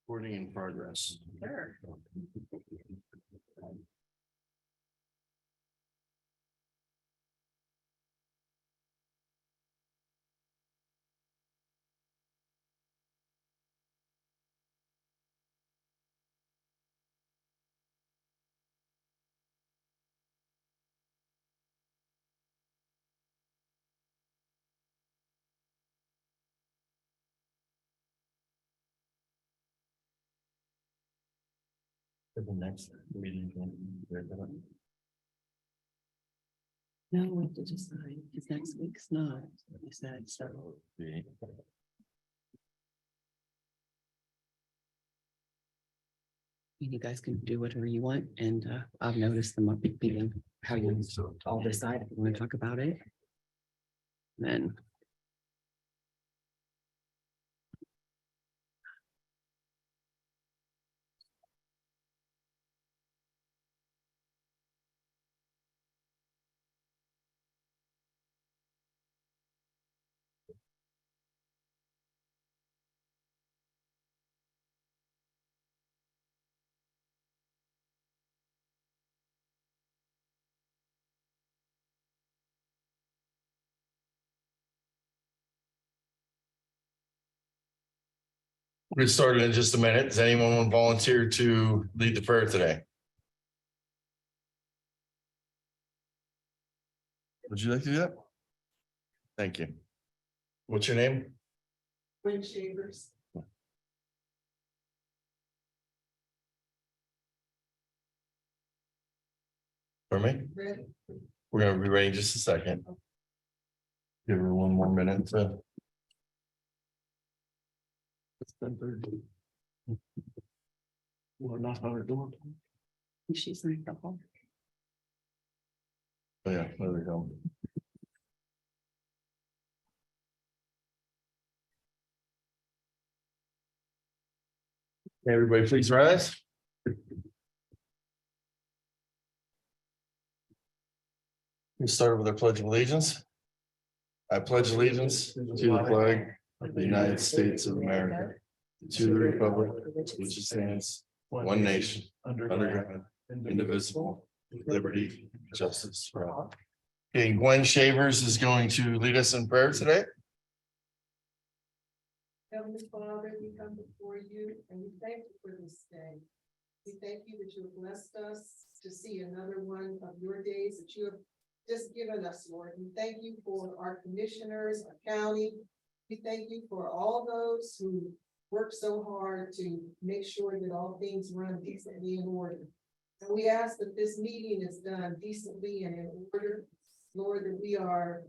Recording in progress. Sure. For the next meeting. No, we have to decide, because next week's not, you said, so. You guys can do whatever you want, and I've noticed them up being how you all decide if you want to talk about it. Then. We'll get started in just a minute. Does anyone want to volunteer to lead the prayer today? Would you like to do that? Thank you. What's your name? Wind Shavers. For me? Ready? We're gonna be ready in just a second. Give her one more minute to. It's 10:30. We're not on her door. She's in the hall. Oh, yeah, there we go. Everybody, please rise. We start with our pledge of allegiance. I pledge allegiance to the flag of the United States of America, to the republic which stands one nation under God, indivisible, with liberty, and justice for all. Okay, Gwen Shavers is going to lead us in prayer today. Heavenly Father, we come before you and we thank you for this day. We thank you that you have blessed us to see another one of your days that you have just given us, Lord. We thank you for our commissioners, our county. We thank you for all those who work so hard to make sure that all things run decently in order. And we ask that this meeting is done decently and in order, Lord, that we are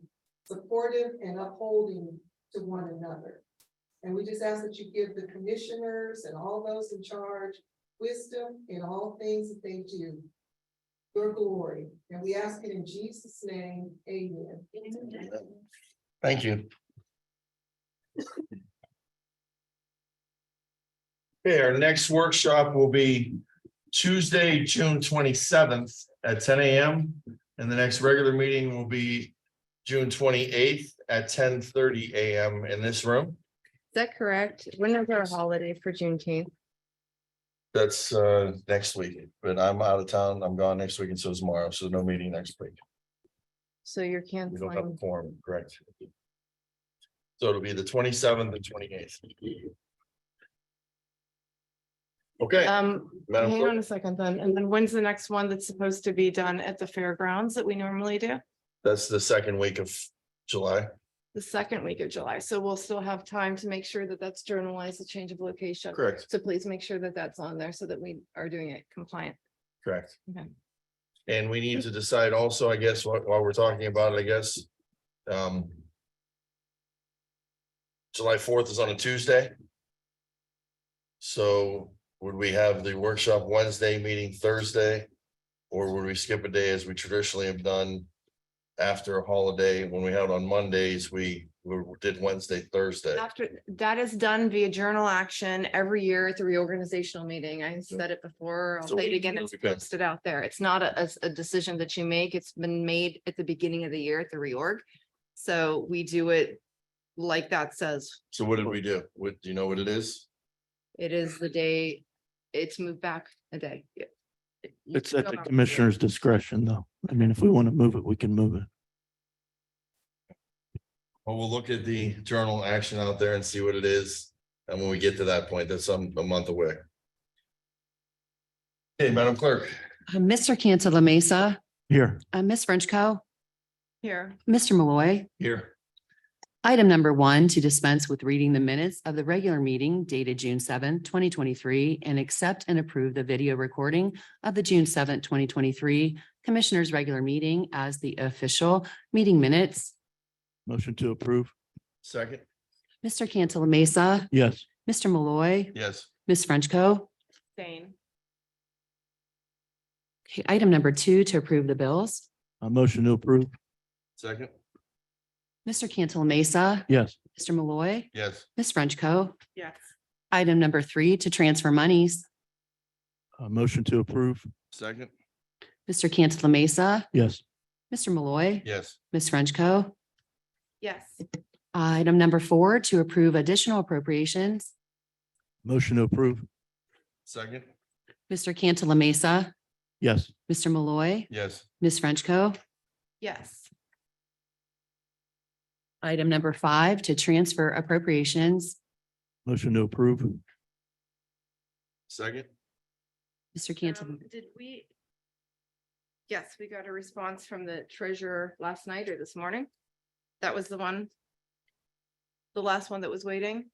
supportive and upholding to one another. And we just ask that you give the commissioners and all those in charge wisdom in all things that they do, your glory. And we ask it in Jesus' name, amen. Thank you. Okay, our next workshop will be Tuesday, June 27th at 10 a.m. And the next regular meeting will be June 28th at 10:30 a.m. in this room. Is that correct? When is our holiday for Juneteenth? That's next week, but I'm out of town. I'm gone next week and so is tomorrow. So no meeting next week. So you're We don't have a canceling. quorum, correct? So it'll be the 27th and 28th. Okay. Madam Hang Clerk? on a second then. And then when's the next one that's supposed to be done at the fairgrounds that we normally do? That's the second week of July. The second week of July. So we'll still have time to make sure that that's journalized, a change of location. Correct, So please make sure that that's on there so that we are doing it compliant. correct. Okay. And we need to decide also, I guess, while we're talking about it, I guess. July 4th is on a Tuesday. So would we have the workshop Wednesday, meeting Thursday? Or would we skip a day as we traditionally have done? After a holiday, when we have it on Mondays, we we did Wednesday, Thursday. After, that is done via journal action every year at the reorganizational meeting. I said it before, I'll So say it we- again, it's okay. posted out there. It's not a decision that you make. It's been made at the beginning of the year at the reorg. So we do it like that says. So what did we do? What, do you know what it is? It is the day, it's moved back a day. Yeah. It's at the commissioner's discretion, though. I mean, if we want to move it, we can move it. Well, we'll look at the journal action out there and see what it is. And when we get to that point, that's a month away. Hey, Madam Clerk. Mr. Cantala Mesa, Here, Ms. Frenchco. Here, Mr. Malloy. Here. Item number 1, to dispense with reading the minutes of the regular meeting dated June 7, 2023, and accept and approve the video recording of the June 7, 2023 Commissioners' regular meeting as the official meeting minutes. motion to approve. Second. Mr. Cantala Mesa, Yes, Mr. Malloy, Yes. Ms. Frenchco. same. Okay, item number 2, to approve the bills. a motion to approve. Second. Mr. Cantala Mesa, Yes, Mr. Malloy, Yes. Ms. Frenchco. Yes. Item number 3, to transfer monies. a motion to approve. Second. Mr. Cantala Mesa, Yes, Mr. Malloy, Yes. Ms. Frenchco. Yes. Item number 4, to approve additional appropriations. motion to approve. Second. Mr. Cantala Mesa, Yes, Mr. Malloy, Yes. Ms. Frenchco. Yes. Item number 5, to transfer appropriations. motion to approve. Second. Mr. Cantala, Did we? Yes, we got a response from the treasurer last night or this morning. That was the one. The last one that was waiting.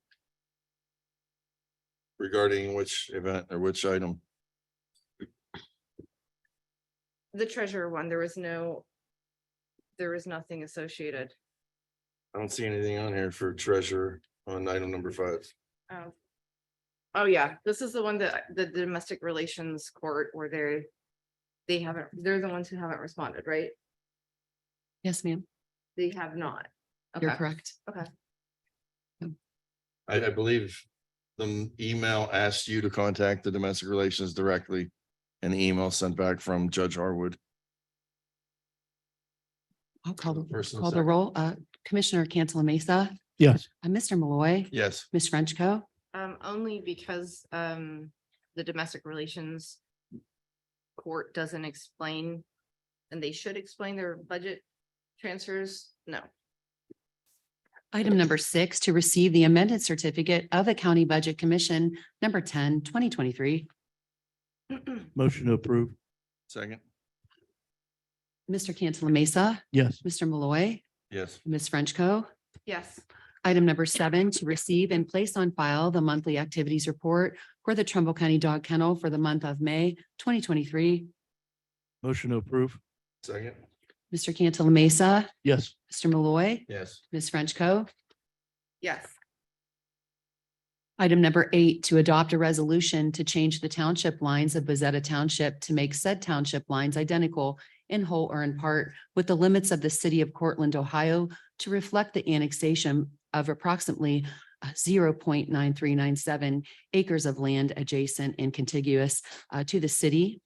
Regarding which event or which item? The treasurer one, there was nothing associated. I don't see anything on here for treasurer on item number 5. Oh. Oh, yeah, this is the one that the domestic relations court where they're the ones who haven't responded, right? yes, ma'am, They have not. you're Okay. correct. Okay. I believe the email asked you to contact the domestic relations directly. And the email sent back from Judge Harwood. I'll call First and the second. roll. Commissioner Cantala Mesa, Yes, Mr. Malloy, Yes. Ms. Frenchco. Only because the domestic relations court doesn't explain, and they should explain their budget transfers. No. Item number 6, to receive the amended certificate of the County Budget Commission, number 10, 2023. motion to approve. Second. Mr. Cantala Mesa, Yes, Mr. Malloy, Yes. Ms. Frenchco. Yes. Item number 7, to receive and place on file the monthly activities report for the Trumbull County Dog Kennel for the month of May 2023. motion to approve. Second. Mr. Cantala Mesa, Yes, Mr. Malloy, Yes. Ms. Frenchco. Yes. Item number 8, to adopt a resolution to change the township lines of Bezetta Township to make said township lines identical in whole or in part with the limits of the city of Cortland, Ohio, to reflect the annexation of approximately 0.9397 acres of land adjacent and contiguous to the city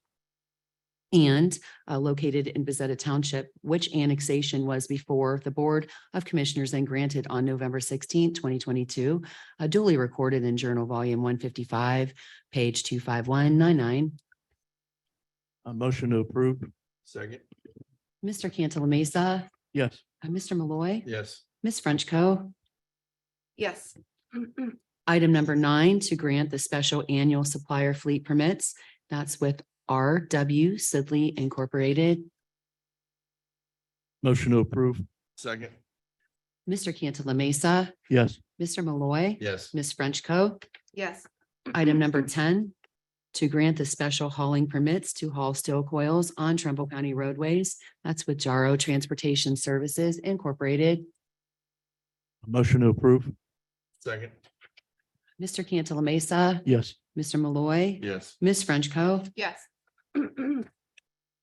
and located in Bezetta Township, which annexation was before the Board of Commissioners and granted on November 16, 2022, duly recorded in Journal Volume 155, page 25199. a motion to approve. Second. Mr. Cantala Mesa, Yes, Mr. Malloy, Yes. Ms. Frenchco. Yes. Item number 9, to grant the special annual supplier fleet permits. That's with R.W. Sidley Incorporated. motion to approve. Second. Mr. Cantala Mesa, Yes, Mr. Malloy, Yes. Ms. Frenchco. Yes. Item number 10, to grant the special hauling permits to haul steel coils on Trumbull County roadways. That's with Jaro Transportation Services Incorporated. a motion to approve. Second. Mr. Cantala Mesa, Yes, Mr. Malloy, Yes. Ms. Frenchco. Yes.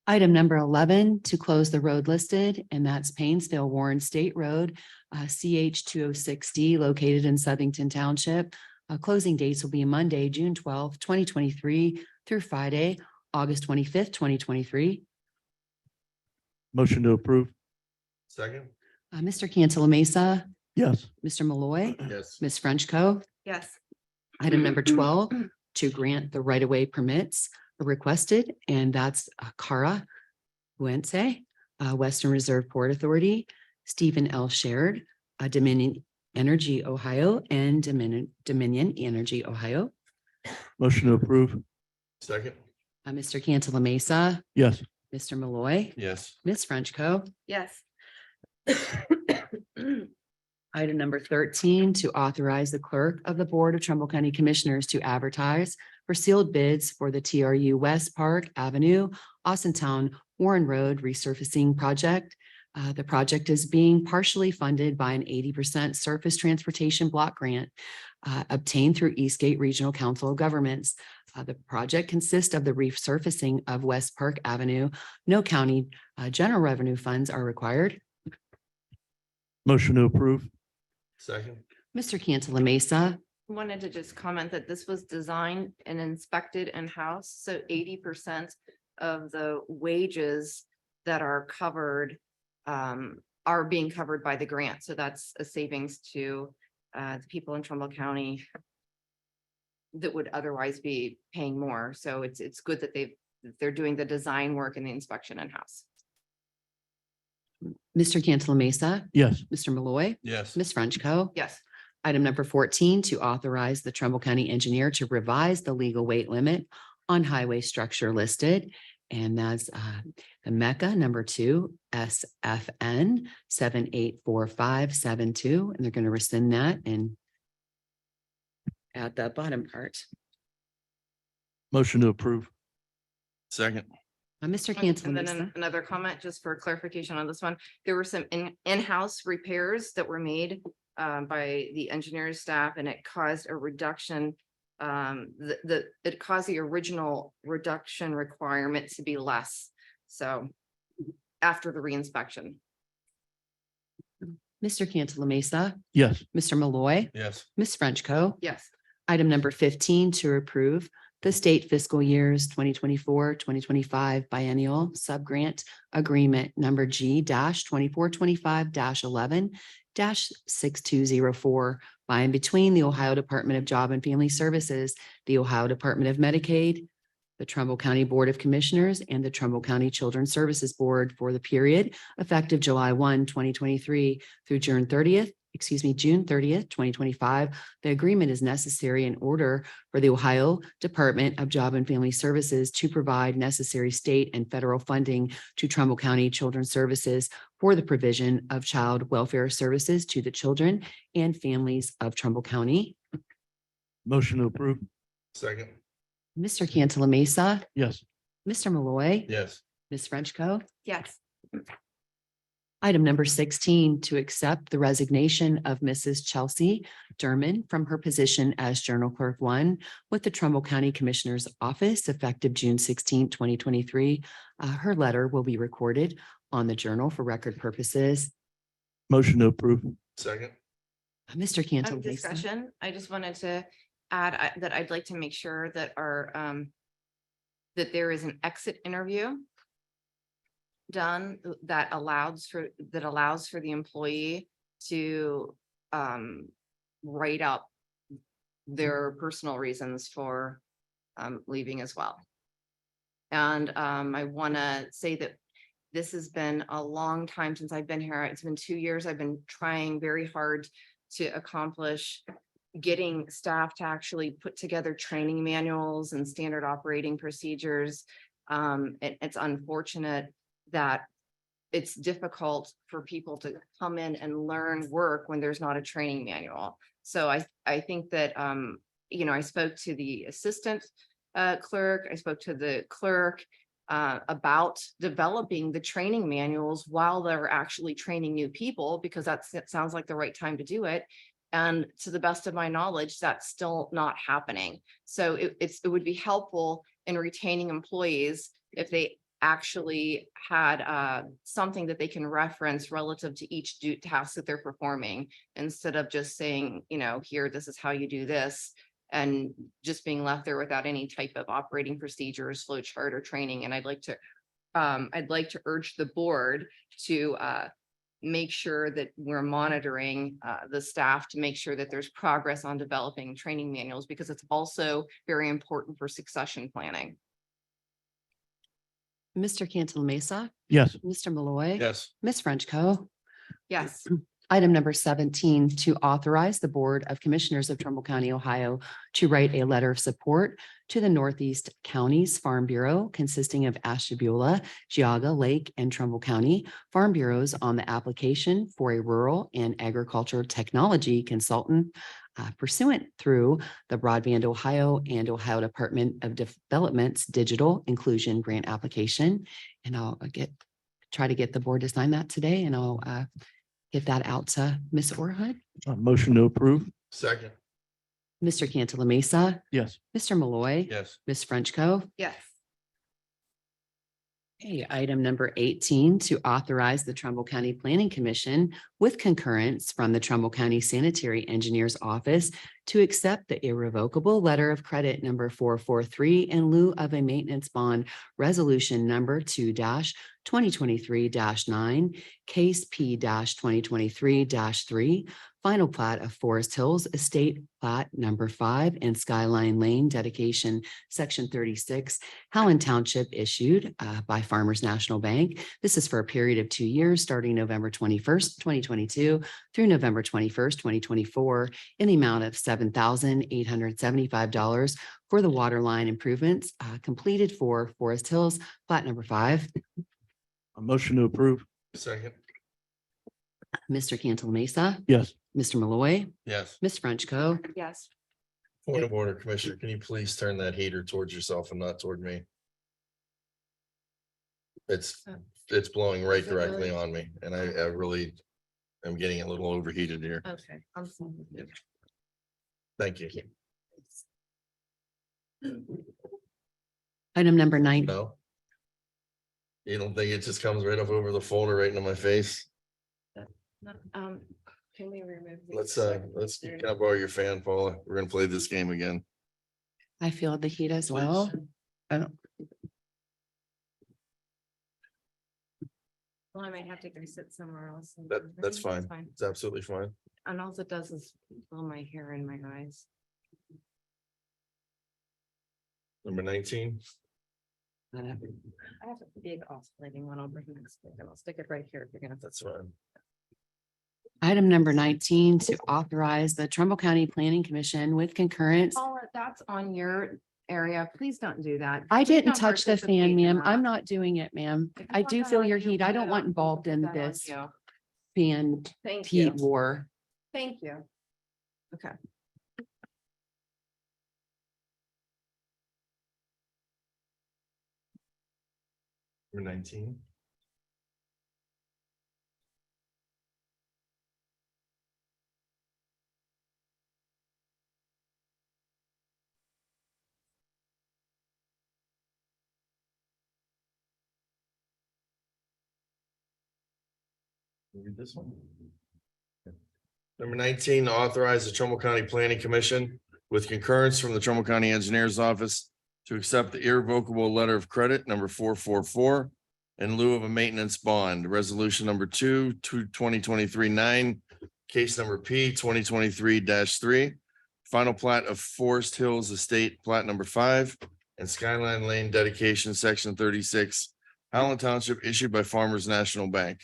Item number 11, to close the road listed, and that's Painesville Warren State Road, CH 206D, located in Southington Township. Closing dates will be Monday, June 12th, 2023 through Friday, August 25th, 2023. Motion to approve. Second. Mr. Cantala Mesa, Yes. Mr. Malloy, Yes. Ms. Frenchco. Yes. Item number 12, to grant the right-of-way permits requested, and that's Cara Buense, Western Reserve Port Authority, Stephen L. Shared, Dominion Energy Ohio, and Dominion Energy Ohio. Motion to approve. Second. Mr. Cantala Mesa, Yes. Mr. Malloy, Yes. Ms. Frenchco. Yes. Item number 13, to authorize the clerk of the Board of Trumbull County Commissioners to advertise for sealed bids for the TRU West Park Avenue, Austintown, Warren Road resurfacing project. The project is being partially funded by an 80% surface transportation block grant obtained through Eastgate Regional Council of Governments. The project consists of the resurfacing of West Park Avenue. No county general revenue funds are required. Motion to approve. Second. Mr. Cantala Mesa, Wanted to just comment that this was designed and inspected in-house, so 80% of the wages that are covered are being covered by the grant. So that's a savings to the people in Trumbull County that would otherwise be paying more. So it's good that they're doing the design work and the inspection in-house. Mr. Cantala Mesa, Yes. Mr. Malloy, Yes. Ms. Frenchco. Yes. Item number 14, to authorize the Trumbull County Engineer to revise the legal weight limit on highway structure listed. And that's the Mecca number 2, SFN 784572. And they're going to rescind that and add the bottom part. Motion to approve. Second. Mr. And Cantala then Mesa. another comment, just for clarification on this one, there were some in-house repairs that were made by the engineer's staff, and it caused a reduction. It caused the original reduction requirement to be less. So after the reinspection. Mr. Cantala Mesa, Yes. Mr. Malloy, Yes. Ms. Frenchco. Yes. Item number 15, to approve the state fiscal years 2024-2025 biennial subgrant agreement number G-2425-11-6204 by and between the Ohio Department of Job and Family Services, the Ohio Department of Medicaid, the Trumbull County Board of Commissioners, and the Trumbull County Children's Services Board for the period effective July 1, 2023 through June 30th, 2025. The agreement is necessary in order for the Ohio Department of Job and Family Services to provide necessary state and federal funding to Trumbull County Children's Services for the provision of child welfare services to the children and families of Trumbull County. Motion to approve. Second. Mr. Cantala Mesa, Yes. Mr. Malloy, Yes. Ms. Frenchco. Yes. Item number 16, to accept the resignation of Mrs. Chelsea Derman from her position as Journal Clerk 1 with the Trumbull County Commissioner's Office effective June 16, 2023. Her letter will be recorded on the journal for record purposes. Motion to approve. Second. Mr. Cantala Mesa. Discussion. I just wanted to add that I'd like to make sure that that there is an exit interview done that allows for the employee to write up their personal reasons for leaving as well. And I want to say that this has been a long time since I've been here. It's been 2 years. I've been trying very hard to accomplish getting staff to actually put together training manuals and standard operating procedures. It's unfortunate that it's difficult for people to come in and learn work when there's not a training manual. So I think that, I spoke to the assistant clerk, I spoke to the clerk about developing the training manuals while they're actually training new people, because that sounds like the right time to do it. And to the best of my knowledge, that's still not happening. So it would be helpful in retaining employees if they actually had something that they can reference relative to each task that they're performing, instead of just saying, here, this is how you do this, and just being left there without any type of operating procedures, flow chart, or training. And I'd like to urge the board to make sure that we're monitoring the staff to make sure that there's progress on developing training manuals, because it's also very important for succession planning. Mr. Cantala Mesa, Yes. Mr. Malloy. Yes. Ms. Frenchco. Yes. Item number 17, to authorize the Board of Commissioners of Trumbull County, Ohio to write a letter of support to the Northeast Counties Farm Bureau consisting of Ashtabula, Geauga, Lake, and Trumbull County Farm Bureaus on the application for a rural and agriculture technology consultant pursuant through the Broadband Ohio and Ohio Department of Development's Digital Inclusion Grant application. And I'll try to get the board to sign that today, and I'll get that out to Ms. Orhood. Motion to approve. Second. Mr. Cantala Mesa, Yes. Mr. Malloy. Yes. Ms. Frenchco. Yes. Okay, item number 18, to authorize the Trumbull County Planning Commission with concurrence from the Trumbull County Sanitary Engineer's Office to accept the irrevocable letter of credit number 443 in lieu of a maintenance bond resolution number 2-2023-9, case P-2023-3, final plat of Forest Hills Estate Plat number 5 and Skyline Lane dedication, section 36, Howland Township, issued by Farmers National Bank. This is for a period of 2 years, starting November 21st, 2022 through November 21st, 2024, in the amount of $7,875 for the water line improvements completed for Forest Hills Plat number 5. A motion to approve. Second. Mr. Cantala Mesa, Yes. Mr. Malloy, Yes. Ms. Frenchco. Yes. Point of order, Commissioner, can you please turn that heater towards yourself and not toward me? It's blowing right Is it really? directly on me, and I really am getting a little overheated here. Okay. I'm sorry. Thank you. Item number 9. No? You don't think it just comes right up over the folder right into my face? No, can we remove? Let's, can I borrow your fan, Paula? We're gonna play this game again. I feel the heat as well. Well, I might have to go sit somewhere else. That's fine. It's absolutely fine. And all it does is blow my hair in my eyes. Number 19. I have a big oscillating one. I'll bring next week and I'll stick it right here if you're gonna. That's fine. Item number 19, to authorize the Trumbull County Planning Commission with concurrence. Paula, that's on your area. Please don't do that. I Please didn't don't touch the participate fan, in ma'am. that. I'm not doing it, ma'am. If you I want do that feel on your you, heat. I put don't it want on. involved Put in that on this you. fan Thank heat you. war. Thank you. Okay. Number 19. Read this one. Number 19, authorize the Trumbull County Planning Commission with concurrence from the Trumbull County Engineer's Office to accept the irrevocable letter of credit number 444 in lieu of a maintenance bond, resolution number 2-2023-9, case number P 2023-3, final plat of Forest Hills Estate Plat number 5 and Skyline Lane dedication, section 36, Howland Township, issued by Farmers National Bank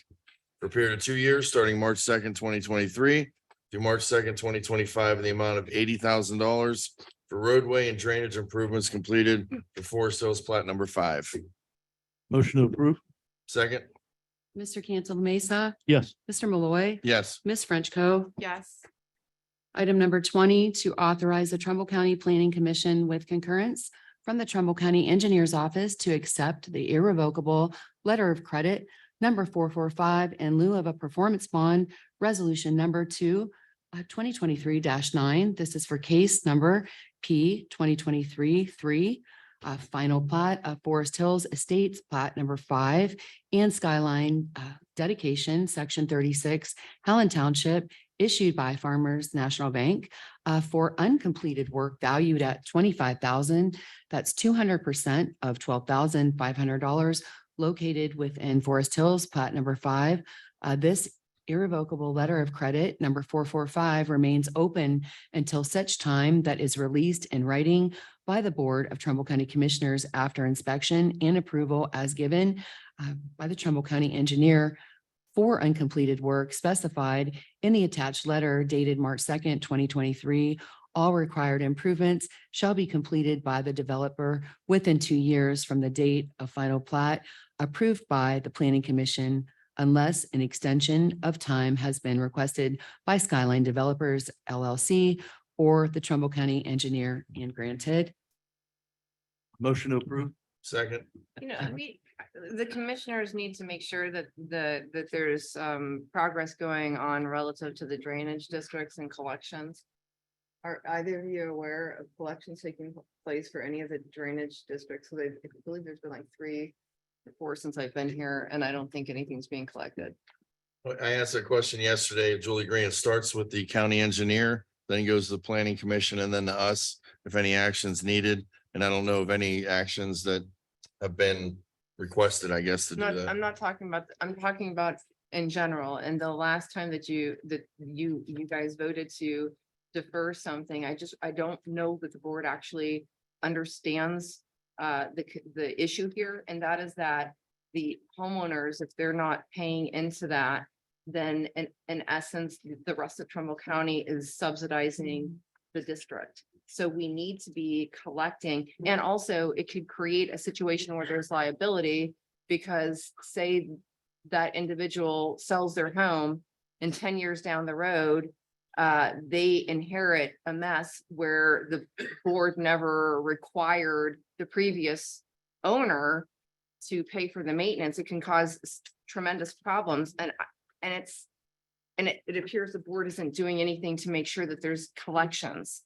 for a period of 2 years, starting March 2nd, 2023 through March 2nd, 2025, in the amount of $80,000 for roadway and drainage improvements completed for Forest Hills Plat number 5. Motion to approve. Second. Mr. Cantala Mesa, Yes. Mr. Malloy, Yes. Ms. Frenchco. Yes. Item number 20, to authorize the Trumbull County Planning Commission with concurrence from the Trumbull County Engineer's Office to accept the irrevocable letter of credit number 445 in lieu of a performance bond, resolution number 2023-9. This is for case number P 2023-3, final plat of Forest Hills Estates, plat number 5, and Skyline dedication, section 36, Helen Township, issued by Farmers National Bank for uncompleted work valued at $25,000. That's 200% of $12,500 located within Forest Hills, plat number 5. This irrevocable letter of credit number 445 remains open until such time that is released in writing by the Board of Trumbull County Commissioners after inspection and approval as given by the Trumbull County Engineer for uncompleted work specified in the attached letter dated March 2nd, 2023. All required improvements shall be completed by the developer within 2 years from the date of final plat approved by the Planning Commission, unless an extension of time has been requested by Skyline Developers LLC or the Trumbull County Engineer and granted. Motion to approve. Second. The commissioners need to make sure that that there's progress going on relative to the drainage districts and collections. Are either of you aware of collections taking place for any of the drainage districts? So I believe there's been like 3 or 4 since I've been here, and I don't think anything's being collected. I asked that question yesterday, Julie Green. It starts with the county engineer, then goes to the planning commission and then to us, if any actions needed. And I don't know of any actions that have been requested, I guess, to do that. I'm not talking about, I'm talking about in general. And the last time that you guys voted to defer something, I don't know that the board actually understands the issue here. And that is that the homeowners, if they're not paying into that, then in essence, the rest of Trumbull County is subsidizing the district. So we need to be collecting, and also it could create a situation where there's liability because say that individual sells their home and 10 years down the road, they inherit a mess where the board never required the previous owner to pay for the maintenance. It can cause tremendous problems, and it appears the board isn't doing anything to make sure that there's collections.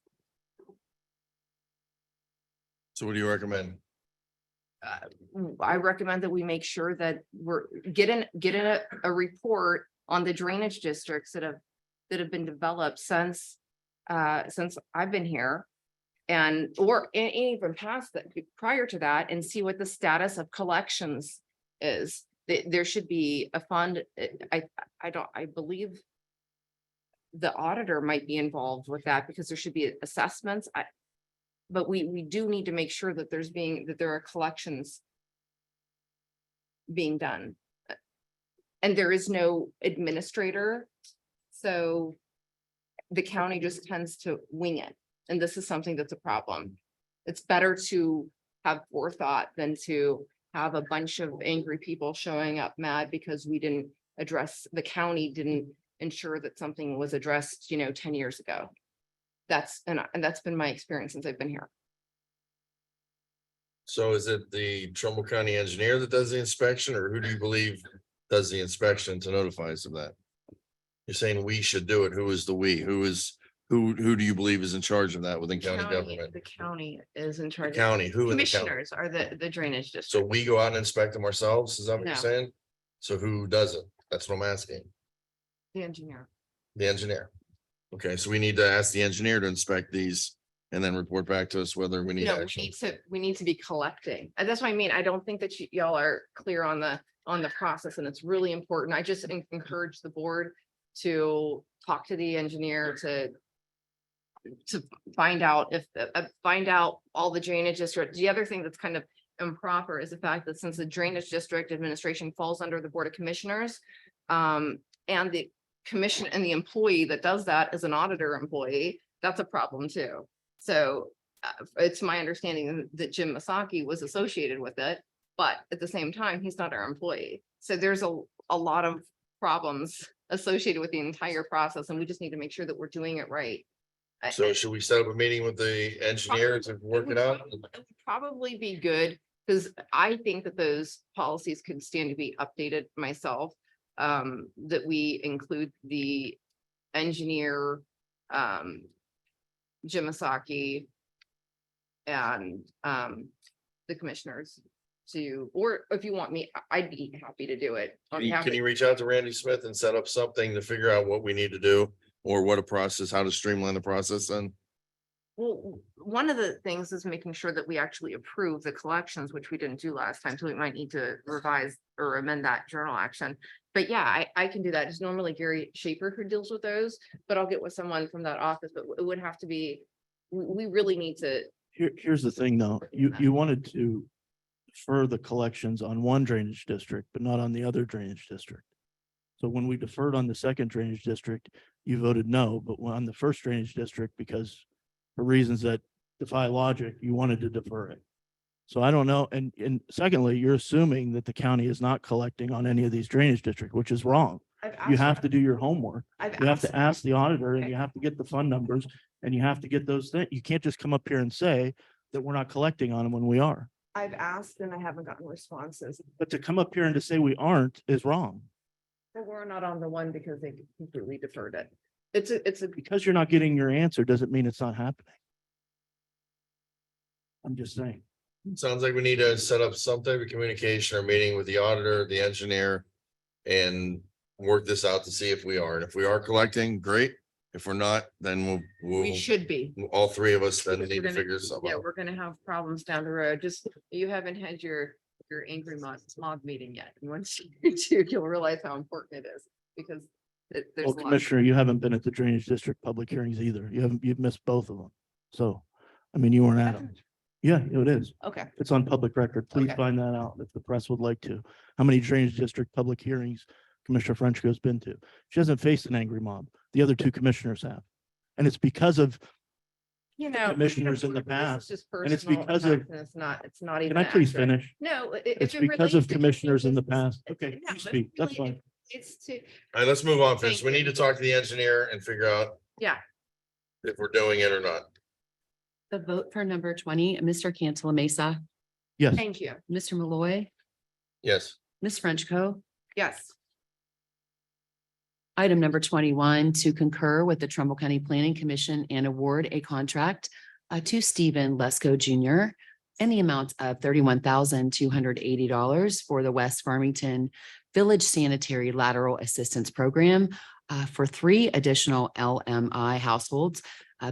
So what do you recommend? I recommend that we make sure that we're getting a report on the drainage districts that have been developed since I've been here. And even past that, prior to that, and see what the status of collections is. There should be a fund. I believe the auditor might be involved with that because there should be assessments. But we do need to make sure that there are collections being done. And there is no administrator. So the county just tends to wing it. And this is something that's a problem. It's better to have forethought than to have a bunch of angry people showing up mad because the county didn't ensure that something was addressed, 10 years ago. That's been my experience since I've been here. So is it the Trumbull County engineer that does the inspection, or who do you believe does the inspection to notify us of that? You're saying we should do it. Who is the we? Who do you believe is in charge of that within county government? The county is in The charge. county, who in the county? Commissioners are the drainage district. So we go out and inspect them ourselves? Is that what you're No. saying? So who does it? That's what I'm asking. The engineer. The engineer. Okay, so we need to ask the engineer to inspect these and then report back to us whether we need No, action. we need to be collecting. And that's what I mean. I don't think that y'all are clear on the process, and it's really important. I just encourage the board to talk to the engineer to find out find out all the drainage district. The other thing that's kind of improper is the fact that since the drainage district administration falls under the Board of Commissioners, and the commission and the employee that does that is an auditor employee, that's a problem too. So it's my understanding that Jim Masaki was associated with it, but at the same time, he's not our employee. So there's a lot of problems associated with the entire process, and we just need to make sure that we're doing it right. So should we set up a meeting with the engineer to work it out? It would probably be good, because I think that those policies could stand to be updated myself. That we include the engineer, Jim Masaki, and the commissioners to, or if you want me, I'd be happy to do it. on behalf Can of- you reach out to Randy Smith and set up something to figure out what we need to do? Or what a process, how to streamline the process then? Well, one of the things is making sure that we actually approve the collections, which we didn't do last time, so we might need to revise or amend that journal action. But yeah, I can do that. It's normally Gary Schaefer who deals with those, but I'll get with someone from that office, but it would have to be, we really need to. Here's the thing though, you wanted to defer the collections on one drainage district, but not on the other drainage district. So when we deferred on the second drainage district, you voted no, but on the first drainage district, because for reasons that defy logic, you wanted to defer it. So I don't know. And secondly, you're assuming that the county is not collecting on any of these drainage districts, which is wrong. You have to do your homework. You have to ask the auditor and you have to get the fund numbers and you have to get those things. You can't just come up here and say that we're not collecting on them when we are. I've asked and I haven't gotten responses. But to come up here and to say we aren't is wrong. But we're not on the one because they completely deferred it. It's a, Because you're not getting your answer doesn't mean it's not happening. I'm just saying. Sounds like we need to set up some type of communication or meeting with the auditor, the engineer. And work this out to see if we are, and if we are collecting, great. If we're not, then we we'll, should be. all three of us then Because need we're to gonna- figure something Yeah, out. we're gonna have problems down the road. Just, you haven't had your angry smog meeting yet. And once you do, you'll realize how important it is because there's Well, a lot. Commissioner, you haven't been at the drainage district public hearings either. You've missed both of them. So, I mean, you weren't at them. Yeah, it is. Okay, It's on public record. Please Okay. find that out if the press would like to. How many drainage district public hearings Commissioner Frenchco's been to? She hasn't faced an angry mob. The other two commissioners have. And it's because of, you know. commissioners in the this is past, just and it's personal because of- attacks, and it's not even. can I please accurate. finish? No. It's because of commissioners in the past. Okay, No, you but speak. That's really, fine. It's to, All right, let's move on, Thank Fish. We you. need to talk to the engineer and figure out yeah, if we're doing it or not. The vote for number 20, Mr. Cantala Mesa, Yes. thank you. Mr. Malloy, Yes, Ms. Frenchco. Yes, Item number 21, to concur with the Trumbull County Planning Commission and award a contract to Stephen Lesko Jr. in the amount of $31,280 for the West Farmington Village Sanitary Lateral Assistance Program for 3 additional LMI households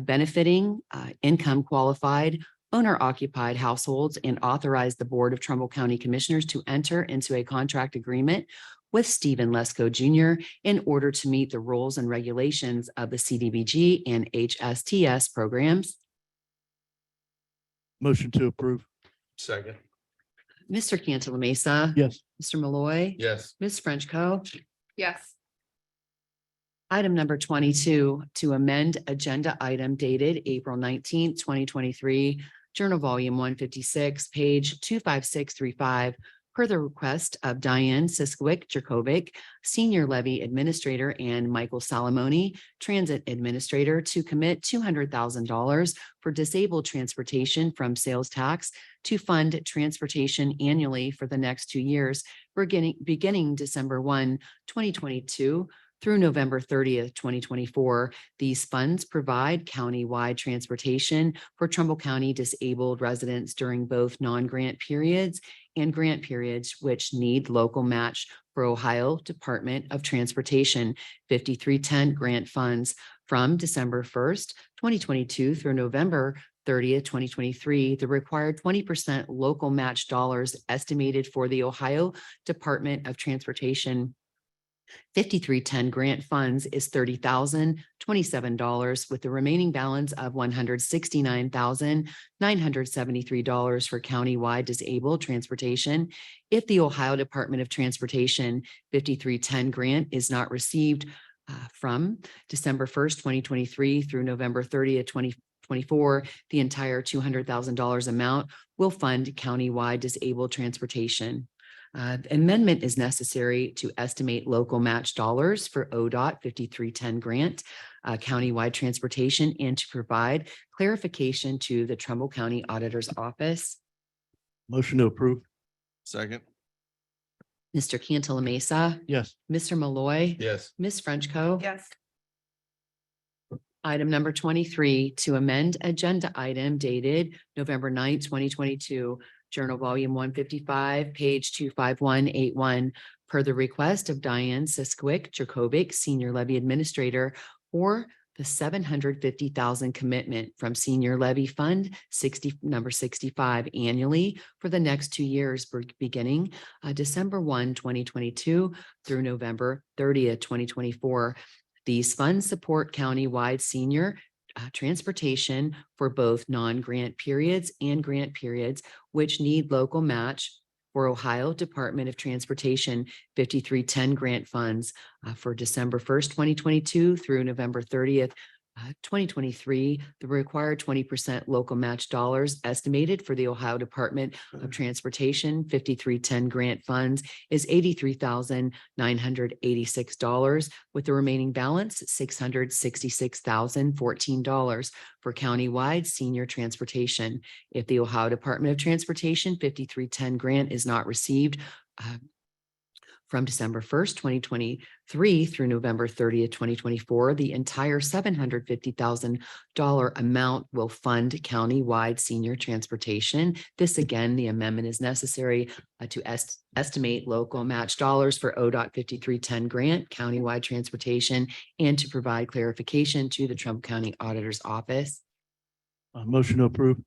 benefiting income qualified owner occupied households, and authorize the Board of Trumbull County Commissioners to enter into a contract agreement with Stephen Lesko Jr. in order to meet the rules and regulations of the CDBG and HSTS programs. Motion to approve. second, Mr. Cantala Mesa. Yes. Mr. Malloy. yes, Ms. Frenchco. yes, Item number 22, to amend agenda item dated April 19th, 2023, Journal Volume 156, page 25635, per the request of Diane Siskowick-Jerkovic, Senior Levy Administrator, and Michael Salamone, Transit Administrator, to commit $200,000 for disabled transportation from sales tax to fund transportation annually for the next 2 years, beginning December 1, 2022 through November 30th, 2024. These funds provide countywide transportation for Trumbull County disabled residents during both non-grant periods and grant periods, which need local match for Ohio Department of Transportation 5310 grant funds from December 1st, 2022 through November 30th, 2023. The required 20% local match dollars estimated for the Ohio Department of Transportation 5310 grant funds is $30,027, with the remaining balance of $169,973 for countywide disabled transportation. If the Ohio Department of Transportation 5310 grant is not received from December 1st, 2023 through November 30th, 2024, the entire $200,000 amount will fund countywide disabled transportation. Amendment is necessary to estimate local match dollars for ODOT 5310 grant, countywide transportation, and to provide clarification to the Trumbull County Auditor's Office. Motion to approve. second, Mr. Cantala Mesa, Yes. Mr. Malloy, yes, Ms. Frenchco. yes, Item number 23, to amend agenda item dated November 9th, 2022, Journal Volume 155, page 25181, per the request of Diane Siskwick Jacobic, Senior Levy Administrator, for the $750,000 commitment from Senior Levy Fund number 65 annually for the next 2 years, beginning December 1, 2022 through November 30th, 2024. These funds support countywide senior transportation for both non-grant periods and grant periods, which need local match for Ohio Department of Transportation 5310 grant funds for December 1st, 2022 through November 30th, 2023. The required 20% local match dollars estimated for the Ohio Department of Transportation 5310 grant funds is $83,986, with the remaining balance $666,014 for countywide senior transportation. If the Ohio Department of Transportation 5310 grant is not received from December 1st, 2023 through November 30th, 2024, the entire $750,000 amount will fund countywide senior transportation. This again, the amendment is necessary to estimate local match dollars for ODOT 5310 grant, countywide transportation, and to provide clarification to the Trumbull County Auditor's Office. Motion to approve.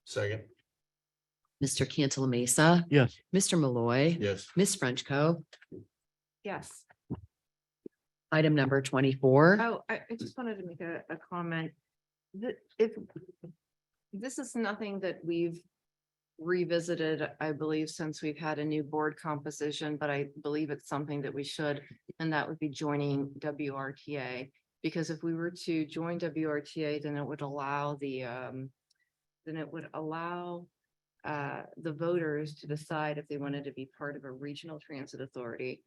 Second. Mr. Cantala Mesa, Yes. Mr. Malloy, Yes. Ms. Frenchco. Yes. Item number 24. Oh, I just wanted to make a comment. That if this is nothing that we've revisited, I believe, since we've had a new board composition, but I believe it's something that we should, and that would be joining WRTA. Because if we were to join WRTA, then it would allow the voters to decide if they wanted to be part of a regional transit authority,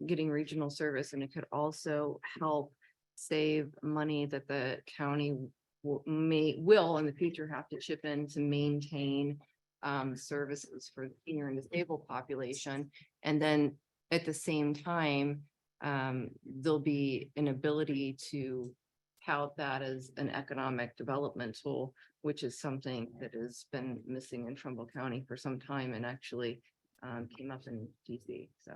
getting regional service. And it could also help save money that the county will in the future have to chip in to maintain services for the senior and disabled population. And then at the same time, there'll be an ability to tout that as an economic development tool, which is something that has been missing in Trumbull County for some time and actually came up in DC. So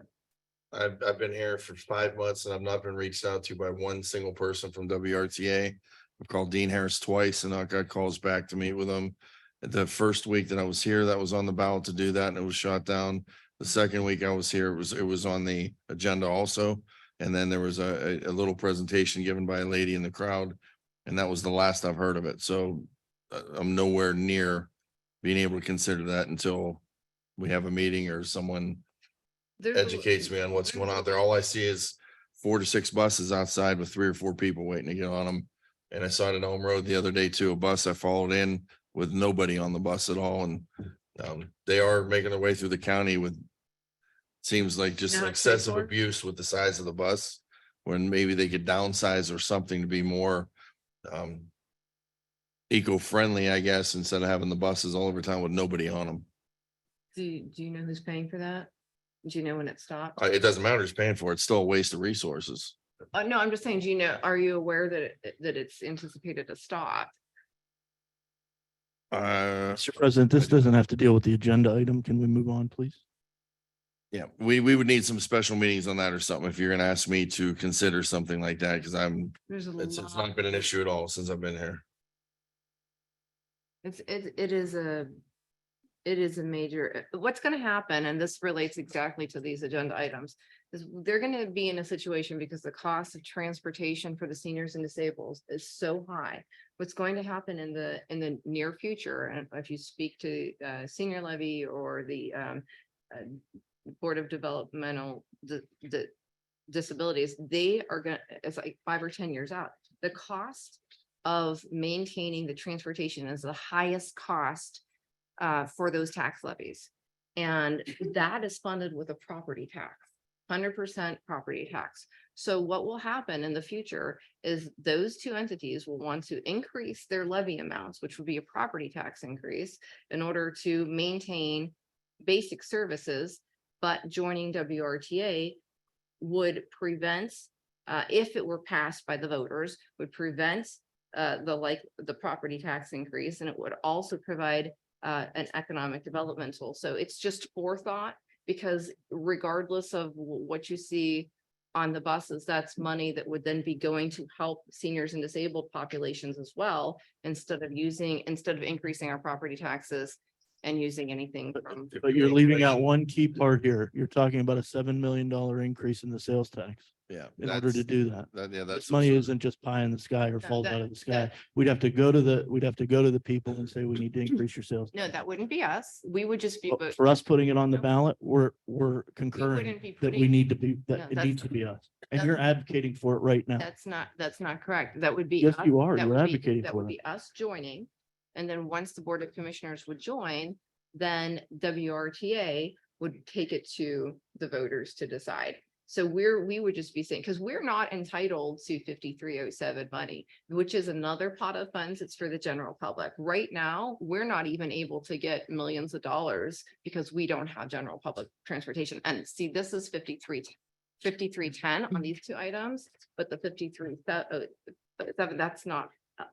I've been here for 5 months and I've not been reached out to by one single person from WRTA. I've called Dean Harris twice and I got calls back to meet with him. The first week that I was here, that was on the ballot to do that and it was shot down. The second week I was here, it was on the agenda also. And then there was a little presentation given by a lady in the crowd. And that was the last I've heard of it. So I'm nowhere near being able to consider that until we have a meeting or someone educates me on what's going on there. All I see is 4 to 6 buses outside with 3 or 4 people waiting to get on them. And I saw it at Home Road the other day too, a bus I followed in with nobody on the bus at all. And they are making their way through the county with, seems like just excessive abuse with the size of the bus, when maybe they could downsize or something to be more eco-friendly, I guess, instead of having the buses all over town with nobody on them. do you know who's paying for that? Do you know when it stopped? It doesn't matter who's paying for it. It's still a waste of resources. No, I'm just saying, are you aware that it's anticipated to stop? Mr. President, this doesn't have to deal with the agenda item. Can we move on, please? Yeah, we would need some special meetings on that or something if you're gonna ask me to consider something like that, because There's it's not been an issue at all since I've been here. It is a major, what's going to happen, and this relates exactly to these agenda items, is they're going to be in a situation because the cost of transportation for the seniors and disabled is so high. What's going to happen in the near future, and if you speak to senior levy or the Board of Developmental Disabilities, they are going to, it's like 5 or 10 years out. The cost of maintaining the transportation is the highest cost for those tax levies. And that is funded with a property tax, 100% property tax. So what will happen in the future is those two entities will want to increase their levy amounts, which would be a property tax increase, in order to maintain basic services. But joining WRTA would prevent, if it were passed by the voters, would prevent the property tax increase, and it would also provide an economic developmental. So it's just forethought, because regardless of what you see on the buses, that's money that would then be going to help seniors and disabled populations as well, instead of increasing our property taxes and using anything from. But you're leaving out one key part here. You're talking about a $7 million increase in the sales tax. Yeah. In order to do that. Yeah, This money isn't just pie in the sky or falls that- out of the sky. We'd have to go to the people and say, we need to increase your sales. No, that wouldn't be us. We would just be. But for us putting it on the No. ballot, we're concurring wouldn't be that we putting- need to be, No, that it that's- needs to be us. And that's- you're advocating for it right now. That's not correct. That would be. Yes, us- you are. that You're would be- advocating That for would it. be us joining. And then once the Board of Commissioners would join, then WRTA would take it to the voters to decide. So we would just be saying, because we're not entitled to 5307 money, which is another pot of funds. It's for the general public. Right now, we're not even able to get millions of dollars because we don't have general public transportation. And see, this is 5310 on these two items, but the 53.7, that's not,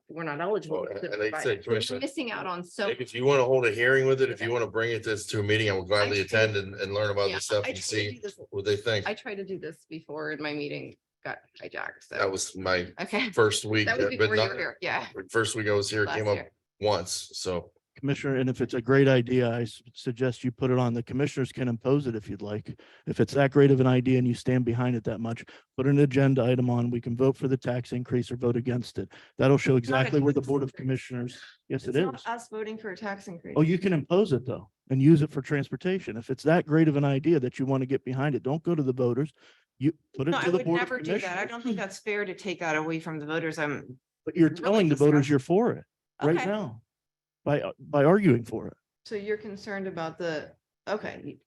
we're not eligible. Well, to and they provide said, it. So we're Commissioner, missing out on so. if you want to hold a hearing with it, if you want to bring it to a meeting, I will gladly I attend and learn about Yeah, this stuff I and tried to see do this- what they think. I tried to do this before and my meeting got hijacked, so. That was my Okay, first week. that was but before you not- were here, yeah. First week I was here, it last came up year. once, so. Commissioner, and if it's a great idea, I suggest you put it on. The commissioners can impose it if you'd like. If it's that great of an idea and you stand behind it that much, put an agenda item on. We can vote for the tax increase or vote against it. That'll show not a exactly where the tax Board of increase. Commissioners, yes, it It's is. not us voting for a tax increase. Oh, you can impose it though, and use it for transportation. If it's that great of an idea that you want to get behind it, don't go to the voters. You put it No, I to the would Board of never do that. I Commissioners. don't think that's fair to take that away from the voters. But you're really telling the voters disgusting. you're for it right Okay. now by arguing for it. So you're concerned about okay.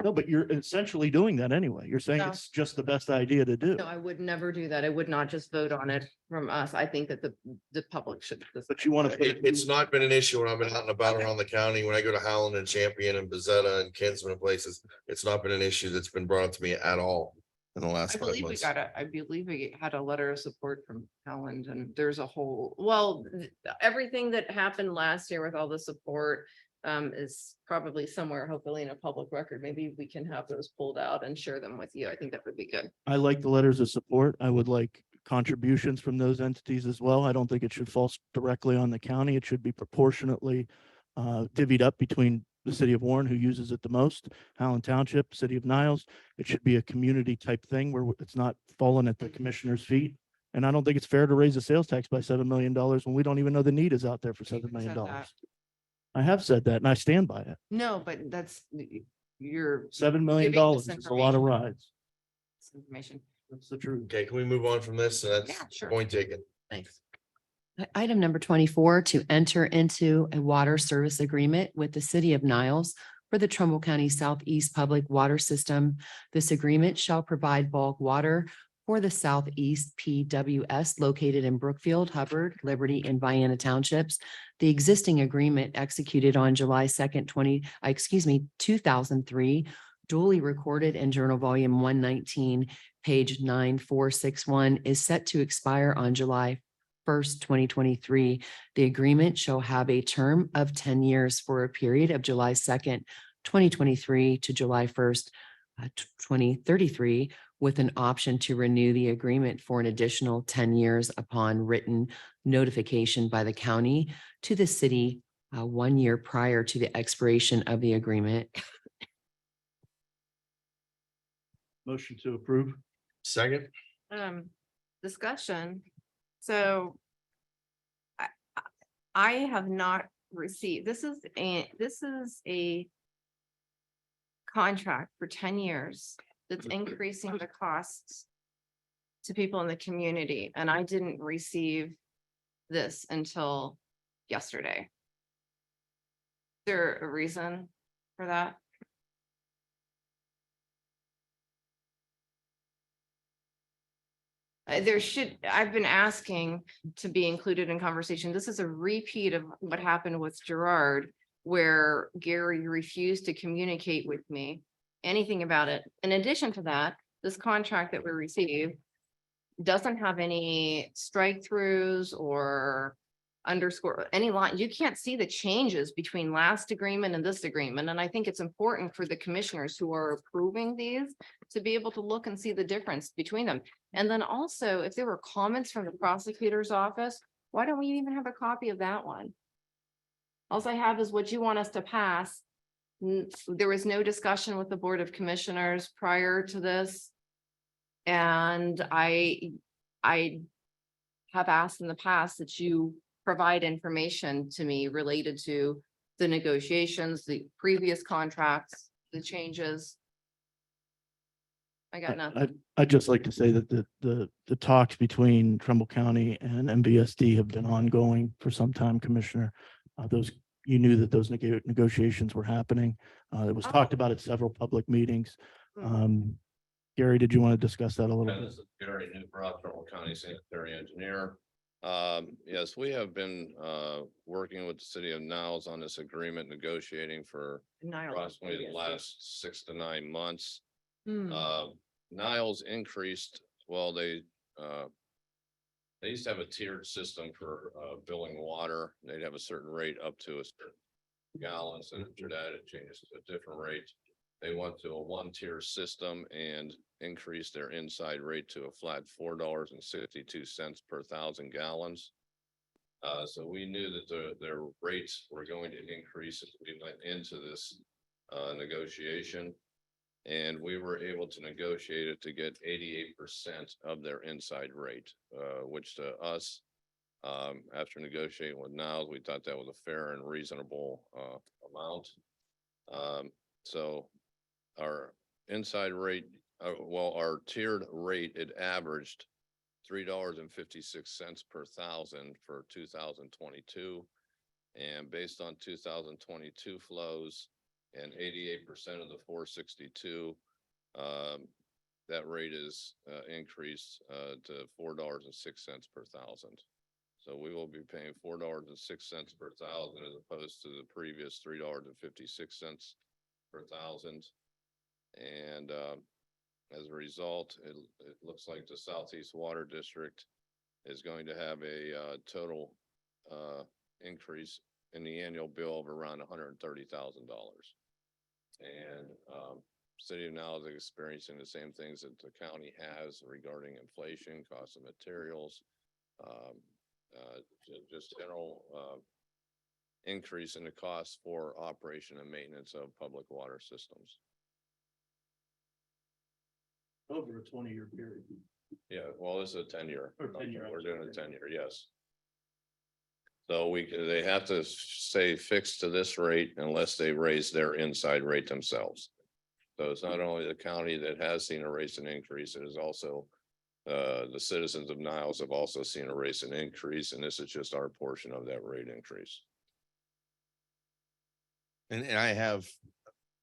No, but you're essentially doing that anyway. You're saying No. it's just the best idea to do. No, I would never do that. I would not just vote on it from us. I think that the public should. But you want to. It's not been an issue when I've been out and about around the county, when I go to Howland and Champion and Bezetta and Kinsman and places. It's not been an issue that's been brought up to me at all in the last I 5 believe months. I believe we had a letter of support from Howland, and there's a whole, everything that happened last year with all the support is probably somewhere, hopefully in a public record. Maybe we can have those pulled out and share them with you. I think that would be good. I like the letters of support. I would like contributions from those entities as well. I don't think it should fall directly on the county. It should be proportionately divvied up between the city of Warren, who uses it the most, Howland Township, city of Niles. It should be a community type thing where it's not falling at the commissioner's feet. And I don't think it's fair to raise the sales tax by $7 million when we don't even know the need is out there for $7 million. said that. I have said that and I stand by it. No, but that's, you're. $7 million Giving is a lot of misinformation. rides. Information. That's the truth. Okay, can we move on from this? That's Yeah, sure. point taken. Thanks. Item number 24, to enter into a water service agreement with the city of Niles for the Trumbull County Southeast Public Water System. This agreement shall provide bulk water for the Southeast PWS located in Brookfield, Hubbard, Liberty, and Vienna Townships. The existing agreement executed on July 2nd, 2003, duly recorded in Journal Volume 119, page 9461, is set to expire on July 1st, 2023. The agreement shall have a term of 10 years for a period of July 2nd, 2023 to July 1st, 2033, with an option to renew the agreement for an additional 10 years upon written notification by the county to the city 1 year prior to the expiration of the agreement. Motion to approve. Second, Discussion. So I have not received, this is a contract for 10 years that's increasing the costs to people in the community, and I didn't receive this until yesterday. Is there a reason for that? I've been asking to be included in conversation. This is a repeat of what happened with Gerard, where Gary refused to communicate with me anything about it. In addition to that, this contract that we received doesn't have any strike throughs or underscore, any line, you can't see the changes between last agreement and this agreement. And I think it's important for the commissioners who are approving these to be able to look and see the difference between them. And then also, if there were comments from the prosecutor's office, why don't we even have a copy of that one? All I have is what you want us to pass. There was no discussion with the Board of Commissioners prior to this. And I have asked in the past that you provide information to me related to the negotiations, the previous contracts, the changes. I got nothing. I'd just like to say that the talks between Trumbull County and MVSD have been ongoing for some time, Commissioner. You knew that those negotiations were happening. It was talked about at several public meetings. Gary, did you want to discuss that a little bit? This is Gary Newbrough, Trumbull County Sanitary Engineer. Yes, we have been working with the city of Niles on this agreement, negotiating for approximately the last 6 to 9 months. Niles increased, well, they used to have a tiered system for billing water. They'd have a certain rate up to a certain gallons, and after that, it changes to a different rate. They went to a 1-tier system and increased their inside rate to a flat $4.62 per 1,000 gallons. So we knew that their rates were going to increase as we went into this negotiation. And we were able to negotiate it to get 88% of their inside rate, which to us, after negotiating with Niles, we thought that was a fair and reasonable amount. So our inside rate, our tiered rate, it averaged $3.56 per 1,000 for 2022. And based on 2022 flows and 88% of the 462, that rate is increased to $4.06 per 1,000. So we will be paying $4.06 per 1,000 as opposed to the previous $3.56 per 1,000. And as a result, it looks like the Southeast Water District is going to have a total increase in the annual bill of around $130,000. And City of Niles is experiencing the same things that the county has regarding inflation, cost of materials, just general increase in the cost for operation and maintenance of public water systems. Over a 20-year period. Yeah, well, this is a 10-year. Or 10-year, We're doing a 10-year, yes. So they have to stay fixed to this rate unless they raise their inside rate themselves. So it's not only the county that has seen a raise and increase, it is also the citizens of Niles have also seen a raise and increase, and this is just our portion of that rate increase. And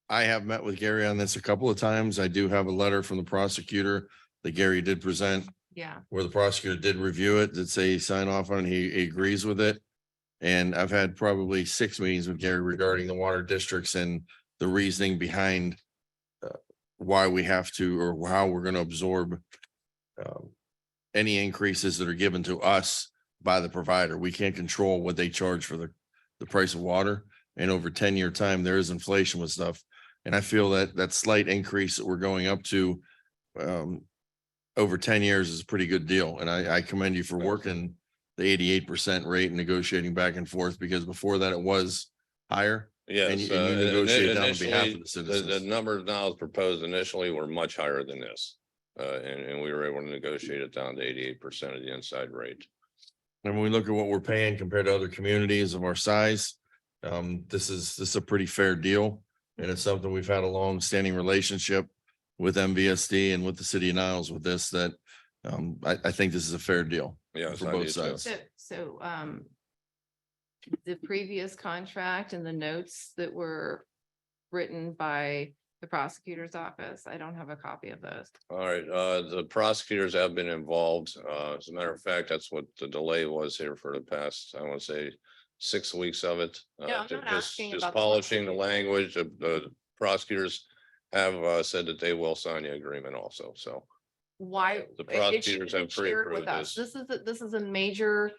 I have met with Gary on this a couple of times. I do have a letter from the prosecutor that Gary did present, Yeah. where the prosecutor did review it, that say he signed off on it, he agrees with it. And I've had probably 6 meetings with Gary regarding the water districts and the reasoning behind why we have to, or how we're going to absorb any increases that are given to us by the provider. We can't control what they charge for the price of water. And over 10-year time, there is inflation with stuff. And I feel that that slight increase that we're going up to over 10 years is a pretty good deal. And I commend you for working the 88% rate and negotiating back and forth, because before that it was higher. Yes, And you negotiate on behalf of the initially, the citizens. numbers now proposed initially were much higher than this. And we were able to negotiate it down to 88% of the inside rate. And when we look at what we're paying compared to other communities of our size, this is a pretty fair deal. And it's something we've had a long standing relationship with MVSD and with the city of Niles with this, that I think this is a fair deal. Yes, For I both do too. sides. So the previous contract and the notes that were written by the prosecutor's office, I don't have a copy of those. All right, the prosecutors have been involved. As a matter of fact, that's what the delay was here for the past, I want to say 6 weeks of it. No, I'm not asking Just about the polishing the prosecutor. language. The prosecutors have said that they will sign the agreement also, so. Why? The it should prosecutors be have shared with pre-approved us. this. This is a major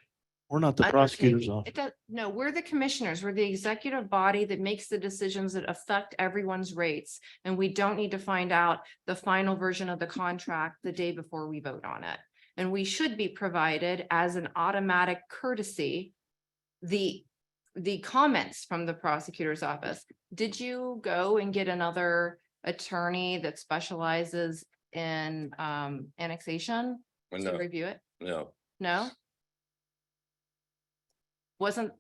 We're not the prosecutor's office. It does, no, we're the commissioners. We're the executive body that makes the decisions that affect everyone's rates. And we don't need to find out the final version of the contract the day before we vote on it. And we should be provided as an automatic courtesy, the comments from the prosecutor's office. Did you go and get another attorney that specializes in annexation to No, review it? no. No? Wasn't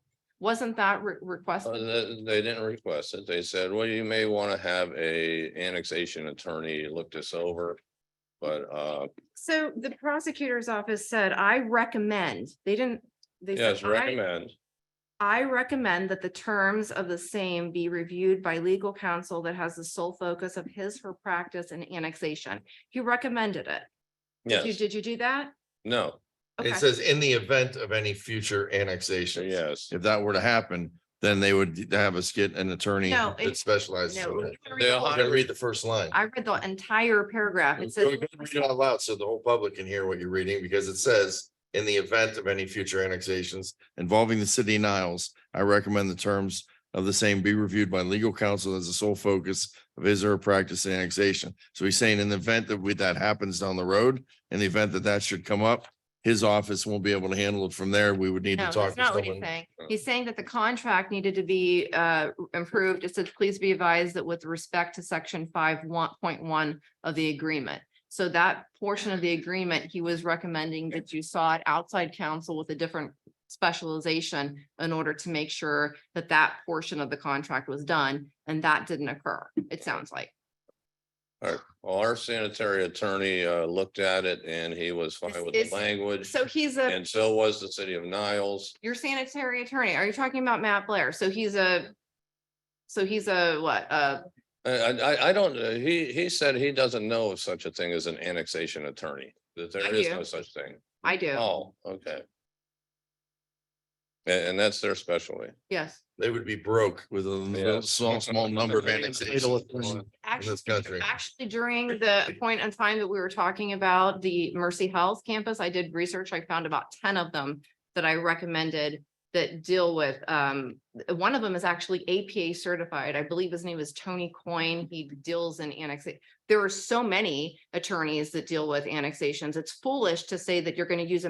that requested? They didn't request it. They said, well, you may want to have a annexation attorney look this over. But So the prosecutor's office said, I recommend, they didn't, they said, yes, recommend. I recommend that the terms of the same be reviewed by legal counsel that has the sole focus of his, her practice and annexation. He recommended it. Yes, Did you do that? no, Okay. It says in the event of any future annexation. yes. If that were to happen, then they would have us get an attorney No, that specializes No, in it. They I'm gonna read the first line. I read the entire paragraph. It Go says, ahead and read it out loud so the whole public can hear what you're reading, because it says, in the event of any future annexations involving the city of Niles, I recommend the terms of the same be reviewed by legal counsel as the sole focus of his or her practice in annexation. So he's saying in the event that happens down the road, in the event that should come up, his office won't be able to handle it from there. We would need to no, talk that's to not what he's someone. saying. He's saying that the contract needed to be improved. It says, please be advised that with respect to section 5.1 of the agreement. So that portion of the agreement, he was recommending that you sought outside counsel with a different specialization in order to make sure that that portion of the contract was done, and that didn't occur, it sounds like. All right, well, our sanitary attorney looked at it and he was fine with the Is- language. So he's a, And so was the city of Niles. your sanitary attorney, are you talking about Matt Blair? So he's a what, I don't, he said he doesn't know of such a thing as an annexation attorney, that there I is do. no such thing. I do, Oh, okay. And that's their specialty. yes. They would be broke with Yeah. a small number of annexations in this country. Actually, during the point in time that we were talking about the Mercy Health campus, I did research. I found about 10 of them that I recommended that deal with, one of them is actually APA certified. I believe his name is Tony Coyne. He deals in annexation. There are so many attorneys that deal with annexations. It's foolish to say that you're going to use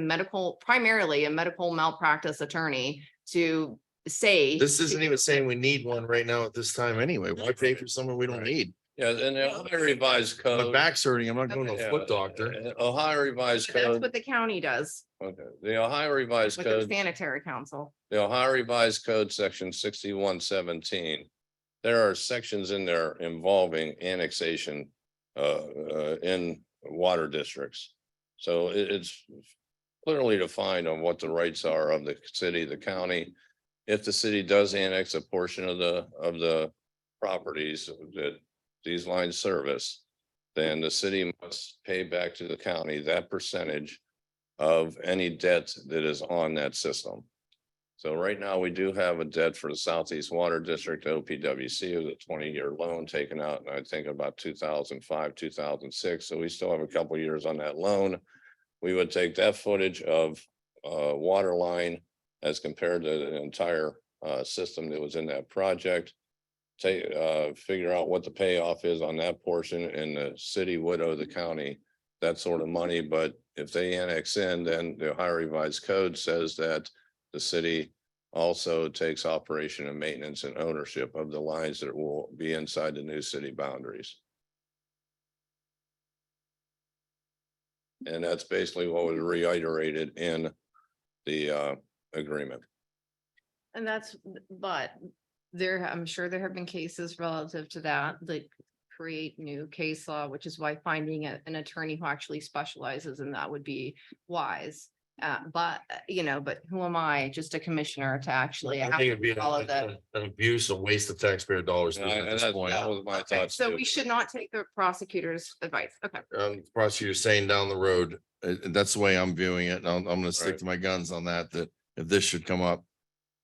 primarily a medical malpractice attorney to say. This isn't even saying we need one right now at this time anyway. Why pay for someone we don't need? Yeah, and the Ohio revised My code. back's hurting. I'm not going to a Yeah, foot doctor. Ohio revised That's code, what the county does okay, the Ohio revised with the code, sanitary council. the Ohio revised code, section 6117. There are sections in there involving annexation in water districts. So it's clearly defined on what the rights are of the city, the county. If the city does annex a portion of the properties that these lines service, then the city must pay back to the county that percentage of any debt that is on that system. So right now, we do have a debt for the Southeast Water District, OPWC, with a 20-year loan taken out, and I think about 2005, 2006. So we still have a couple years on that loan. We would take that footage of water line as compared to the entire system that was in that project. Figure out what the payoff is on that portion, and the city would owe the county that sort of money. But if they annex in, then the Ohio revised code says that the city also takes operation and maintenance and ownership of the lines that will be inside the new city boundaries. And that's basically what was reiterated in the agreement. And but I'm sure there have been cases relative to that create new case law, which is why finding an attorney who actually specializes in that would be wise. But who am I, just a commissioner, to actually I think it'd be all of that? an abuse, a waste of taxpayer dollars And at this point. that was my Okay, thoughts. so too. we should not take the prosecutor's advice. Okay. Prosecutor saying down the road, that's the way I'm viewing it. And I'm gonna stick Right. to my guns on that, that if this should come up,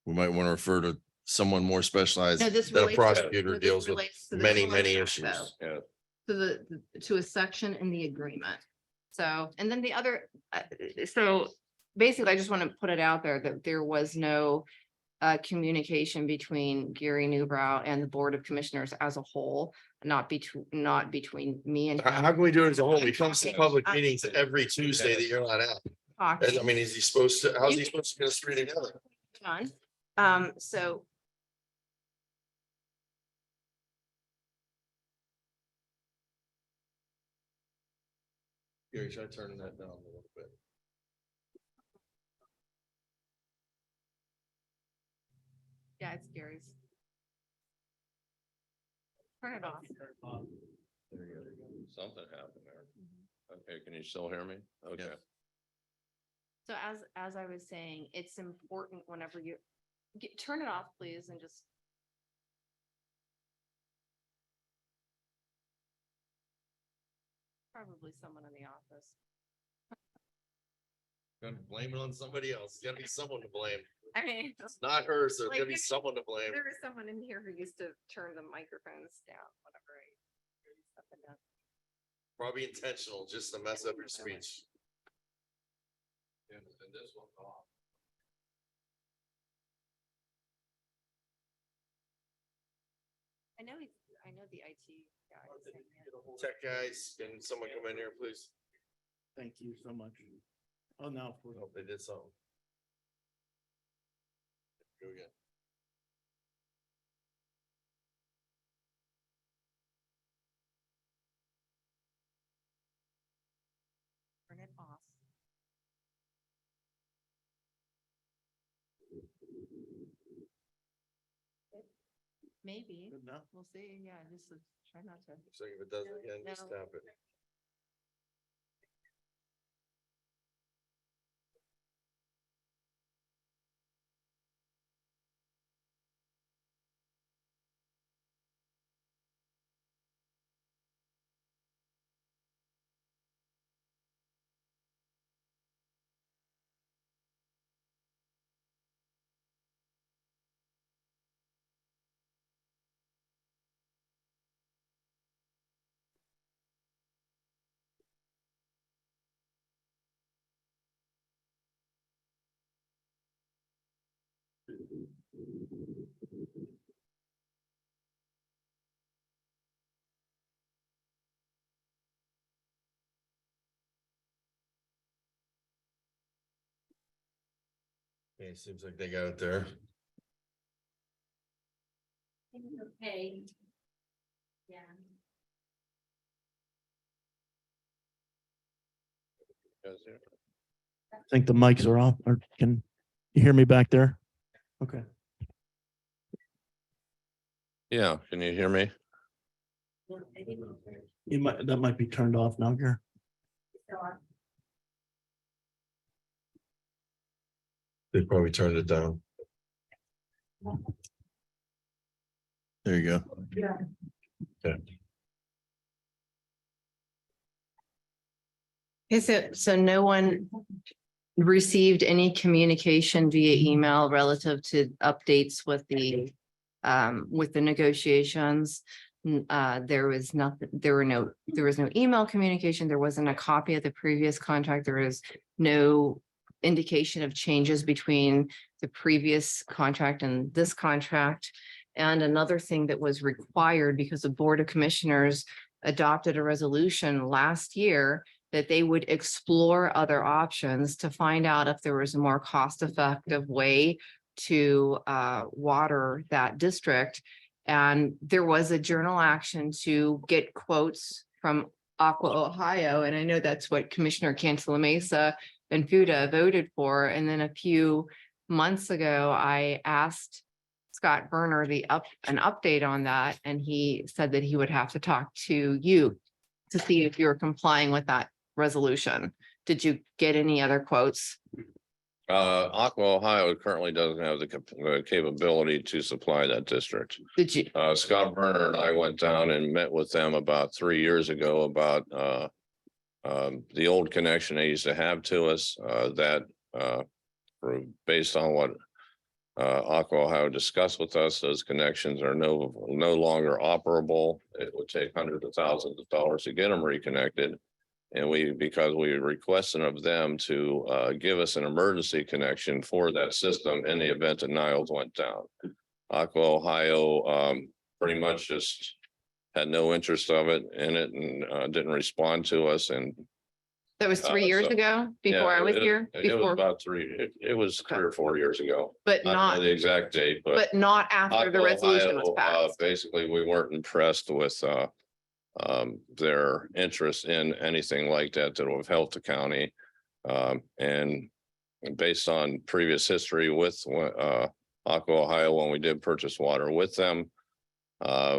we might want to refer to someone more specialized No, this than a relates- prosecutor this deals with relates to the many contract, issues. though. Yeah, To a section in the agreement. So, and then the other, so basically, I just want to put it out there that there was no communication between Gary Newbrow and the Board of Commissioners as a whole, not between me and How him. can we do it as a whole? He comes to public I- meetings every Tuesday that you're not at. talking. I mean, is he supposed to, how's he supposed to get us three together? Done. So Gary, try turning that down a little bit. yeah, it's Gary's. Turn it off. There you go. Something happened there. Okay, can you still hear me? Okay. Yeah. So as I was saying, it's important whenever you turn it off, please, and just. Probably someone in the office. Gonna blame it on somebody else. It's gotta be someone to blame. I mean, It's not her, so it's Like, gonna be someone to blame. there was someone in here who used to turn the microphones down, whatever. Up and down. Probably intentional, just to mess up your speech. And this one's off. I know the IT guy. is saying it. Tech guys, can someone come in here, please? Thank you so much. Oh, no. Hope they did something. Go again. Turn it off. Maybe, Good enough. we'll see, yeah, just try not to. So if it does it again, just No. tap it. Okay, seems like they got it there. Okay. Yeah. Guys here? I think the mics are off, or can you hear me back there? Okay. Yeah, can you hear me? That might be turned off now, Gary. They probably turned it down. There you go. Okay. So no one received any communication via email relative to updates with the negotiations. There was nothing, there was no email communication. There wasn't a copy of the previous contract. There was no indication of changes between the previous contract and this contract. And another thing that was required because the Board of Commissioners adopted a resolution last year that they would explore other options to find out if there was a more cost-effective way to water that district. And there was a journal action to get quotes from Aqua Ohio. And I know that's what Commissioner Cantala Mesa and Fuda voted for. And then a few months ago, I asked Scott Berner an update on that. And he said that he would have to talk to you to see if you're complying with that resolution. Did you get any other quotes? Aqua Ohio currently doesn't have the capability to supply that district. Did you? Scott Berner and I went down and met with them about 3 years ago about the old connection they used to have to us, based on what Aqua Ohio discussed with us, those connections are no longer operable. It would take hundreds of thousands of dollars to get them reconnected. And because we requested of them to give us an emergency connection for that system in the event that Niles went down. Aqua Ohio pretty much just had no interest in it and didn't respond to us. And That was 3 years so- ago, before I was here, it was before, about it was 3 or 4 years ago. but I don't know not, the exact date, but not after the Aqua resolution was Ohio, passed. basically, we weren't impressed with their interest in anything like that that would have helped the county. And based on previous history with Aqua Ohio, when we did purchase water with them,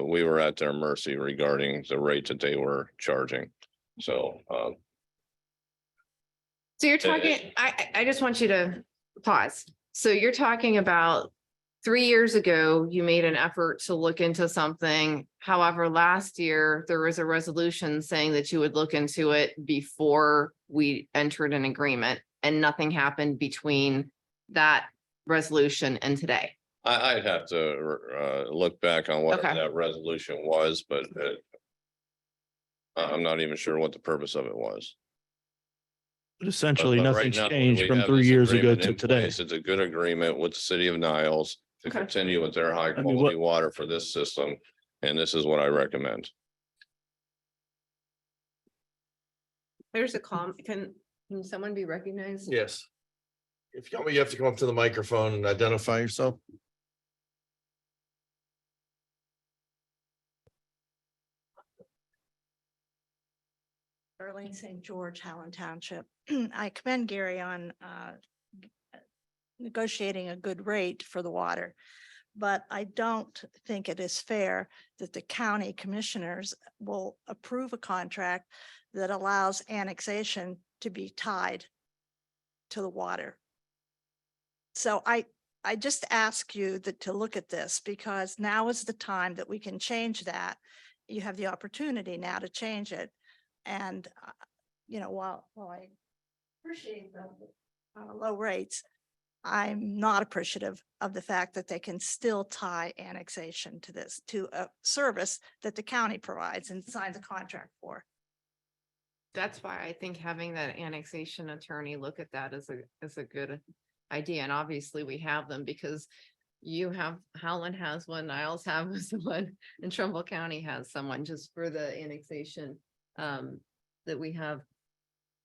we were at their mercy regarding the rate that they were charging. So So you're talking, I just want you to pause. So you're talking about 3 years ago, you made an effort to look into something. However, last year, there was a resolution saying that you would look into it before we entered an agreement, and nothing happened between that resolution and today. I'd have to look back on what Okay. that resolution was, but I'm not even sure what the purpose of it was. But essentially, But right nothing's now, changed we from have 3 this years ago agreement to in today. place. It's a good agreement with the city of Niles to Okay. continue with their high mean, quality water for this system. And this is what I recommend. There's a can someone be recognized? Yes. If you have to come up to the microphone and identify yourself. Darlene St. George, Howland Township. I commend Gary on negotiating a good rate for the water. But I don't think it is fair that the county commissioners will approve a contract that allows annexation to be tied to the water. So I just ask you to look at this, because now is the time that we can change that. You have the opportunity now to change it. And, while I appreciate the low rates, I'm not appreciative of the fact that they can still tie annexation to this, to a service that the county provides and signs a contract for. That's why I think having that annexation attorney look at that is a good idea. And obviously we have them because Howland has one, Niles has one, and Trumbull County has someone just for the annexation that we have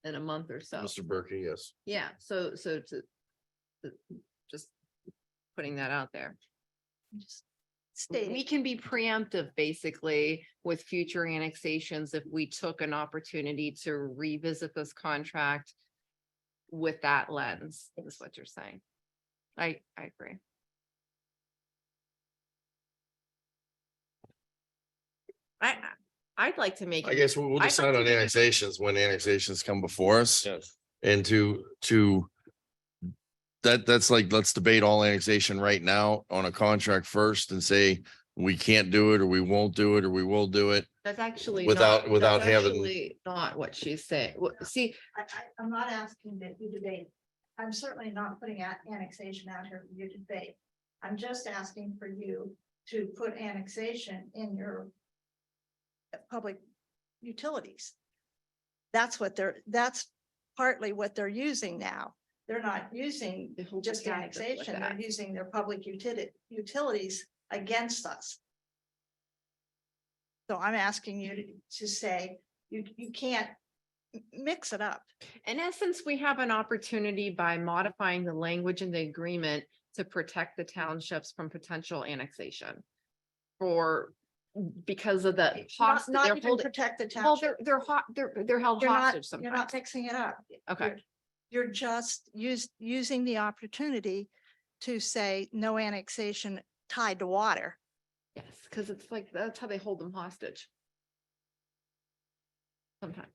in a month or so. Mr. Berkey, yes. Yeah, so to just putting that out there. Just We stating, can be preemptive basically with future annexations if we took an opportunity to revisit this contract with that lens, is what you're saying. I agree. I'd like to make. I guess we'll I'd decide like to on make it- annexations when annexations come before us. Yes. And that's like, let's debate all annexation right now on a contract first and say we can't do it, or we won't do it, or we will do it. That's actually without that's having- actually not what she's saying. See, I'm not asking that you debate. I'm certainly not putting annexation out here for you to debate. I'm just asking for you to put annexation in your public utilities. That's partly what they're using now. They're not using they hold just us captive with annexation, that. they're using their public utilities against us. So I'm asking you to say, you can't mix it up. In essence, we have an opportunity by modifying the language in the agreement to protect the townships from potential annexation. Because of the hostage, Not they're even holding, protect the well, township. they're held hostage You're not sometimes. mixing it up. Okay, You're just using the opportunity to say no annexation tied to water. yes, because it's like, that's how they hold them hostage. Sometimes,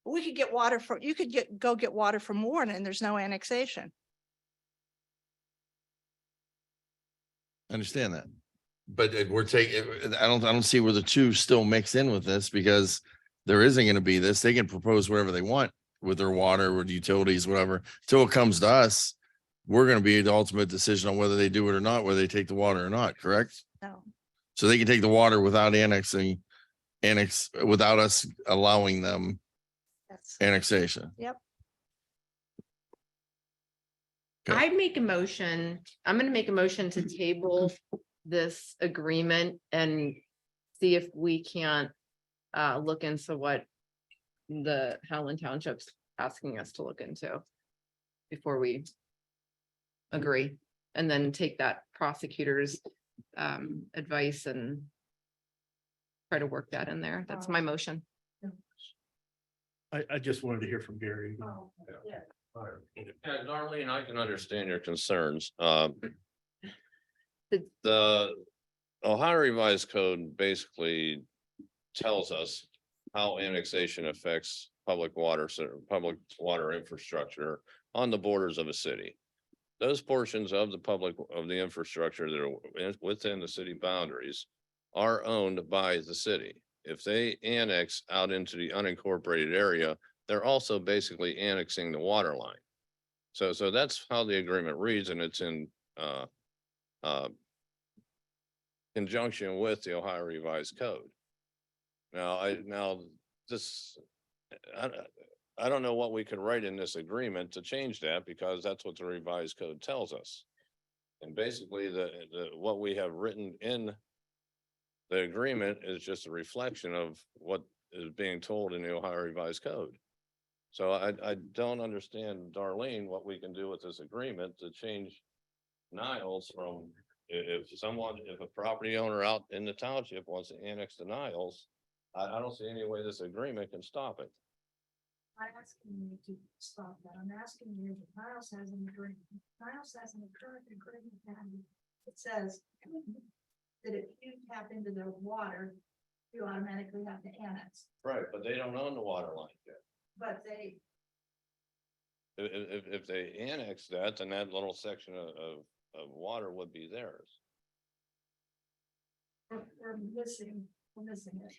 We could get water from, you could go get water from Warren and there's no annexation. I understand that. But we're taking, I don't see where the two still mix in with this, because there isn't gonna be this. They can propose whatever they want with their water, with utilities, whatever, till it comes to us. We're gonna be the ultimate decision on whether they do it or not, whether they take the water or not, correct? No. So they can take the water without without us allowing them Yes. annexation. Yep. Okay. I'd make a motion, I'm gonna make a motion to table this agreement and see if we can't look into what the Howland Township's asking us to look into before we agree, and then take that prosecutor's advice and try to work that in there. That's my motion. I just wanted to hear from Gary. Oh, yeah. Yeah, Darlene, I can understand your concerns. The- The Ohio Revised Code basically tells us how annexation affects public water, public water infrastructure on the borders of a city. Those portions of the infrastructure that are within the city boundaries are owned by the city. If they annex out into the unincorporated area, they're also basically annexing the water line. So that's how the agreement reads, and it's in conjunction with the Ohio Revised Code. Now this, I don't know what we could write in this agreement to change that, because that's what the revised code tells us. And basically what we have written in the agreement is just a reflection of what is being told in the Ohio Revised Code. So I don't understand, Darlene, what we can do with this agreement to change Niles from, if a property owner out in the township wants to annex the Niles, I don't see any way this agreement can stop it. I'm asking you to stop that. I'm asking you, if Niles has an agreement, Niles has an current agreement, and it says that if you tap into their water, you automatically have to annex, Right, but they don't own the water line yet. but they, If they annex that, then that little section of water would be theirs. we're missing it.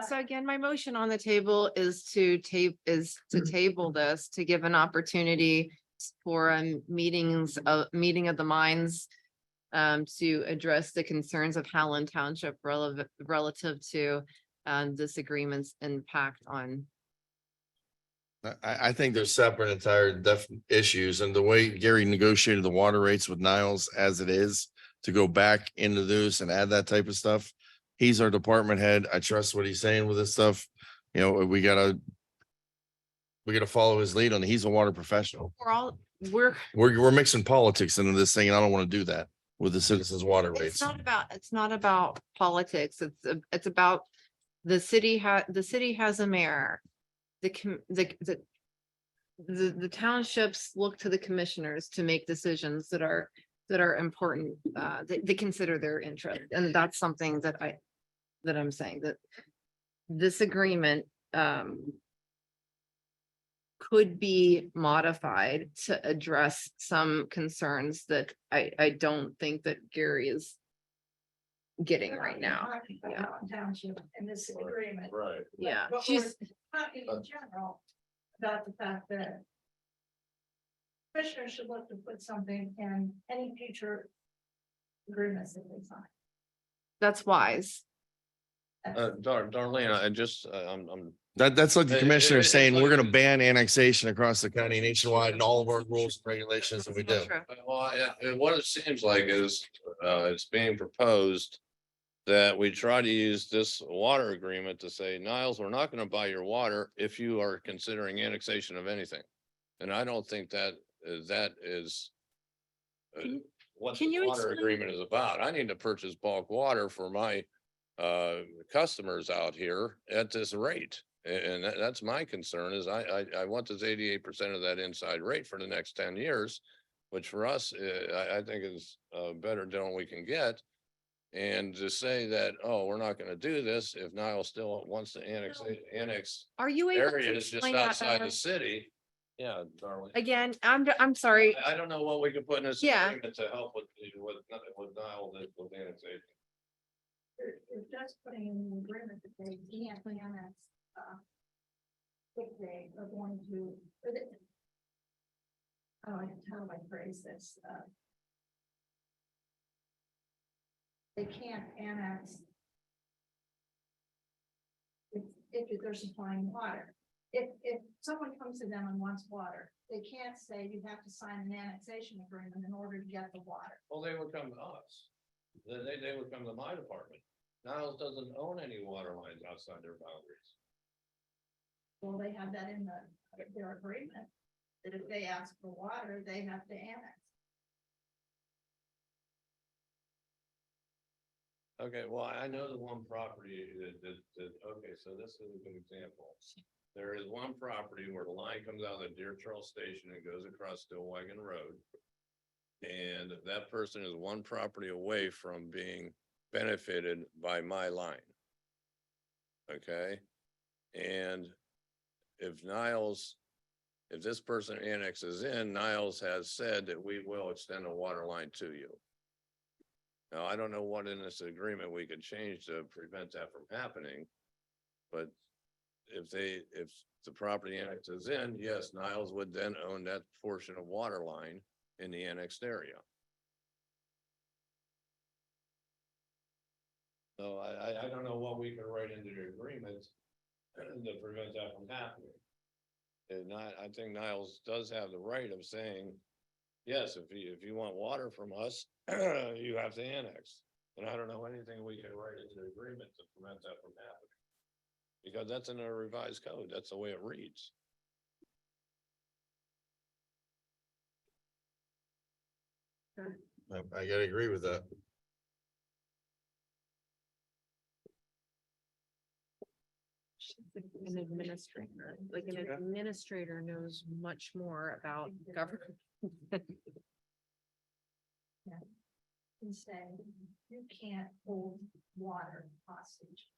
So again, my motion on the table is to table this, to give an opportunity for meeting of the minds to address the concerns of Howland Township relative to this agreement's impact on. I think there's separate entire issues, and the way Gary negotiated the water rates with Niles as it is, to go back into this and add that type of stuff. He's our department head. I trust what he's saying with this stuff. You know, we gotta follow his lead on it. He's a water professional. We're mixing politics into this thing, and I don't want to do that with the citizens' water rates. It's not about politics. It's about the city has a mayor. The townships look to the commissioners to make decisions that are important, they consider their interest. And that's something that I'm saying, that this agreement could be modified to address some concerns that I don't think that Gary is getting right now. Yeah. Township in this agreement. Right. Yeah, But she's, we're talking in general about the fact that commissioners should look to put something in any future agreements that they sign. that's wise. Darlene, I just, I'm That's like the commissioner it's saying, we're like- gonna ban annexation across the county nationwide and all of our rules and regulations that we do. True. Well, what it seems like is, it's being proposed that we try to use this water agreement to say, Niles, we're not gonna buy your water if you are considering annexation of anything. And I don't think that is what can the you water explain- agreement is about. I need to purchase bulk water for my customers out here at this rate. And that's my concern, is I want this 88% of that inside rate for the next 10 years, which for us, I think is better than what we can get. And to say that, oh, we're not gonna do this if Niall still wants to annex Are you able to areas just explain that outside better? the city. Yeah, Darlene. Again, I'm sorry. I don't know what we could put in this Yeah. agreement to help with Niall, with annexation. They're just putting in an agreement that they can't annex, if they are going to, how do I phrase this? They can't annex if they're supplying water. if someone comes to them and wants water, they can't say you have to sign an annexation agreement in order to get the water. Well, they would come to us. They would come to my department. Niles doesn't own any water lines outside their boundaries. Well, they have that in their agreement, that if they ask for water, they have to annex. Okay, well, I know the one property okay, so this is a good example. There is one property where the line comes out of the Deer Trail Station and goes across Stillwagon Road. And that person is one property away from being benefited by my line. Okay? And if Niles, if this person annexes in, Niles has said that we will extend a water line to you. Now, I don't know what in this agreement we could change to prevent that from happening. But if the property annexes in, yes, Niles would then own that portion of water line in the annexed area. So I don't know what we can write into the agreement to prevent that from happening. And not, I think Niles does have the right of saying, yes, if you want water from us, you have to annex. And I don't know anything we can write into the agreement to prevent that from happening. Because that's in a revised code. That's the way it reads. I gotta agree with that. An administrator, like an administrator knows much more about government. And say, you can't hold water hostage.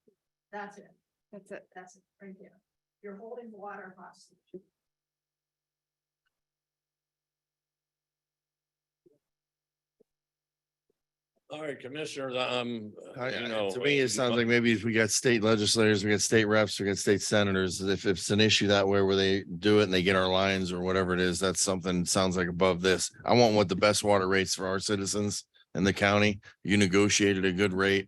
That's it. That's it. That's it, right there. You're holding water hostage. All right, Commissioners, you know. To me, it sounds like maybe if we got state legislators, we got state reps, we got state senators, if it's an issue that way where they do it and they get our lines or whatever it is, that's something sounds like above this. I want what the best water rates for our citizens in the county. You negotiated a good rate.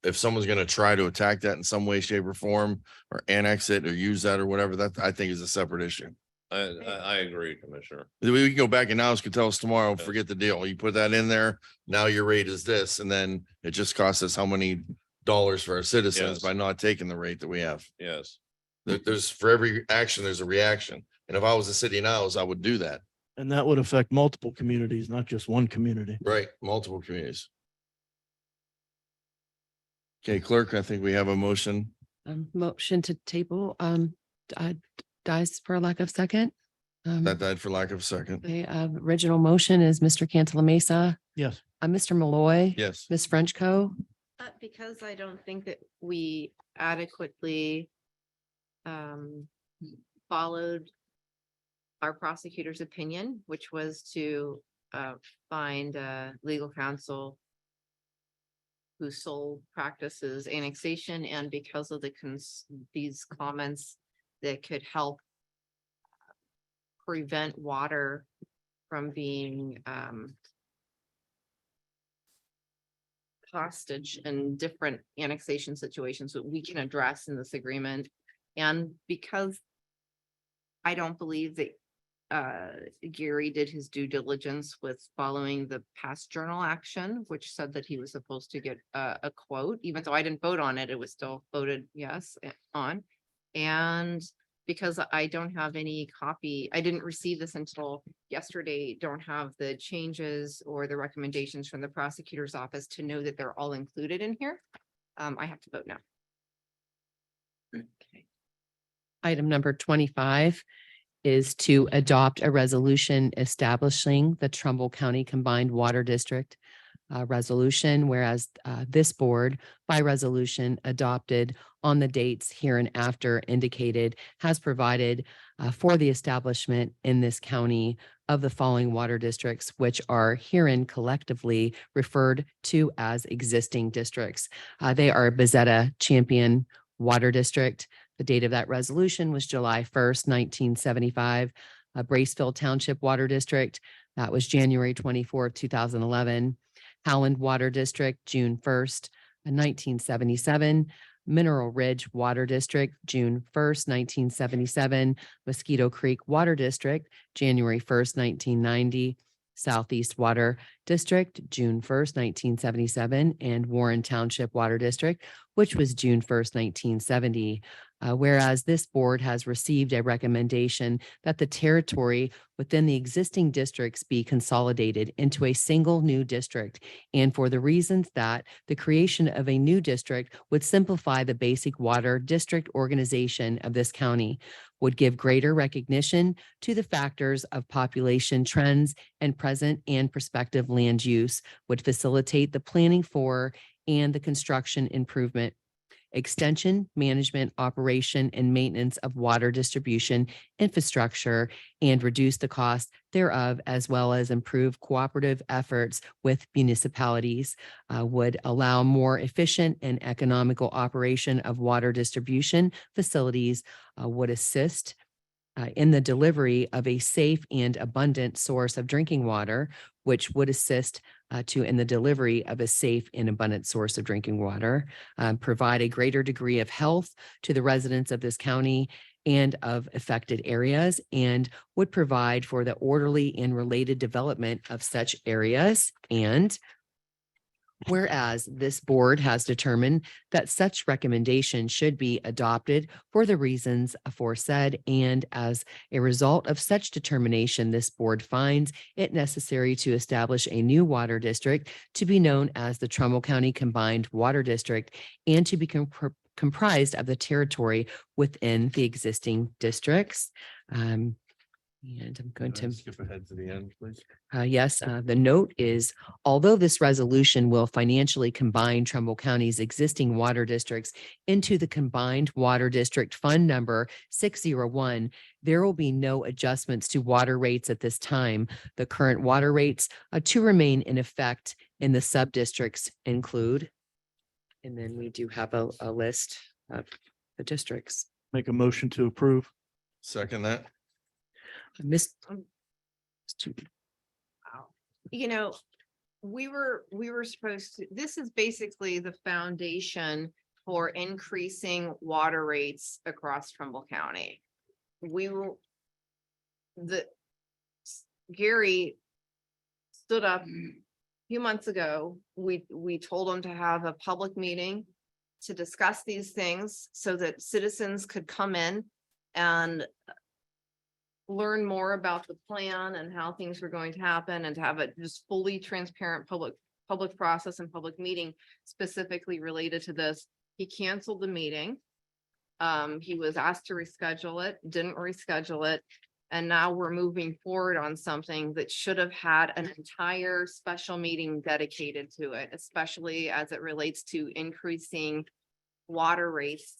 If someone's gonna try to attack that in some way, shape or form, or annex it or use that or whatever, that I think is a separate issue. I agree, Commissioner. We can go back and now could tell us tomorrow, forget the deal. You put that in there, now your rate is this, and then it just costs us how many dollars for our citizens Yes. by not taking the rate that we have. Yes. There's for every action, there's a reaction. And if I was a city of Niles, I would do that. And that would affect multiple communities, not just one community. Right, multiple communities. Okay, clerk, I think we have a motion. Motion to table, dies for lack of second. That died for lack of a second. The original motion is Mr. Cantala Mesa, Yes. Mr. Malloy, Yes. Ms. Frenchco. Because I don't think that we adequately followed our prosecutor's opinion, which was to find legal counsel whose sole practice is annexation, and because of these comments that could help prevent water from being hostage in different annexation situations that we can address in this agreement. And because I don't believe that Gary did his due diligence with following the past journal action, which said that he was supposed to get a quote, even though I didn't vote on it, it was still voted yes on. And because I don't have any copy, I didn't receive this until yesterday, don't have the changes or the recommendations from the prosecutor's office to know that they're all included in here. I have to vote now. Okay. Item number 25 is to adopt a resolution establishing the Trumbull County Combined Water District resolution, whereas this board by resolution adopted on the dates hereinafter indicated has provided for the establishment in this county of the following water districts, which are herein collectively referred to as existing districts. They are Bezetta Champion Water District. The date of that resolution was July 1st, 1975. Braceville Township Water District, that was January 24th, 2011. Howland Water District, June 1st, 1977. Mineral Ridge Water District, June 1st, 1977, Mosquito Creek Water District, January 1st, 1990, Southeast Water District, June 1st, 1977, and Warren Township Water District, which was June 1st, 1970. Whereas this board has received a recommendation that the territory within the existing districts be consolidated into a single new district, and for the reasons that the creation of a new district would simplify the basic water district organization of this county, would give greater recognition to the factors of population trends and present and prospective land use, would facilitate the planning for and the construction improvement, extension, management, operation, and maintenance of water distribution infrastructure, and reduce the cost thereof, as well as improve cooperative efforts with municipalities, would allow more efficient and economical operation of water distribution facilities, would assist in the delivery of a safe and abundant source of drinking water, which would assist in the delivery of a safe and abundant source of drinking water, provide a greater degree of health to the residents of this county and of affected areas, and would provide for the orderly and related development of such areas. And whereas this board has determined that such recommendation should be adopted for the reasons aforesaid, and as a result of such determination, this board finds it necessary to establish a new water district to be known as the Trumbull County Combined Water District, and to be comprised of the territory within the existing districts. And I'm going to skip ahead to the end, please. Yes, the note is, although this resolution will financially combine Trumbull County's existing water districts into the Combined Water District Fund Number 601, there will be no adjustments to water rates at this time. The current water rates to remain in effect in the sub-districts include, and then we do have a list of the districts. Make a motion to approve. Second that. Miss. You know, we were supposed to, this is basically the foundation for increasing water rates across Trumbull County. Gary stood up a few months ago. We told him to have a public meeting to discuss these things so that citizens could come in and learn more about the plan and how things were going to happen, and to have a just fully transparent public process and public meeting specifically related to this. He canceled the meeting. He was asked to reschedule it, didn't reschedule it. And now we're moving forward on something that should have had an entire special meeting dedicated to it, especially as it relates to increasing water rates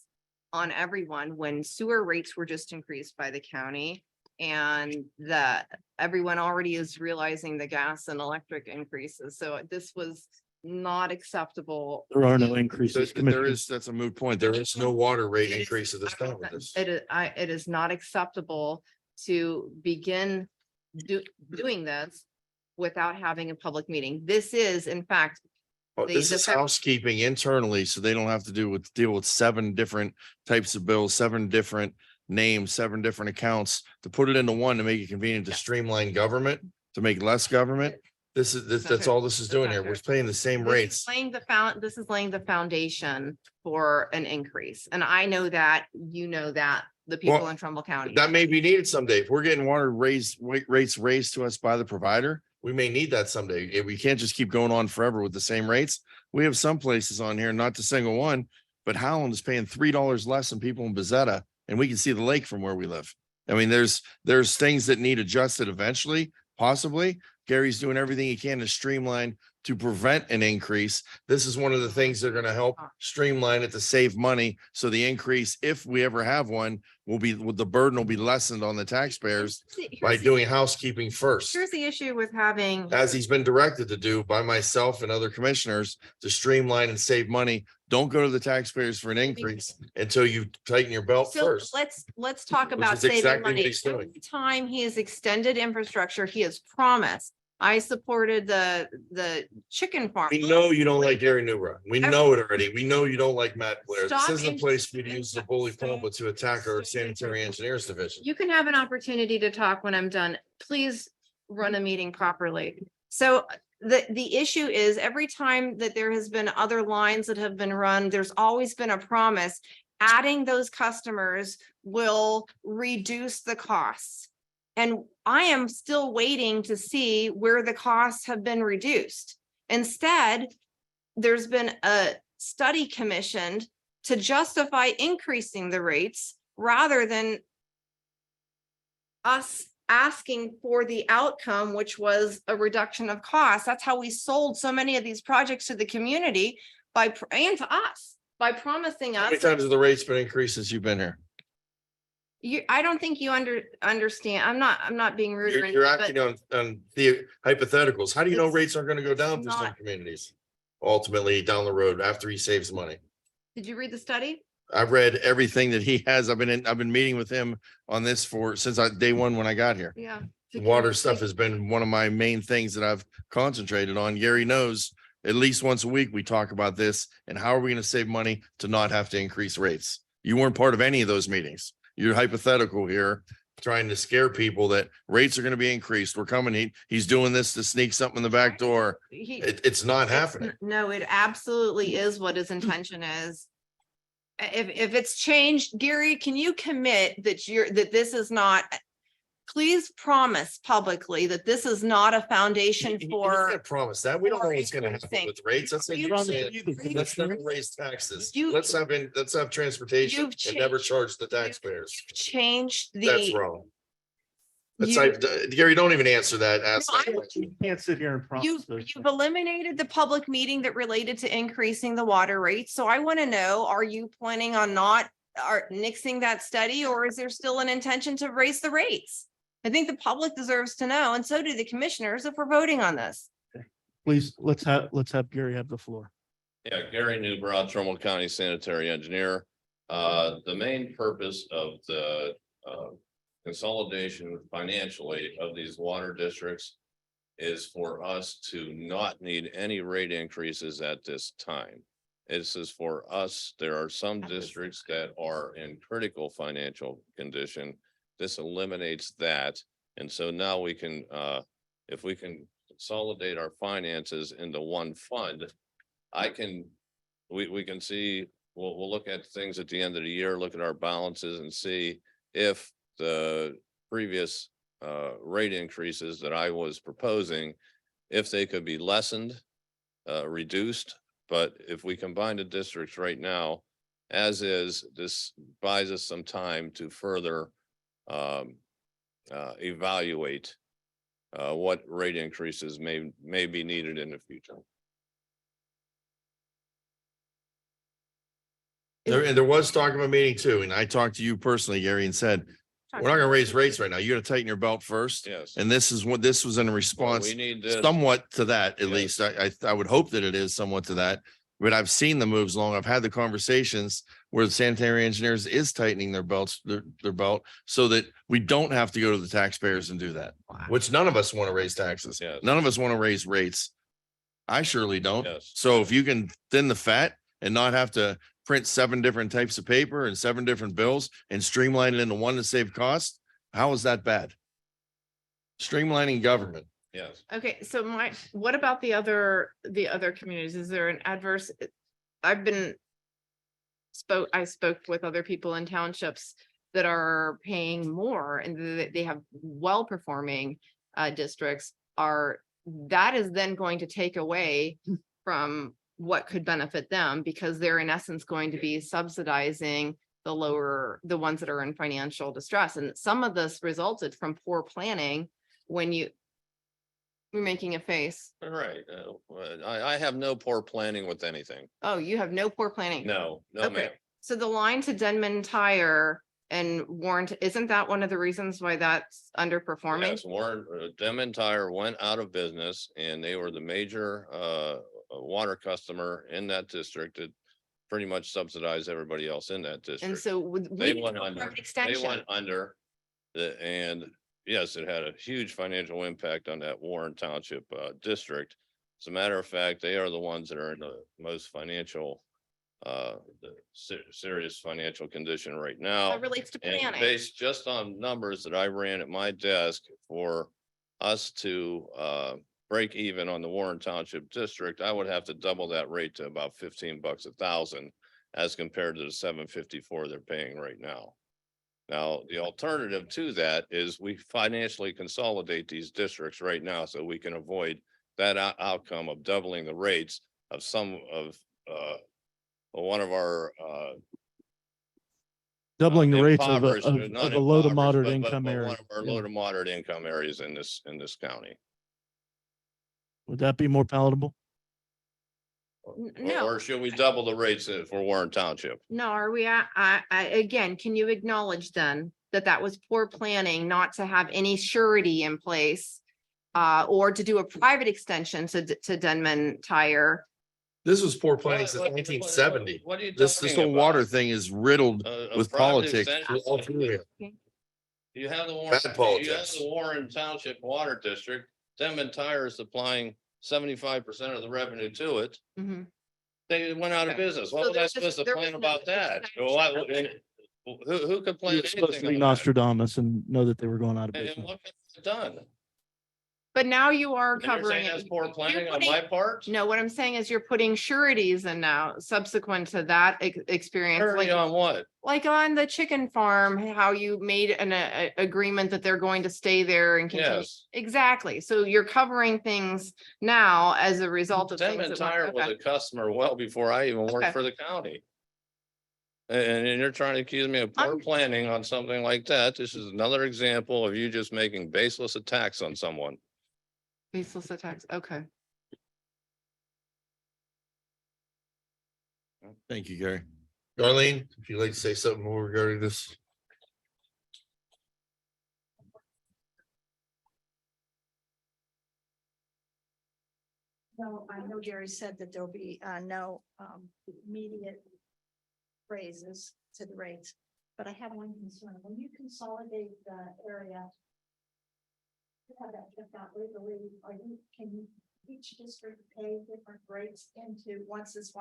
on everyone, when sewer rates were just increased by the county. And that everyone already is realizing the gas and electric increases. So this was not acceptable. There are no increases. There is, that's a moot point. There is no water rate increase at this time with this. It is not acceptable to begin doing this without having a public meeting. This is, in fact, This is housekeeping internally, so they don't have to deal with 7 different types of bills, 7 different names, 7 different accounts, to put it into one to make it convenient, to streamline government, to make less government. That's all this is doing here. We're paying the same rates. This is laying the foundation for an increase. And I know that, you know, that the people in Trumbull County. That may be needed someday. If we're getting water rates raised to us by the provider, we may need that someday. We can't just keep going on forever with the same rates. We have some places on here, not to single one, but Howland is paying $3 less than people in Bezetta, and we can see the lake from where we live. I mean, there's things that need adjusted eventually, possibly. Gary's doing everything he can to streamline to prevent an increase. This is one of the things that are going to help streamline it to save money. So the increase, if we ever have one, the burden will be lessened on the taxpayers by doing housekeeping first. Here's the issue with having. As he's been directed to do by myself and other commissioners, to streamline and save money. Don't go to the taxpayers for an increase until you tighten your belt So first. let's talk about is saving exactly what money. he's doing. Every time he has extended infrastructure, he has promised I supported the chicken farm. We know you don't like Gary Newbrow. We know it already. We know you don't like Matt Blair. This Stop isn't a place for you to use the bully Stop. pulpit to attack our sanitary engineers division. You can have an opportunity to talk when I'm done. Please run a meeting properly. So the issue is every time that there has been other lines that have been run, there's always been a promise. Adding those customers will reduce the costs. And I am still waiting to see where the costs have been reduced. Instead, there's been a study commissioned to justify increasing the rates rather than us asking for the outcome, which was a reduction of costs. That's how we sold so many of these projects to the community and to us by promising How many us. times have the rates been increased since you've been here? I don't think you understand. I'm not being rude. or You're anything, but acting on the hypotheticals. How do you know It's- rates aren't gonna go down it's for some not- communities? Ultimately, down the road, after he saves money. Did you read the study? I've read everything that he has. I've been meeting with him on this since day one when I got here. Yeah. The water stuff has been one of my main things that I've concentrated on. Gary knows at least once a week, we talk about this and how are we going to save money to not have to increase rates? You weren't part of any of those meetings. You're hypothetical here, trying to scare people that rates are going to be increased. We're coming. He's doing this to sneak something in the back door. It's not happening. No, it absolutely is what his intention is. If it's changed, Gary, can you commit that this is not, please promise publicly that this is not a foundation You for. can't promise that. We don't know for what's going to happen increasing. with rates. That's like You- you're saying. Let's never raise taxes. You- Let's have transportation You've and never changed- charge the you've- taxpayers. Changed That's the. wrong. That's you- like, Gary, don't even answer that. Ask No, that I- question. You can't sit here and You've, promise. those you've eliminated the public meeting that related to increasing the water rates. So I want to know, are you planning on not nixing that study, or is there still an intention to raise the rates? I think the public deserves to know, and so do the commissioners if we're voting on this. Please, let's have Gary have the floor. Yeah, Gary Newbrow, Trumbull County Sanitary Engineer. The main purpose of the consolidation financially of these water districts is for us to not need any rate increases at this time. This is for us. There are some districts that are in critical financial condition. This eliminates that. And so now we can, if we can consolidate our finances into one fund, we can see, we'll look at things at the end of the year, look at our balances and see if the previous rate increases that I was proposing, if they could be lessened, reduced. But if we combine the districts right now, as is, this buys us some time to further evaluate what rate increases may be needed in the future. There was talk of a meeting too, and I talked to you personally, Gary, and said, we're not gonna raise rates right now. You're gonna tighten your belt first. Yes. And this was in Well, response we need this. somewhat to that, at Yes. least. I would hope that it is somewhat to that. But I've seen the moves along. I've had the conversations where the sanitary engineers is tightening their belts, their belt, so that we don't have to go to the taxpayers and do that, which none of us want to raise taxes. Yes. None of us want to raise rates. I surely don't. Yes. So if you can thin the fat and not have to print 7 different types of paper and 7 different bills and streamline it into one to save costs, how is that bad? Streamlining government. Yes. Okay, so what about the other communities? Is there an adverse? I spoke with other people in townships that are paying more and they have well-performing districts that is then going to take away from what could benefit them because they're in essence going to be subsidizing the ones that are in financial distress. And some of this resulted from poor planning when you're making a face. Right. I have no poor planning with anything. Oh, you have no poor planning. No, no, Okay. ma'am. So the line to Denman Tire and Warrant, isn't that one of the reasons why that's underperforming? Yes, Warren, Denman Tire went out of business and they were the major water customer in that district that pretty much subsidized everybody else in that district. And so They we went for under, an they extension. went under and yes, it had a huge financial impact on that Warren Township district. As a matter of fact, they are the ones that are in the most financial, serious financial condition right now. That relates to And planning. based just on numbers that I ran at my desk, for us to break even on the Warren Township district, I would have to double that rate to about $15 a thousand, as compared to the $7.54 they're paying right now. Now, the alternative to that is we financially consolidate these districts right now so we can avoid that outcome of doubling the rates of some of one of our Doubling the rates of impoverished, a, not of a low to impoverished, moderate but income one area. of our Yeah. low to moderate income areas in this county. Would that be more palatable? No. Or should we double the rates for Warren Township? No, are we at, again, can you acknowledge then that that was poor planning not to have any surety in place? Or to do a private extension to Denman Tire? This was poor planning since 1970. What are you This talking whole water about? thing is riddled A with private politics. extension? all through here. You have the Warren, Bad you have politics. the Warren Township Water District, Denman Tire is supplying 75% of the revenue to it. Mhm. They went out of Okay. business. What So was I there was- supposed to there plan was about no that? extension. Who could plan You're supposed to anything be on that? Nostradamus and know that they were going out of And business. what could be done? But now you are And you're covering saying it. that's poor You're planning on putting- my part? No, what I'm saying is you're putting sureties in now subsequent to that experience. Surety on what? Like on the chicken farm, how you made an agreement that they're going to stay there and continue. Yes. Exactly. So you're covering things now as a result of things. Denman that Tire weren't- was okay. a customer well before I even worked Okay. for the county. And you're trying to accuse me of poor I'm- planning on something like that. This is another example of you just making baseless attacks on someone. Baseless attacks. Okay. Thank you, Gary. Darlene, if you'd like to say something more regarding this. No, I know Gary said that there'll be no immediate raises to the rates, but I have one concern. When you consolidate the area, you have that checked out legally, can you each district pay different rates into once it's.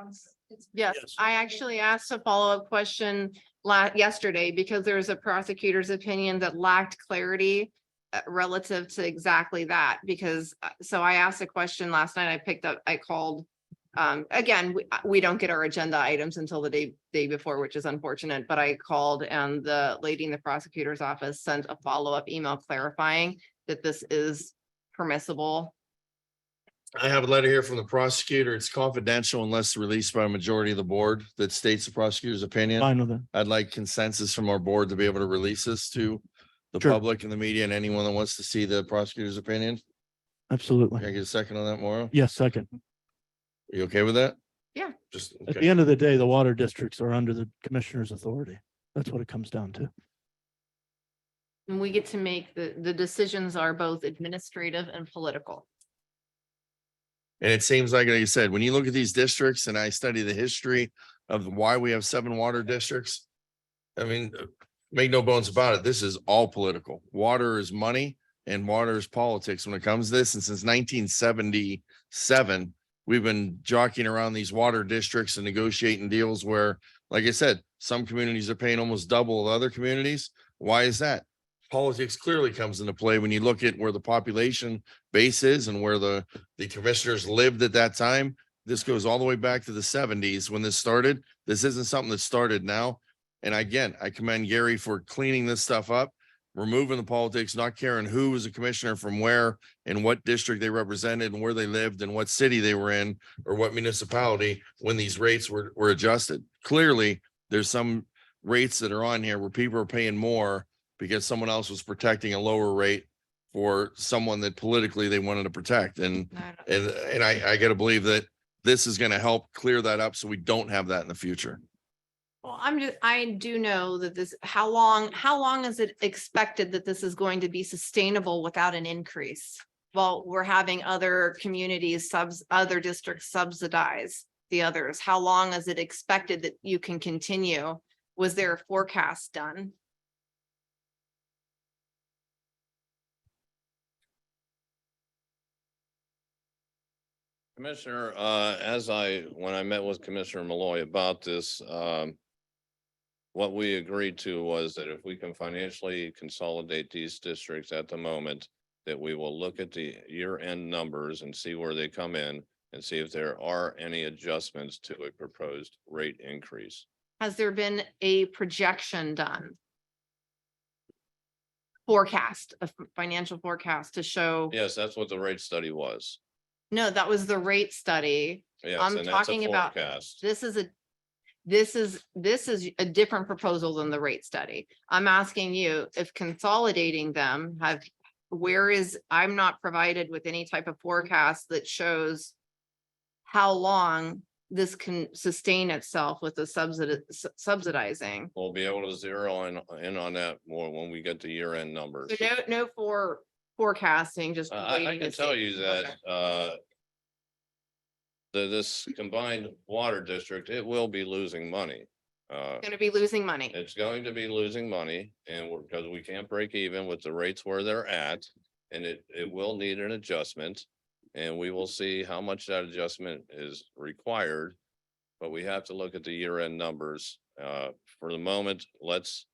Yes, Yes. I actually asked a follow-up question yesterday because there was a prosecutor's opinion that lacked clarity relative to exactly that, because so I asked a question last night. I called. Again, we don't get our agenda items until the day before, which is unfortunate, but I called and the lady in the prosecutor's office sent a follow-up email clarifying that this is permissible. I have a letter here from the prosecutor. It's confidential unless released by a majority of the board that states the prosecutor's opinion. Fine with it. I'd like consensus from our board to be able to release this to the Sure. public and the media and anyone that wants to see the prosecutor's opinion. Can Absolutely. I get a second on that, Mauro? Yes, second. Are you okay with that? Yeah. Just, At okay. the end of the day, the water districts are under the commissioner's authority. That's what it comes down to. And we get to make the decisions are both administrative and political. And it seems like you said, when you look at these districts and I study the history of why we have 7 water districts. I mean, make no bones about it. This is all political. Water is money and water is politics when it comes to this. And since 1977, we've been jockeying around these water districts and negotiating deals where, like I said, some communities are paying almost double of other communities. Why is that? Politics clearly comes into play when you look at where the population base is and where the commissioners lived at that time. This goes all the way back to the 70s when this started. This isn't something that started now. And again, I commend Gary for cleaning this stuff up, removing the politics, not caring who was a commissioner from where and what district they represented and where they lived and what city they were in or what municipality when these rates were adjusted. Clearly, there's some rates that are on here where people are paying more because someone else was protecting a lower rate for someone that politically they wanted to protect. And I gotta believe that this is gonna help clear that up so we don't have that in the future. Well, I do know that how long is it expected that this is going to be sustainable without an increase? Well, we're having other communities, other districts subsidize the others. How long is it expected that you can continue? Was there a forecast done? Commissioner, when I met with Commissioner Malloy about this, what we agreed to was that if we can financially consolidate these districts at the moment, that we will look at the year-end numbers and see where they come in and see if there are any adjustments to a proposed rate increase. Has there been a projection done? Forecast, a financial forecast to show, Yes, that's what the rate study was. no, that was the rate study. Yes, I'm and that's a talking about, forecast. this is a different proposal than the rate study. I'm asking you if consolidating them I'm not provided with any type of forecast that shows how long this can sustain itself with the subsidizing. We'll be able to zero in on that more when we get the year-end numbers. So no forecasting, just. I waiting can to tell see. you that, this combined water district, it will be losing money. Gonna be losing money. It's going to be losing money and because we can't break even with the rates where they're at. And it will need an adjustment and we will see how much that adjustment is required. But we have to look at the year-end numbers. For the moment, let's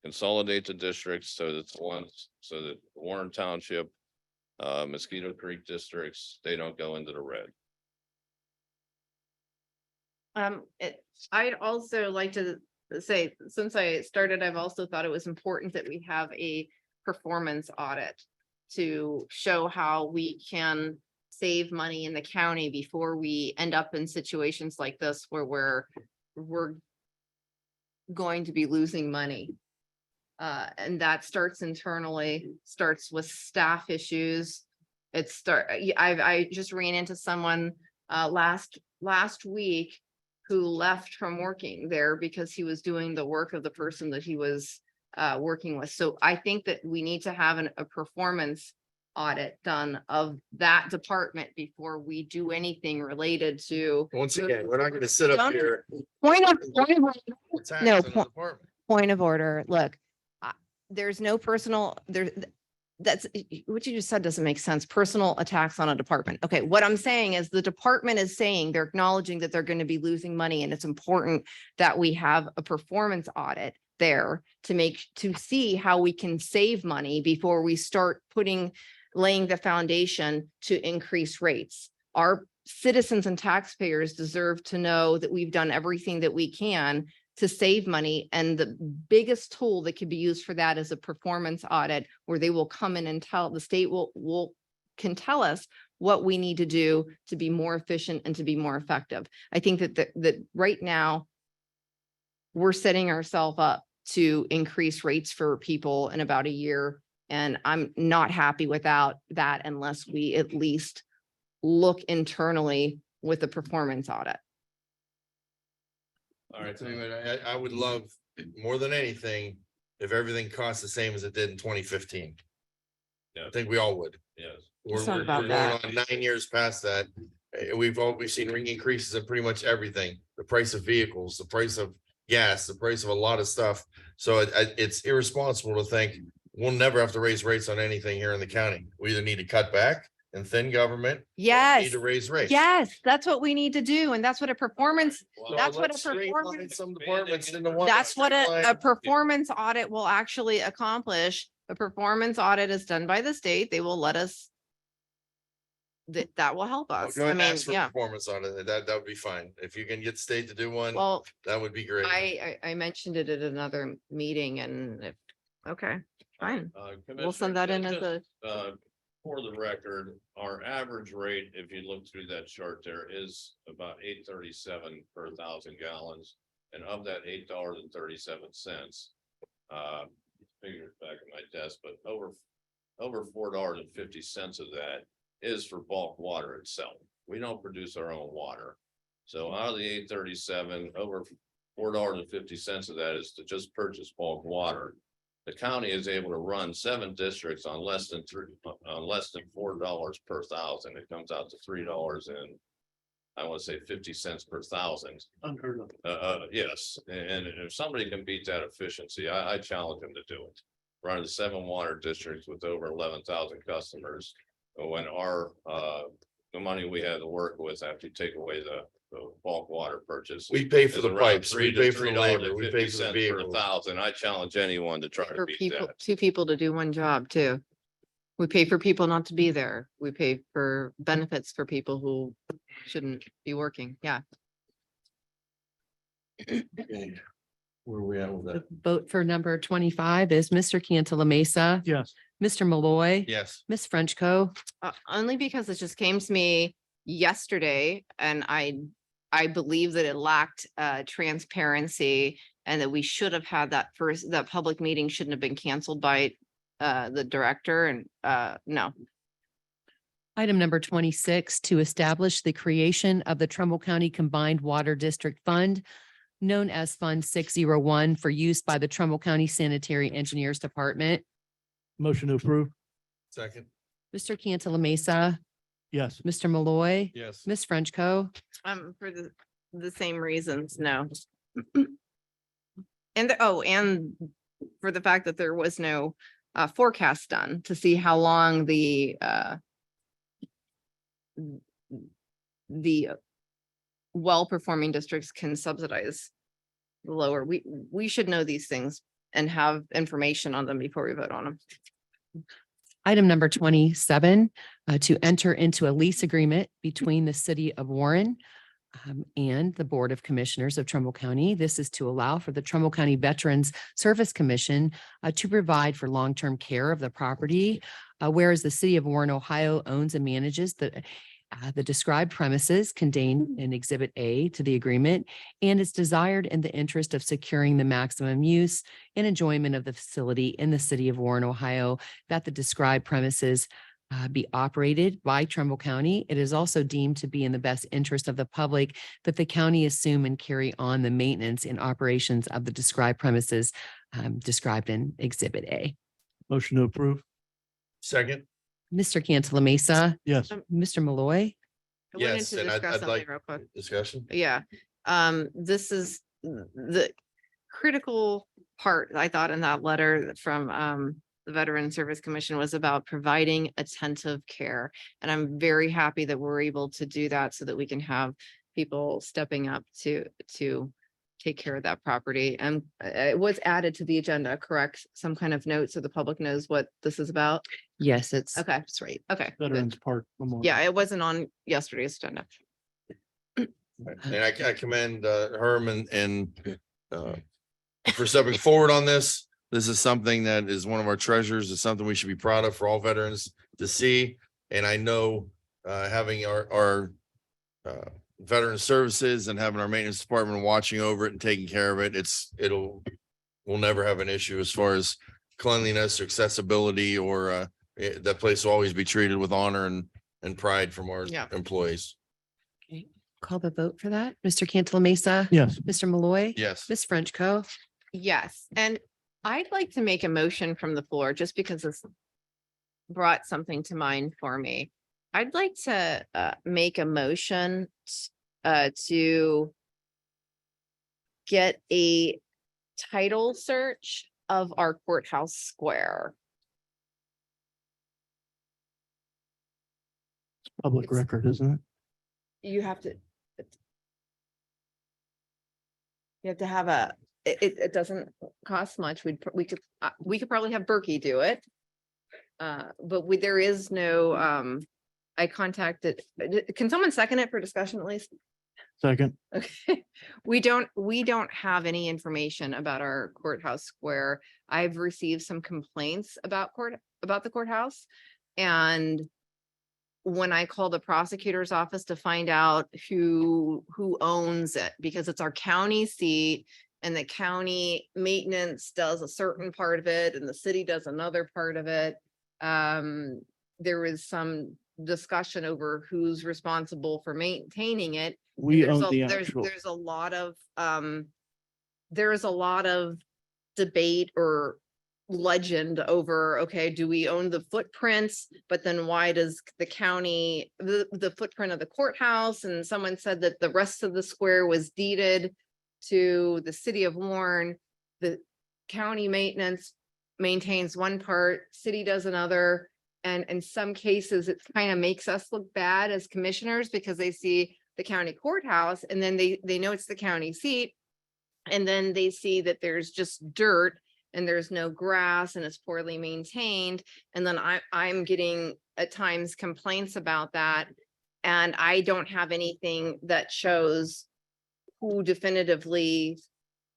consolidate the districts so that Warren Township, Mosquito Creek districts, they don't go into the red. I'd also like to say, since I started, I've also thought it was important that we have a performance audit to show how we can save money in the county before we end up in situations like this where we're going to be losing money. And that starts internally, starts with staff issues. I just ran into someone last week who left from working there because he was doing the work of the person that he was working with. So I think that we need to have a performance audit done of that department before we do anything related to. Once again, we're not gonna sit up Don't- here. Point of Tax No, on the point- department. point of order. Look, there's no personal that's what you just said doesn't make sense. Personal attacks on a department. Okay, what I'm saying is the department is saying they're acknowledging that they're going to be losing money, and it's important that we have a performance audit there to see how we can save money before we start laying the foundation to increase rates. Our citizens and taxpayers deserve to know that we've done everything that we can to save money. And the biggest tool that can be used for that is a performance audit where they will come in and the state can tell us what we need to do to be more efficient and to be more effective. I think that right now we're setting ourselves up to increase rates for people in about a year. And I'm not happy without that unless we at least look internally with a performance audit. All right, so anyway, I would love more than anything if everything costs the same as it did in 2015. Yeah. I think we all would. Yes. It's not about We're that. going on 9 years past that. We've seen ring increases in pretty much everything. The price of vehicles, the price of gas, the price of a lot of stuff. So it's irresponsible to think we'll never have to raise rates on anything here in the county. We either need to cut back and thin government. or we Yes. Need to raise rates. Yes, that's what we need to do. And that's what a performance, So that's what a let's streamline performance, Some departments into one. that's what a Streamline- performance audit will actually accomplish. A performance audit is done by the state. They will let us. That will help us. Go I ahead and mean, ask for yeah, performance on it. That would be fine. If you can get state to do one, well, that would be great. I mentioned it at another meeting and okay, fine. We'll send Commissioner, that in as just, a, for the record, our average rate, if you look through that chart, there is about $8.37 per 1,000 gallons. And of that $8.37, figures back at my desk, but over $4.50 of that is for bulk water itself. We don't produce our own water. So out of the $8.37, over $4.50 of that is to just purchase bulk water. The county is able to run 7 districts on less than $4 per 1,000. It comes out to $3 and I want to say 50 cents per 1,000. Unheard of. Yes, and if somebody can beat that efficiency, I challenge them to do it. Running 7 water districts with over 11,000 customers, when our the money we have to work with after you take away the bulk water purchase. We pay for is the around pipes, we $3 to pay for the labor, $3.50 we pay for the per vehicles. 1,000. I challenge anyone to try to For beat people, that. two people to do one job too. We pay for people not to be there. We pay for benefits for people who shouldn't be working. Yeah. Okay. Where are we at with The that? vote for number 25 is Mr. Cantala Mesa, Yes. Mr. Malloy, Yes. Ms. Frenchco. Only because it just came to me yesterday and I believe that it lacked transparency and that we should have had that public meeting shouldn't have been canceled by the director and no. Item number 26, to establish the creation of the Trumbull County Combined Water District Fund, known as Fund 601, for use by the Trumbull County Sanitary Engineers Department. Motion to approve? Second. Mr. Cantala Mesa, Yes. Mr. Malloy, Yes. Ms. Frenchco. For the same reasons, no. And and for the fact that there was no forecast done to see how long the well-performing districts can subsidize lower. We should know these things and have information on them before we vote on them. Item number 27, to enter into a lease agreement between the city of Warren and the Board of Commissioners of Trumbull County. This is to allow for the Trumbull County Veterans Service Commission to provide for long-term care of the property. Whereas the city of Warren, Ohio owns and manages the described premises contained in Exhibit A to the agreement and is desired in the interest of securing the maximum use and enjoyment of the facility in the city of Warren, Ohio, that the described premises be operated by Trumbull County. It is also deemed to be in the best interest of the public that the county assume and carry on the maintenance and operations of the described premises described in Exhibit A. Motion to approve? Second. Mr. Cantala Mesa, Yes. Mr. Malloy. I wanted Yes, to and discuss I'd something like real quick. discussion. Yeah, this is the critical part, I thought, in that letter from the Veteran Service Commission was about providing attentive care. And I'm very happy that we're able to do that so that we can have people stepping up to take care of that property. And it was added to the agenda, correct? Some kind of note so the public knows what this is about. Yes, it's. Okay. That's right. Okay. good. Veterans Park Memorial. Yeah, it wasn't on yesterday's agenda. And I commend Herman and for stepping forward on this. This is something that is one of our treasures. It's something we should be proud of for all veterans to see. And I know having our veteran services and having our maintenance department watching over it and taking care of it, we'll never have an issue as far as cleanliness, accessibility, or that place will always be treated with honor and pride from our Yeah. employees. Okay, call the vote for that. Mr. Cantala Mesa. Yes. Mr. Malloy. Yes. Ms. Frenchco. Yes, and I'd like to make a motion from the floor just because this brought something to mind for me. I'd like to make a motion to get a title search of our courthouse square. Public record, isn't it? You have to have it doesn't cost much. We could probably have Berkey do it. But there is no, I contacted, can someone second it for discussion at least? Second. Okay, we don't have any information about our courthouse square. I've received some complaints about the courthouse. And when I call the prosecutor's office to find out who owns it, because it's our county seat and the county maintenance does a certain part of it and the city does another part of it. There was some discussion over who's responsible for maintaining it. We There's own the there's actual. there's a lot of debate or legend over, okay, do we own the footprints? But then why does the county, the footprint of the courthouse? And someone said that the rest of the square was deeded to the city of Warren. The county maintenance maintains one part, city does another. And in some cases, it kind of makes us look bad as commissioners because they see the county courthouse and then they know it's the county seat. And then they see that there's just dirt and there's no grass and it's poorly maintained. And then I'm getting at times complaints about that. And I don't have anything that shows who definitively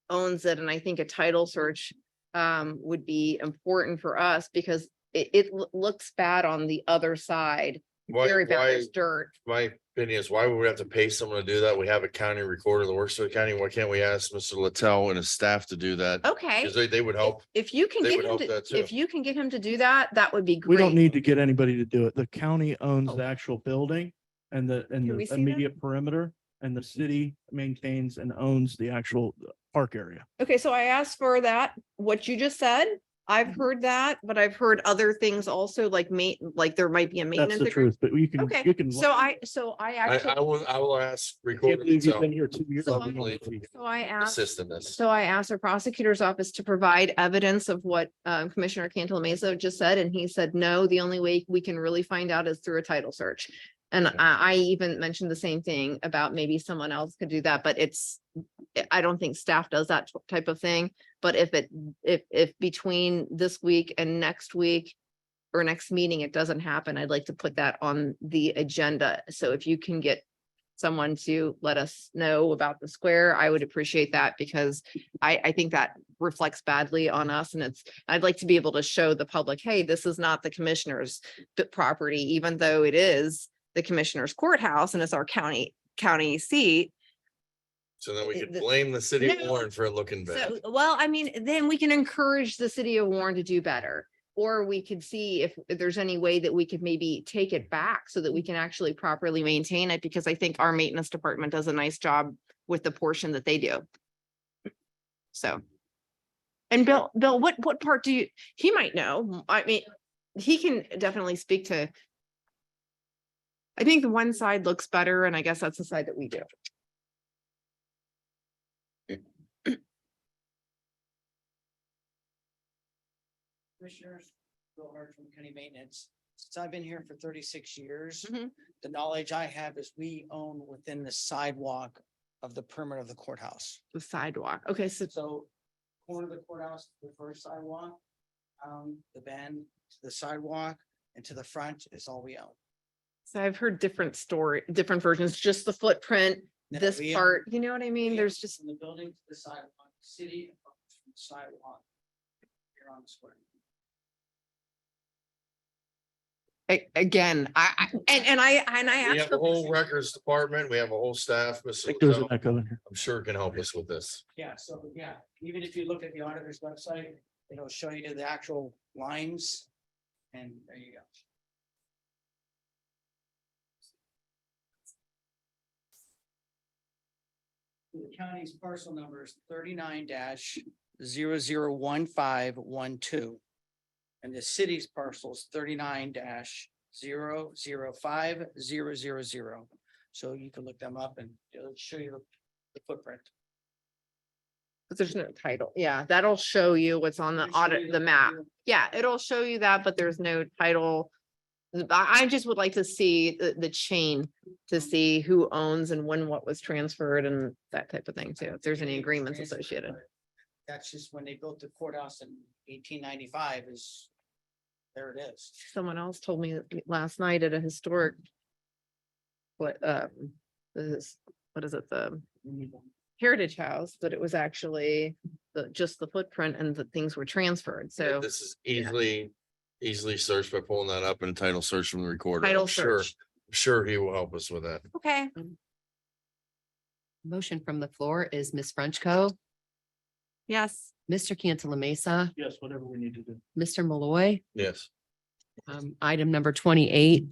owns it. And I think a title search would be important for us because it looks bad on the other side. Very bad, there's dirt. My opinion is, why would we have to pay someone to do that? We have a county recorder that works for the county. Why can't we ask Mr. Littell and his staff to do that? Okay. Because they would help. If you can They get would him help to, that too. if you can get him to do that, that would be We great. don't need to get anybody to do it. The county owns Oh. the actual building and Can we the see that? immediate perimeter, and the city maintains and owns the actual park area. Okay, so I asked for that, what you just said. I've heard that, but I've heard other things also like like there might be a That's maintenance. the agreement. truth, but you Okay, can. so I I actually, will ask I can't recorder believe you've Littell been here 2 years. So I don't know if you- so I asked. assist in this. So I asked the prosecutor's office to provide evidence of what Commissioner Cantala Mesa just said, and he said, no, the only way we can really find out is through a title search. And I even mentioned the same thing about maybe someone else could do that, but I don't think staff does that type of thing. But if between this week and next week or next meeting, it doesn't happen, I'd like to put that on the agenda. So if you can get someone to let us know about the square, I would appreciate that because I think that reflects badly on us. And I'd like to be able to show the public, hey, this is not the commissioner's property, even though it is the commissioner's courthouse and it's our county seat. So then we could the- blame the city of No. Warren for it looking bad. So, well, I mean, then we can encourage the city of Warren to do better. Or we could see if there's any way that we could maybe take it back so that we can actually properly maintain it, because I think our maintenance department does a nice job with the portion that they do. So. And Bill, what part he might know, I mean, he can definitely speak to. I think the one side looks better, and I guess that's the side that we do. Commissioners, Bill Hart from County Maintenance. Since I've been here for 36 years, Mhm. the knowledge I have is we own within the sidewalk of the perimeter of the courthouse. The sidewalk. Okay, so So corner of the courthouse, the first sidewalk, the bend to the sidewalk and to the front is all we own. I've heard different versions, just the footprint, Now, this we own- part, you know what I mean? we There's own just, From the building to the sidewalk, city from the sidewalk. Here on the square. again, and I We asked have a for, whole records department. We have a whole staff. I Mr. think there's an Littell, echo in here. I'm sure can help us with this. Yeah, so yeah, even if you look at the auditor's website, it'll show you the actual lines. And there you go. The county's parcel number is 39-001512. And the city's parcel is 39-005000. So you can look them up and it'll show you the footprint. but there's no title. Yeah, that'll show you what's on the It'll show you audit, the map. footprint. Yeah, it'll show you that, but there's no title. I just would like to see the chain to see who owns and when what was transferred and that type of thing too. If there's any agreements associated. That's just when they built the courthouse in 1895 is, there it is. Someone else told me last night at a historic. What is it, the Heritage House, that it was actually just the footprint and the things were transferred, so. This is easily searched by pulling that up in title search from the recorder. Title I'm sure, search. sure he will help us with that. Okay. Motion from the floor is Ms. Frenchco. Yes. Mr. Cantala Mesa, Yes, whatever we need to do. Mr. Malloy. Yes. Item number 28,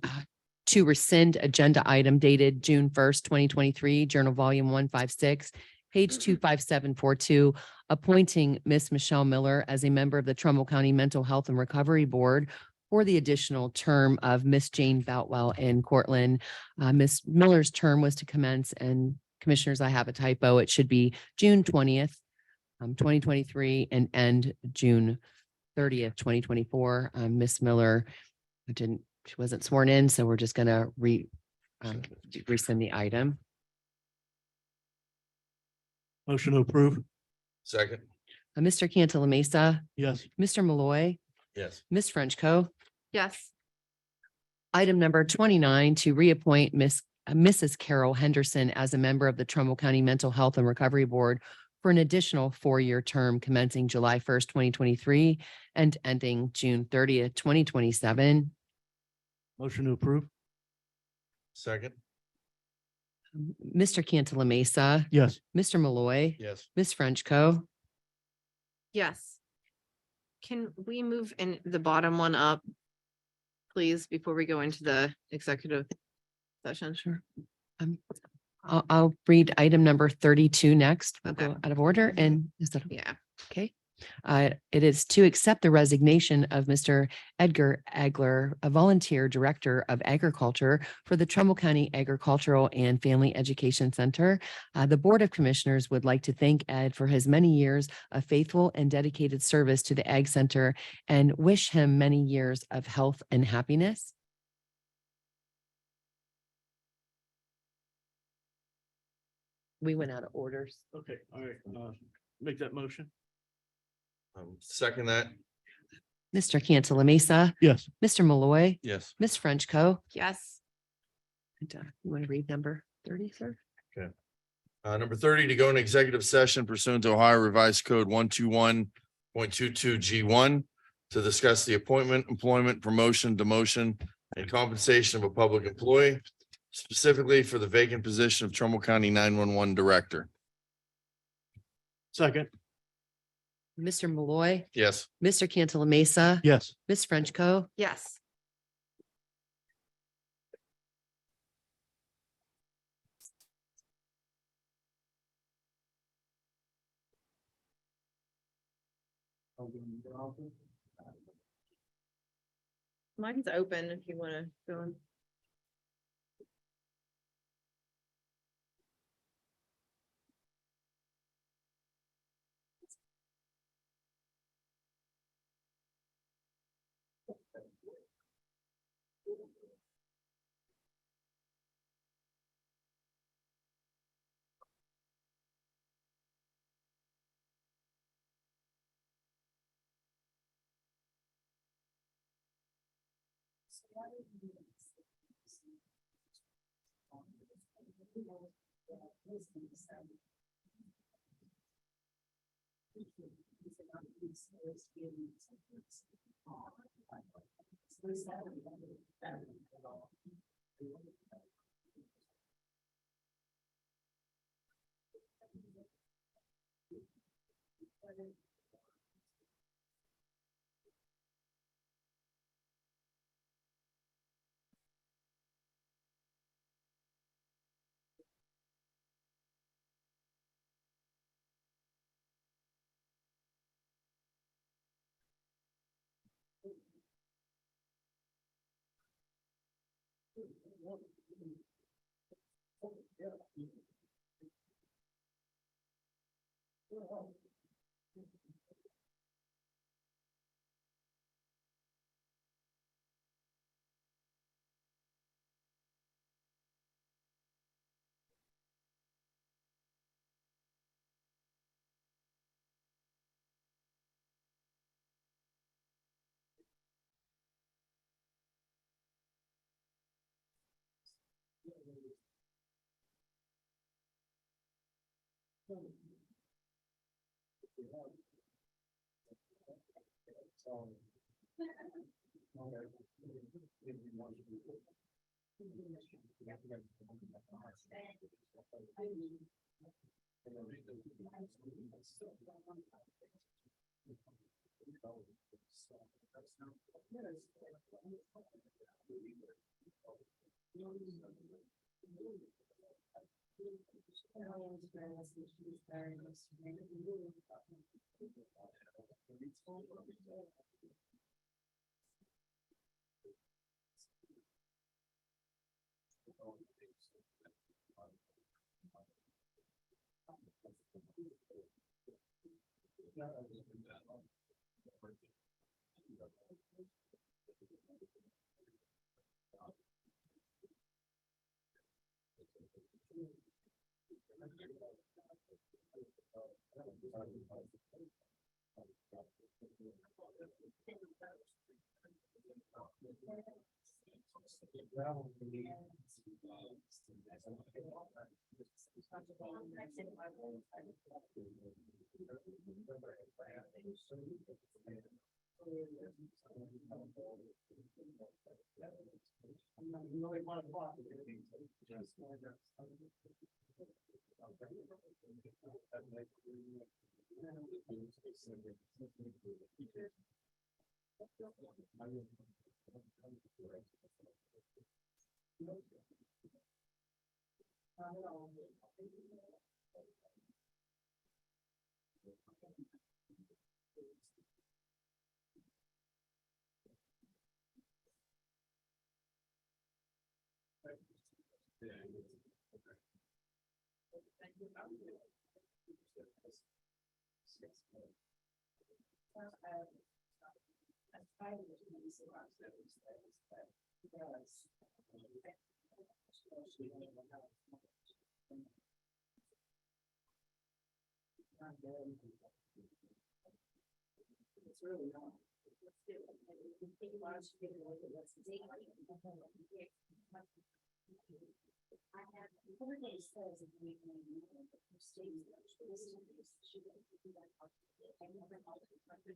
to rescind agenda item dated June 1st, 2023, Journal Volume 156, page 25742, appointing Miss Michelle Miller as a member of the Trumbull County Mental Health and Recovery Board for the additional term of Miss Jane Boutwell in Cortland. Miss Miller's term was to commence, and Commissioners, I have a typo. It should be June 20th, 2023, and end June 30th, 2024. Miss Miller she wasn't sworn in, so we're just gonna rescind the item. Motion to approve? Second. Mr. Cantala Mesa, Yes. Mr. Malloy, Yes. Ms. Frenchco. Yes. Item number 29, to reappoint Mrs. Carol Henderson as a member of the Trumbull County Mental Health and Recovery Board for an additional 4-year term commencing July 1st, 2023 and ending June 30th, 2027. Motion to approve? Second. Mr. Cantala Mesa, Yes. Mr. Malloy, Yes. Ms. Frenchco. Yes. Can we move in the bottom one up? Please, before we go into the executive session? Sure. I'll read item number 32 next. We'll Okay. go out of order, and is that Yeah. okay? It is to accept the resignation of Mr. Edgar Agler, a volunteer director of agriculture for the Trumbull County Agricultural and Family Education Center. The Board of Commissioners would like to thank Ed for his many years of faithful and dedicated service to the Ag Center and wish him many years of health and happiness. We went out of orders. Okay, all right. Make that motion? Second that. Mr. Cantala Mesa, Yes. Mr. Malloy, Yes. Ms. Frenchco. Yes. And, you want to read number 30, sir? Number 30, to go into executive session pursuant to Ohio Revised Code 121.22 G1 to discuss the appointment, employment, promotion, demotion, and compensation of a public employee, specifically for the vacant position of Trumbull County 911 Director. Second? Mr. Malloy, Yes. Mr. Cantala Mesa, Yes. Ms. Frenchco. Yes. Mine's open if you want to go in.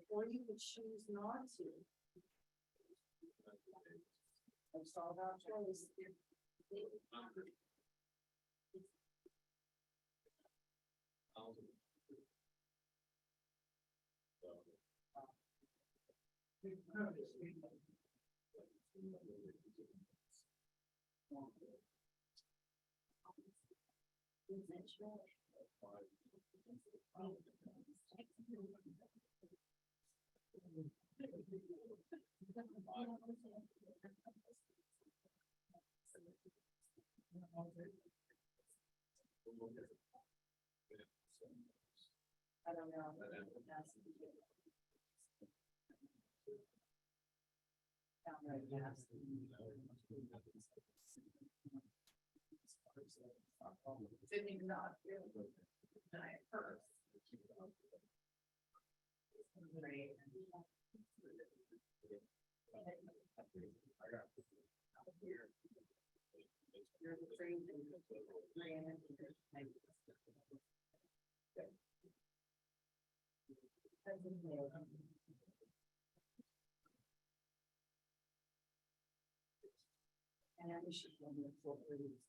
Or you could choose not to. It's all about choice. I don't know. Sitting not really. First. You're the same and I wish it would be full release.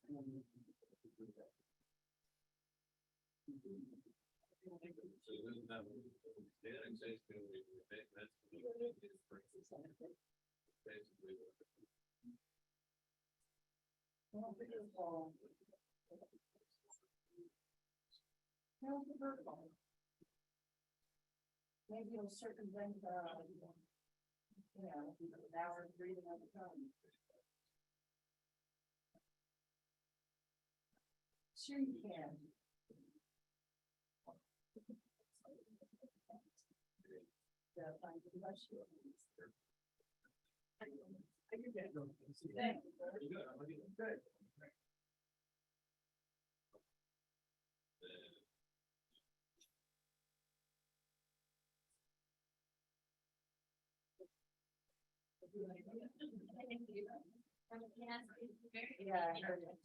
Maybe you'll circumvent an hour and breathing on the phone. Sure you can. Good. Yeah, I heard it.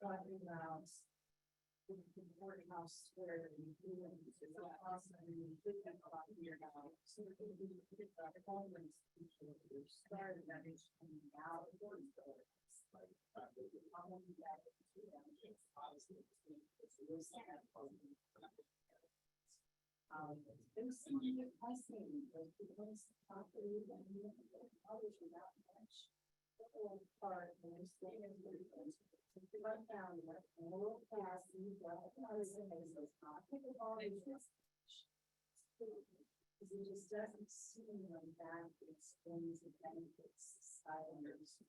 Talking about the courthouse where we do it, it's awesome, and we did have a lot here now. So we can do the homeless people who started that is coming out. There's some new pricing, but because property and others without much. Part and we're staying in the run down, like a little fast, you go, because it just doesn't seem like that explains the benefits silence.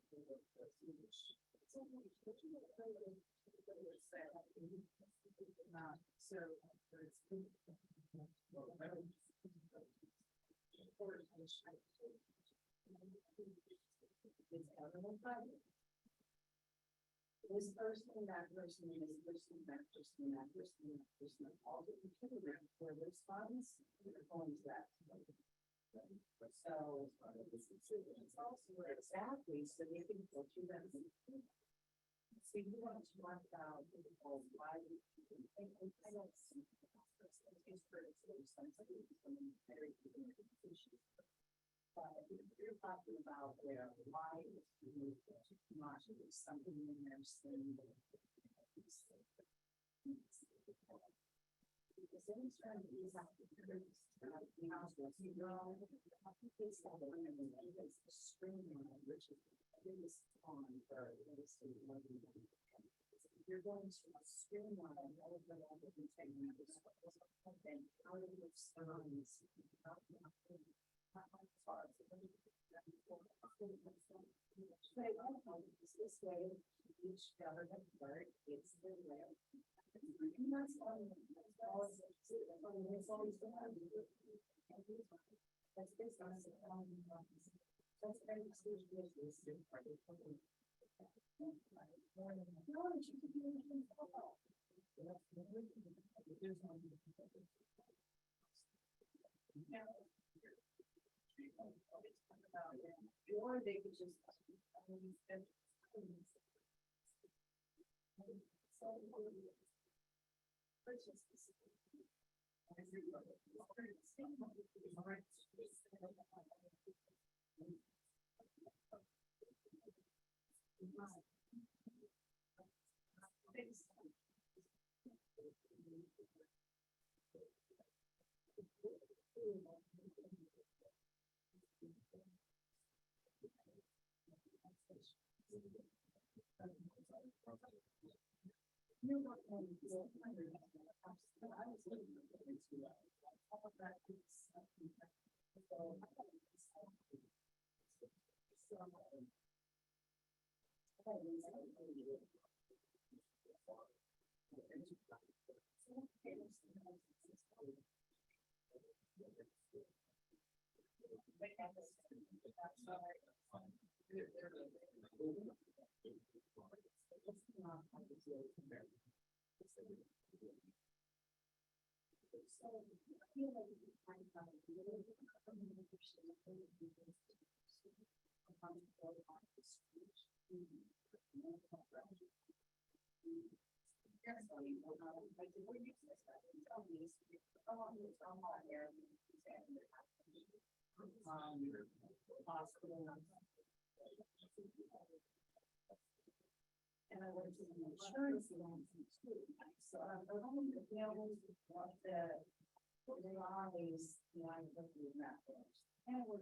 So this person, that person, this person, that person, that person, that person, all the computer for response, you're going to that. So it's also exactly so they can go through that. So you want to talk about why I don't see. But you're talking about why not something in there saying that. Because any time you have to the house, you know, it's that one of the streamline, which is the biggest on for real estate. You're going to streamline all of the things, and how do you signs? This way, each government part gets their way. And that's always been. That's based on that's very or they could just. And I went to the insurance too. So I'm only available what they always, I look at that first. And I was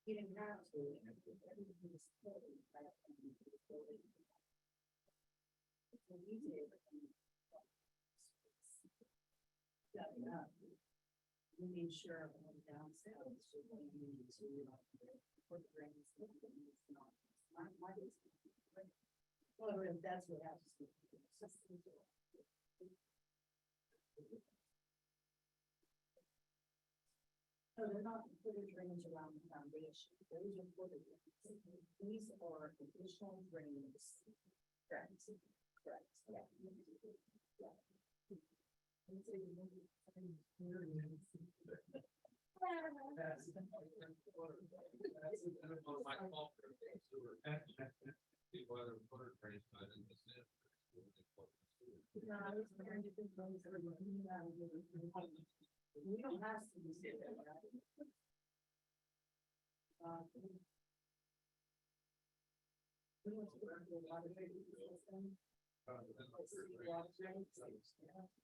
You didn't have to. We made sure of them downstairs. Well, if that's what happens. So they're not putting drainage around the foundation, those are for the, these are additional drains. Correct, correct, yeah. Yeah. We don't have to use it, right? We want to work with a lot of system.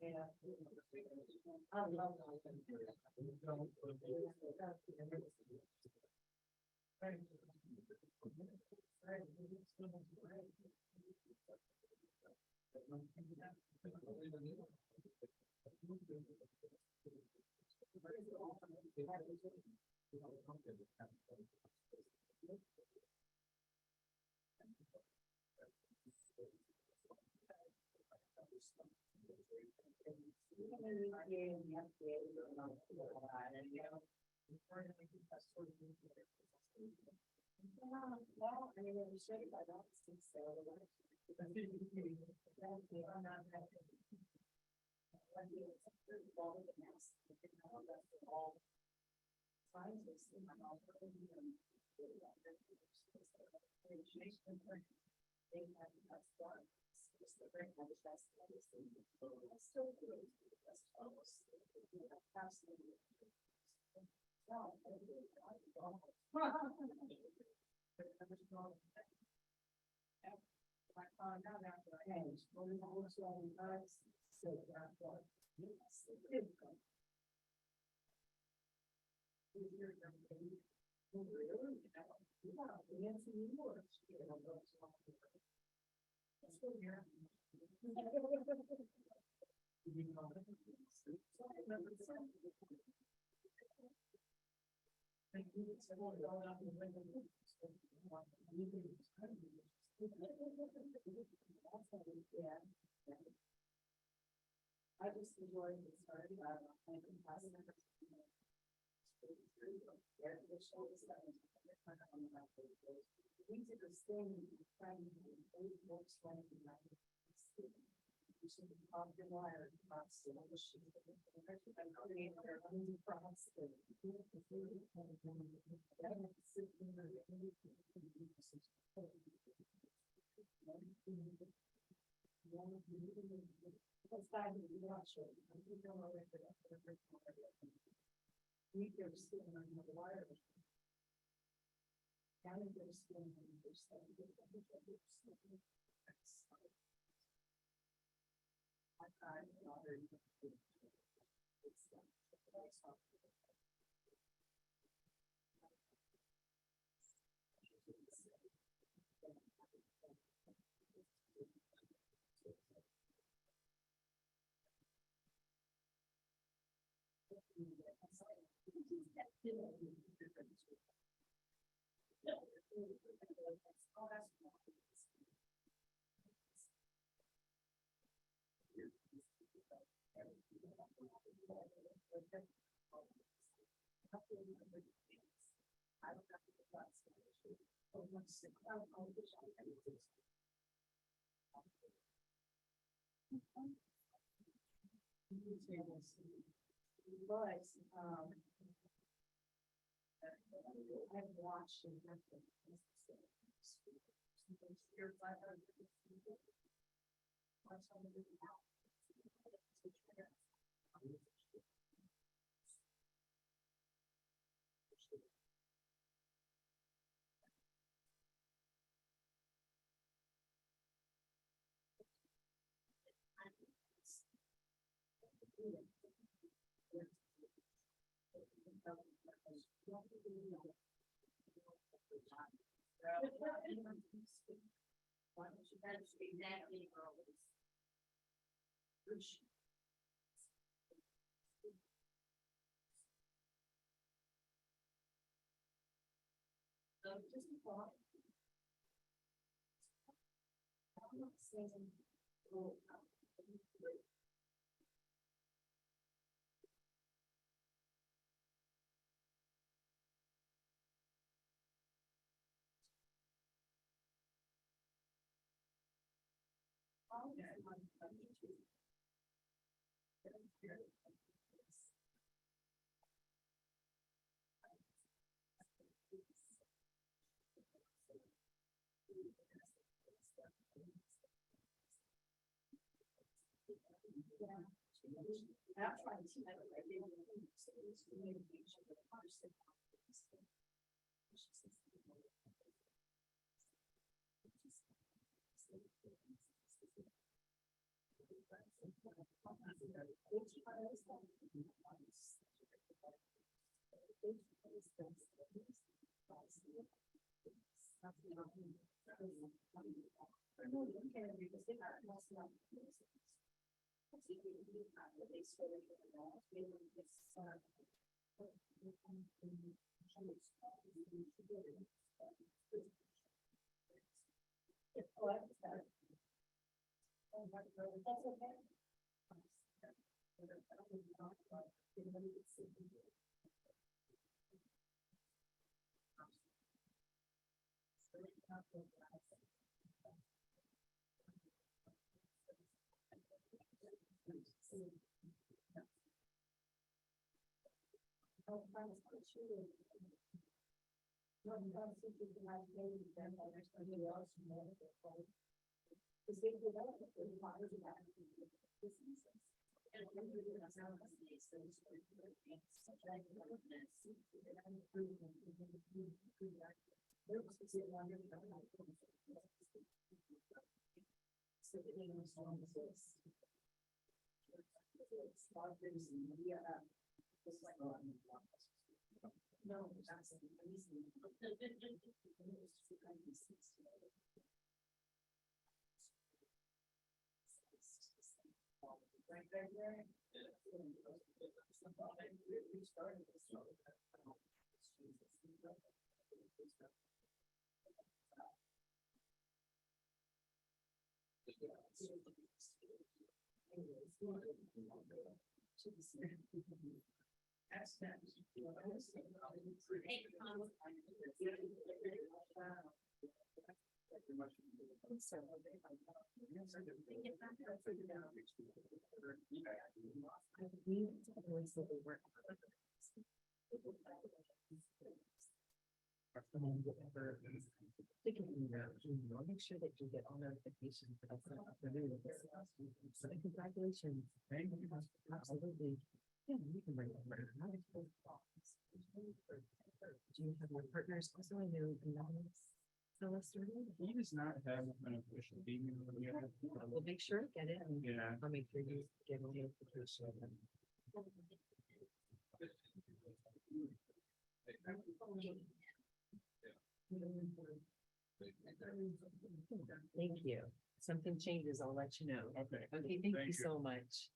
Yeah. I love Well, I mean, we should, I don't think so. Scientists in my they have that's one. It's the very much that's still good. That's absolutely. No, I found out after I had, well, we also have guys, so that's what. Yes, it did come. Really? Yeah, the answer you were. I just enjoyed it. Sorry. We did this thing. You should be off your wire. That's fine, you watch it. We go to school on the wire. County goes to school on the stuff. But, I've watched and exactly. So just a thought. I'm not saying, oh, I'm trying to see like I did communication with the person. That's okay. No, that's the reason. Make sure that you get all notifications. So congratulations. Absolutely. Yeah, you can bring it over. Do you have your partners also in your anonymous? He does not have an official email yet. We'll make sure to get it. And Yeah. I'll make sure you get a notification. Thank you. Something changes, I'll let you know. Okay. Okay, thank you so much.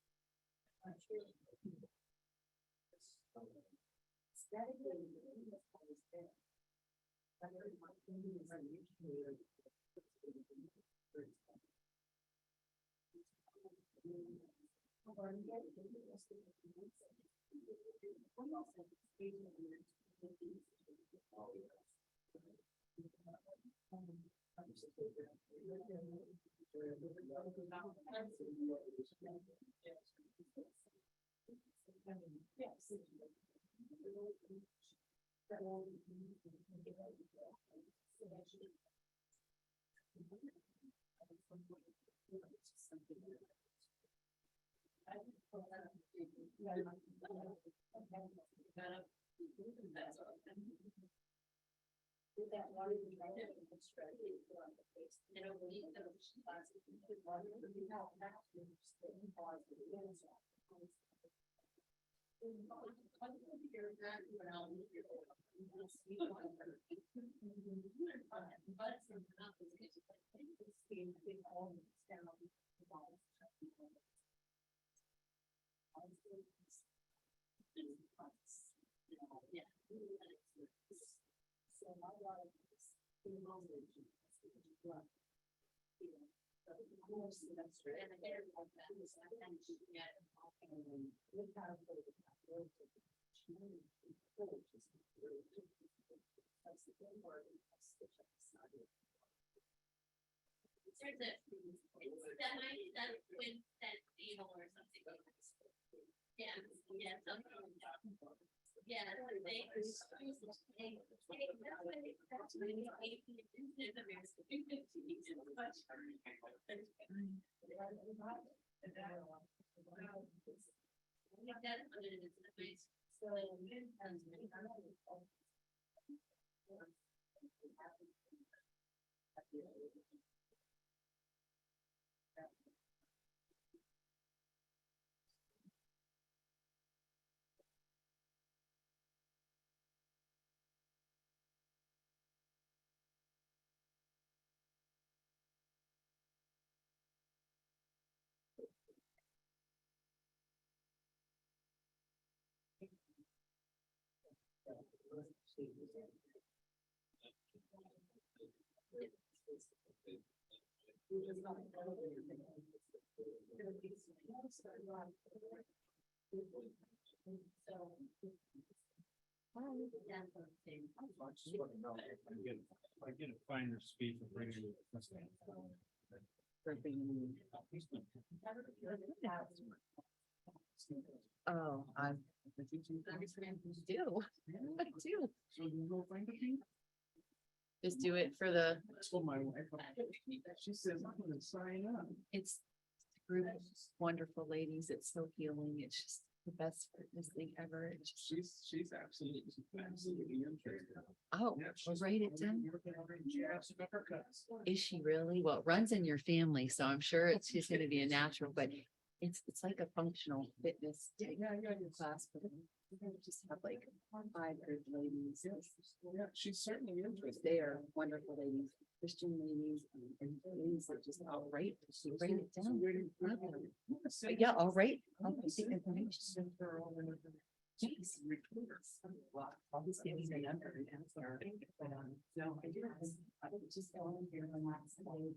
I get a finer speed for bringing it. Oh, I do. I do. So you go find the fee? Just do it for the, That's what my wife, she says, I'm gonna sign up. It's a group of wonderful ladies. It's so healing. It's just the best fitness thing ever. It's just- She's absolutely interested. Oh, Yeah, well, she's write it down. working on her jabs and uppercuts. Is she really? Well, it runs in your family, so I'm sure it's just gonna be a natural, but it's like a functional fitness type Yeah. class. For them. Just have like 5 good ladies. Yeah, she's certainly interested. They are wonderful ladies, Christian ladies, and ladies that just outright, write it down. Yeah, all right. I'll put the information. Jeez. I'll just give you the number and answer. No, I do. I would just go in here and last slide.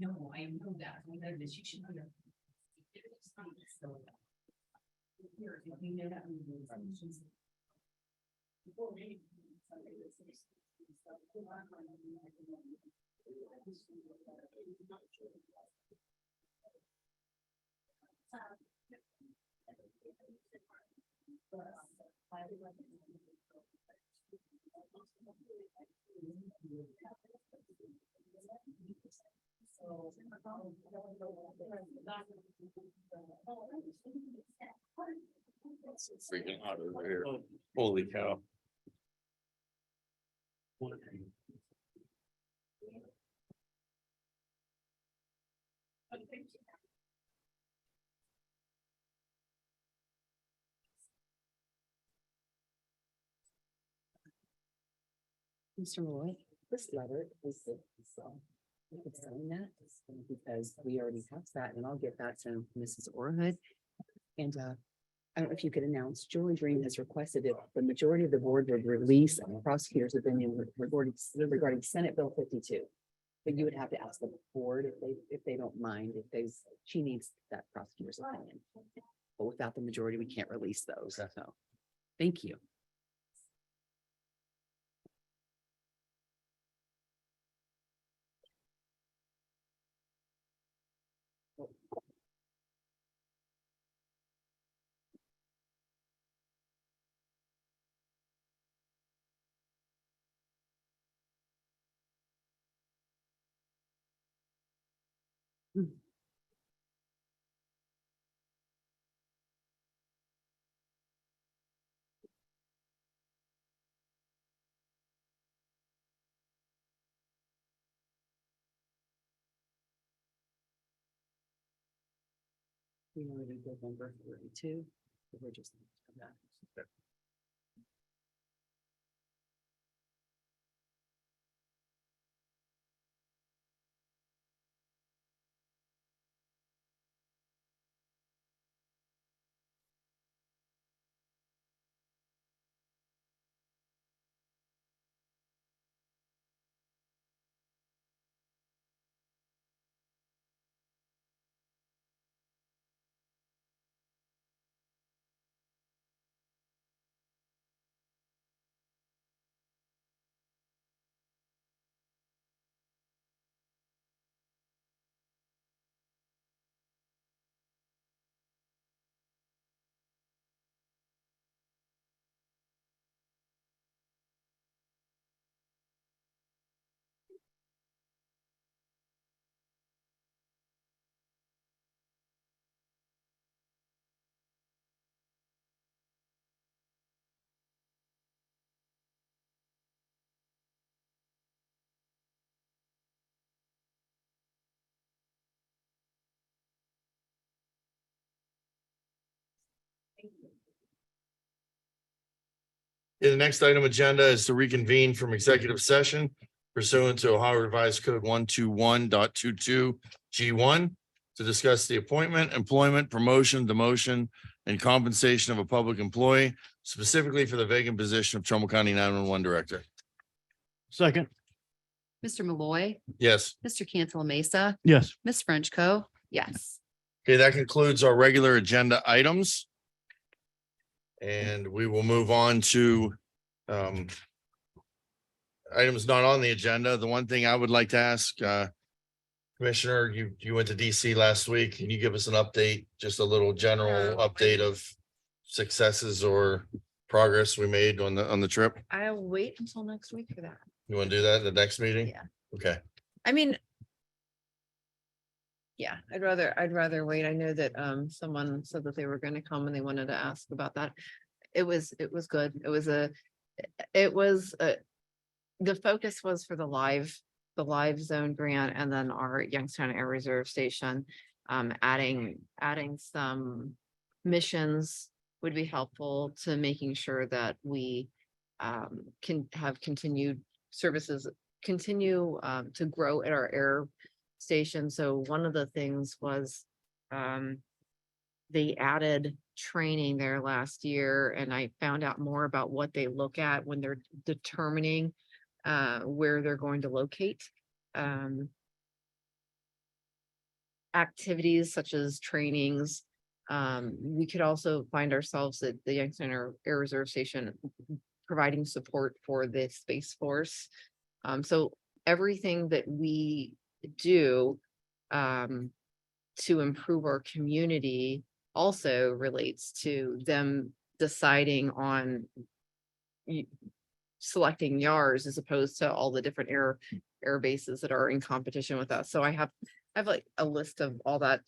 No, I know that. I know that you should know. You know that. Before me. It's freaking hot over here. Holy cow. Mr. Malloy, this letter is, you could sign that because we already have that, and I'll get that to Mrs. Orhood. And I don't know if you could announce, Julie Dream has requested if the majority of the board would release a prosecutor's opinion regarding Senate Bill 52. But you would have to ask the board if they don't mind, she needs that prosecutor's opinion. But without the majority, we can't release those, so, thank you. We already did number 32. So we're just. The next item agenda is to reconvene from executive session pursuant to Ohio Revised Code 121.22 G1 to discuss the appointment, employment, promotion, demotion, and compensation of a public employee, specifically for the vacant position of Trumbull County 911 Director. Second, Mr. Malloy, Yes. Mr. Cantala Mesa, yes. Ms. Frenchco. Yes. Okay, that concludes our regular agenda items. And we will move on to items not on the agenda. The one thing I would like to ask, Commissioner, you went to DC last week. Can you give us an update, just a little general update of successes or progress we made on the trip? I'll wait until next week for that. You want to do that in the next meeting? Yeah. Okay. I mean. Yeah, I'd rather wait. I know that someone said that they were gonna come and they wanted to ask about that. It was good. The focus was for the live zone grant and then our Youngstown Air Reserve Station. Adding some missions would be helpful to making sure that we can have continued services, continue to grow at our air station. So one of the things was they added training there last year, and I found out more about what they look at when they're determining where they're going to locate activities such as trainings. We could also find ourselves at the Youngstown Air Reserve Station providing support for the Space Force. So everything that we do to improve our community also relates to them deciding on selecting YARs as opposed to all the different air bases that are in competition with us. So I have like a list of all that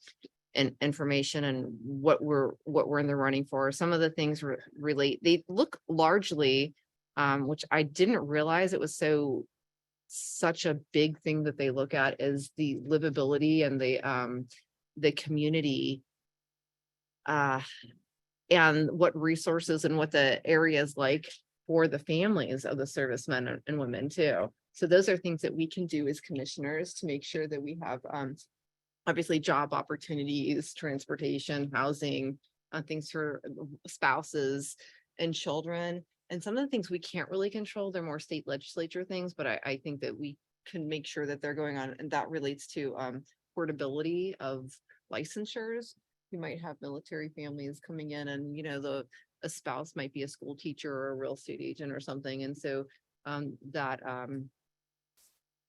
information and what we're in the running for. Some of the things relate, they look largely, which I didn't realize it was such a big thing that they look at, is the livability and the community and what resources and what the area is like for the families of the servicemen and women too. So those are things that we can do as commissioners to make sure that we have obviously job opportunities, transportation, housing, things for spouses and children. And some of the things we can't really control, they're more state legislature things, but I think that we can make sure that they're going on, and that relates to portability of licensures. You might have military families coming in and, a spouse might be a school teacher or a real estate agent or something. And so that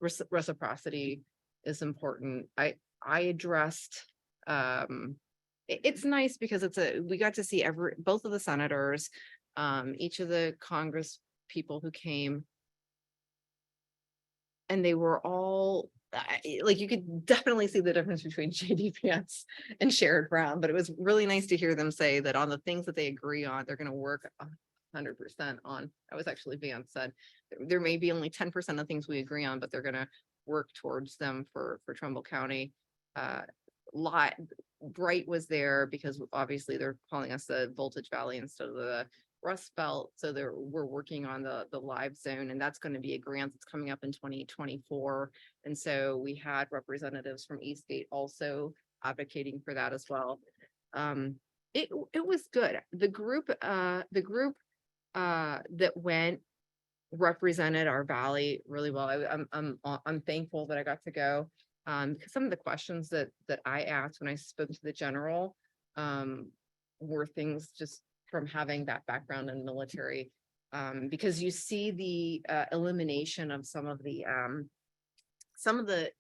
reciprocity is important. I addressed, it's nice because we got to see both of the senators, each of the Congress people who came, and they were all like, you could definitely see the difference between JD Vance and Sherrod Brown, but it was really nice to hear them say that on the things that they agree on, they're going to work 100% on. That was actually Vance said. There may be only 10% of things we agree on, but they're going to work towards them for Trumbull County. Bright was there because obviously they're calling us the Voltage Valley instead of the Rust Belt. So we're working on the live zone, and that's going to be a grant that's coming up in 2024. And so we had representatives from Eastgate also advocating for that as well. It was good. The group that went represented our valley really well. I'm thankful that I got to go. Because some of the questions that I asked when I spoke to the general were things just from having that background in military, because you see the elimination of some of the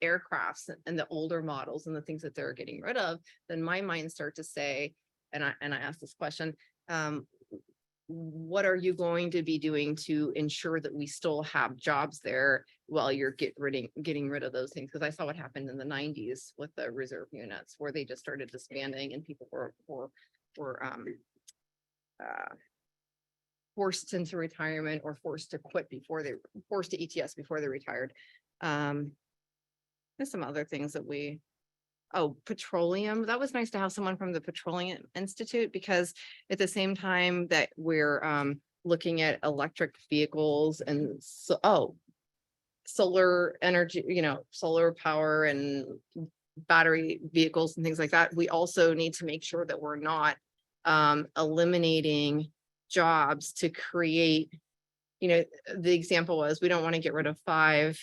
aircrafts and the older models and the things that they're getting rid of. Then my mind start to say, and I asked this question, what are you going to be doing to ensure that we still have jobs there while you're getting rid of those things? Because I saw what happened in the 90s with the reserve units, where they just started disbanding and people were forced into retirement or forced to quit forced to ETS before they retired. There's some other things that petroleum. That was nice to have someone from the Petroleum Institute, because at the same time that we're looking at electric vehicles and solar energy, solar power and battery vehicles and things like that, we also need to make sure that we're not eliminating jobs to create, the example was, we don't want to get rid of 5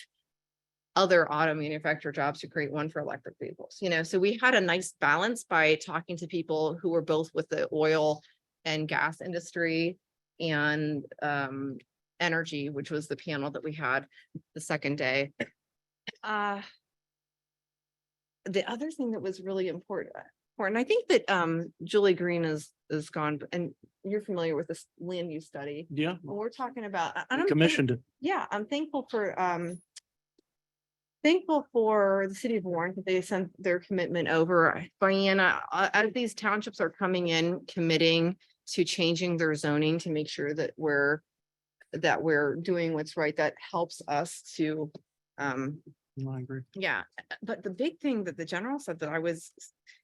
other auto manufacturer jobs to create one for electric vehicles, you know, so we had a nice balance by talking to people who were both with the oil and gas industry and energy, which was the panel that we had the second day. The other thing that was really important, I think that Julie Green is gone, and you're familiar with this land use study. Yeah. When we're talking about, Commissioned it. yeah, I'm thankful for the city of Warren that they sent their commitment over. Diana, as these townships are coming in, committing to changing their zoning to make sure that we're doing what's right, that helps us to No, I agree. yeah, but the big thing that the general said that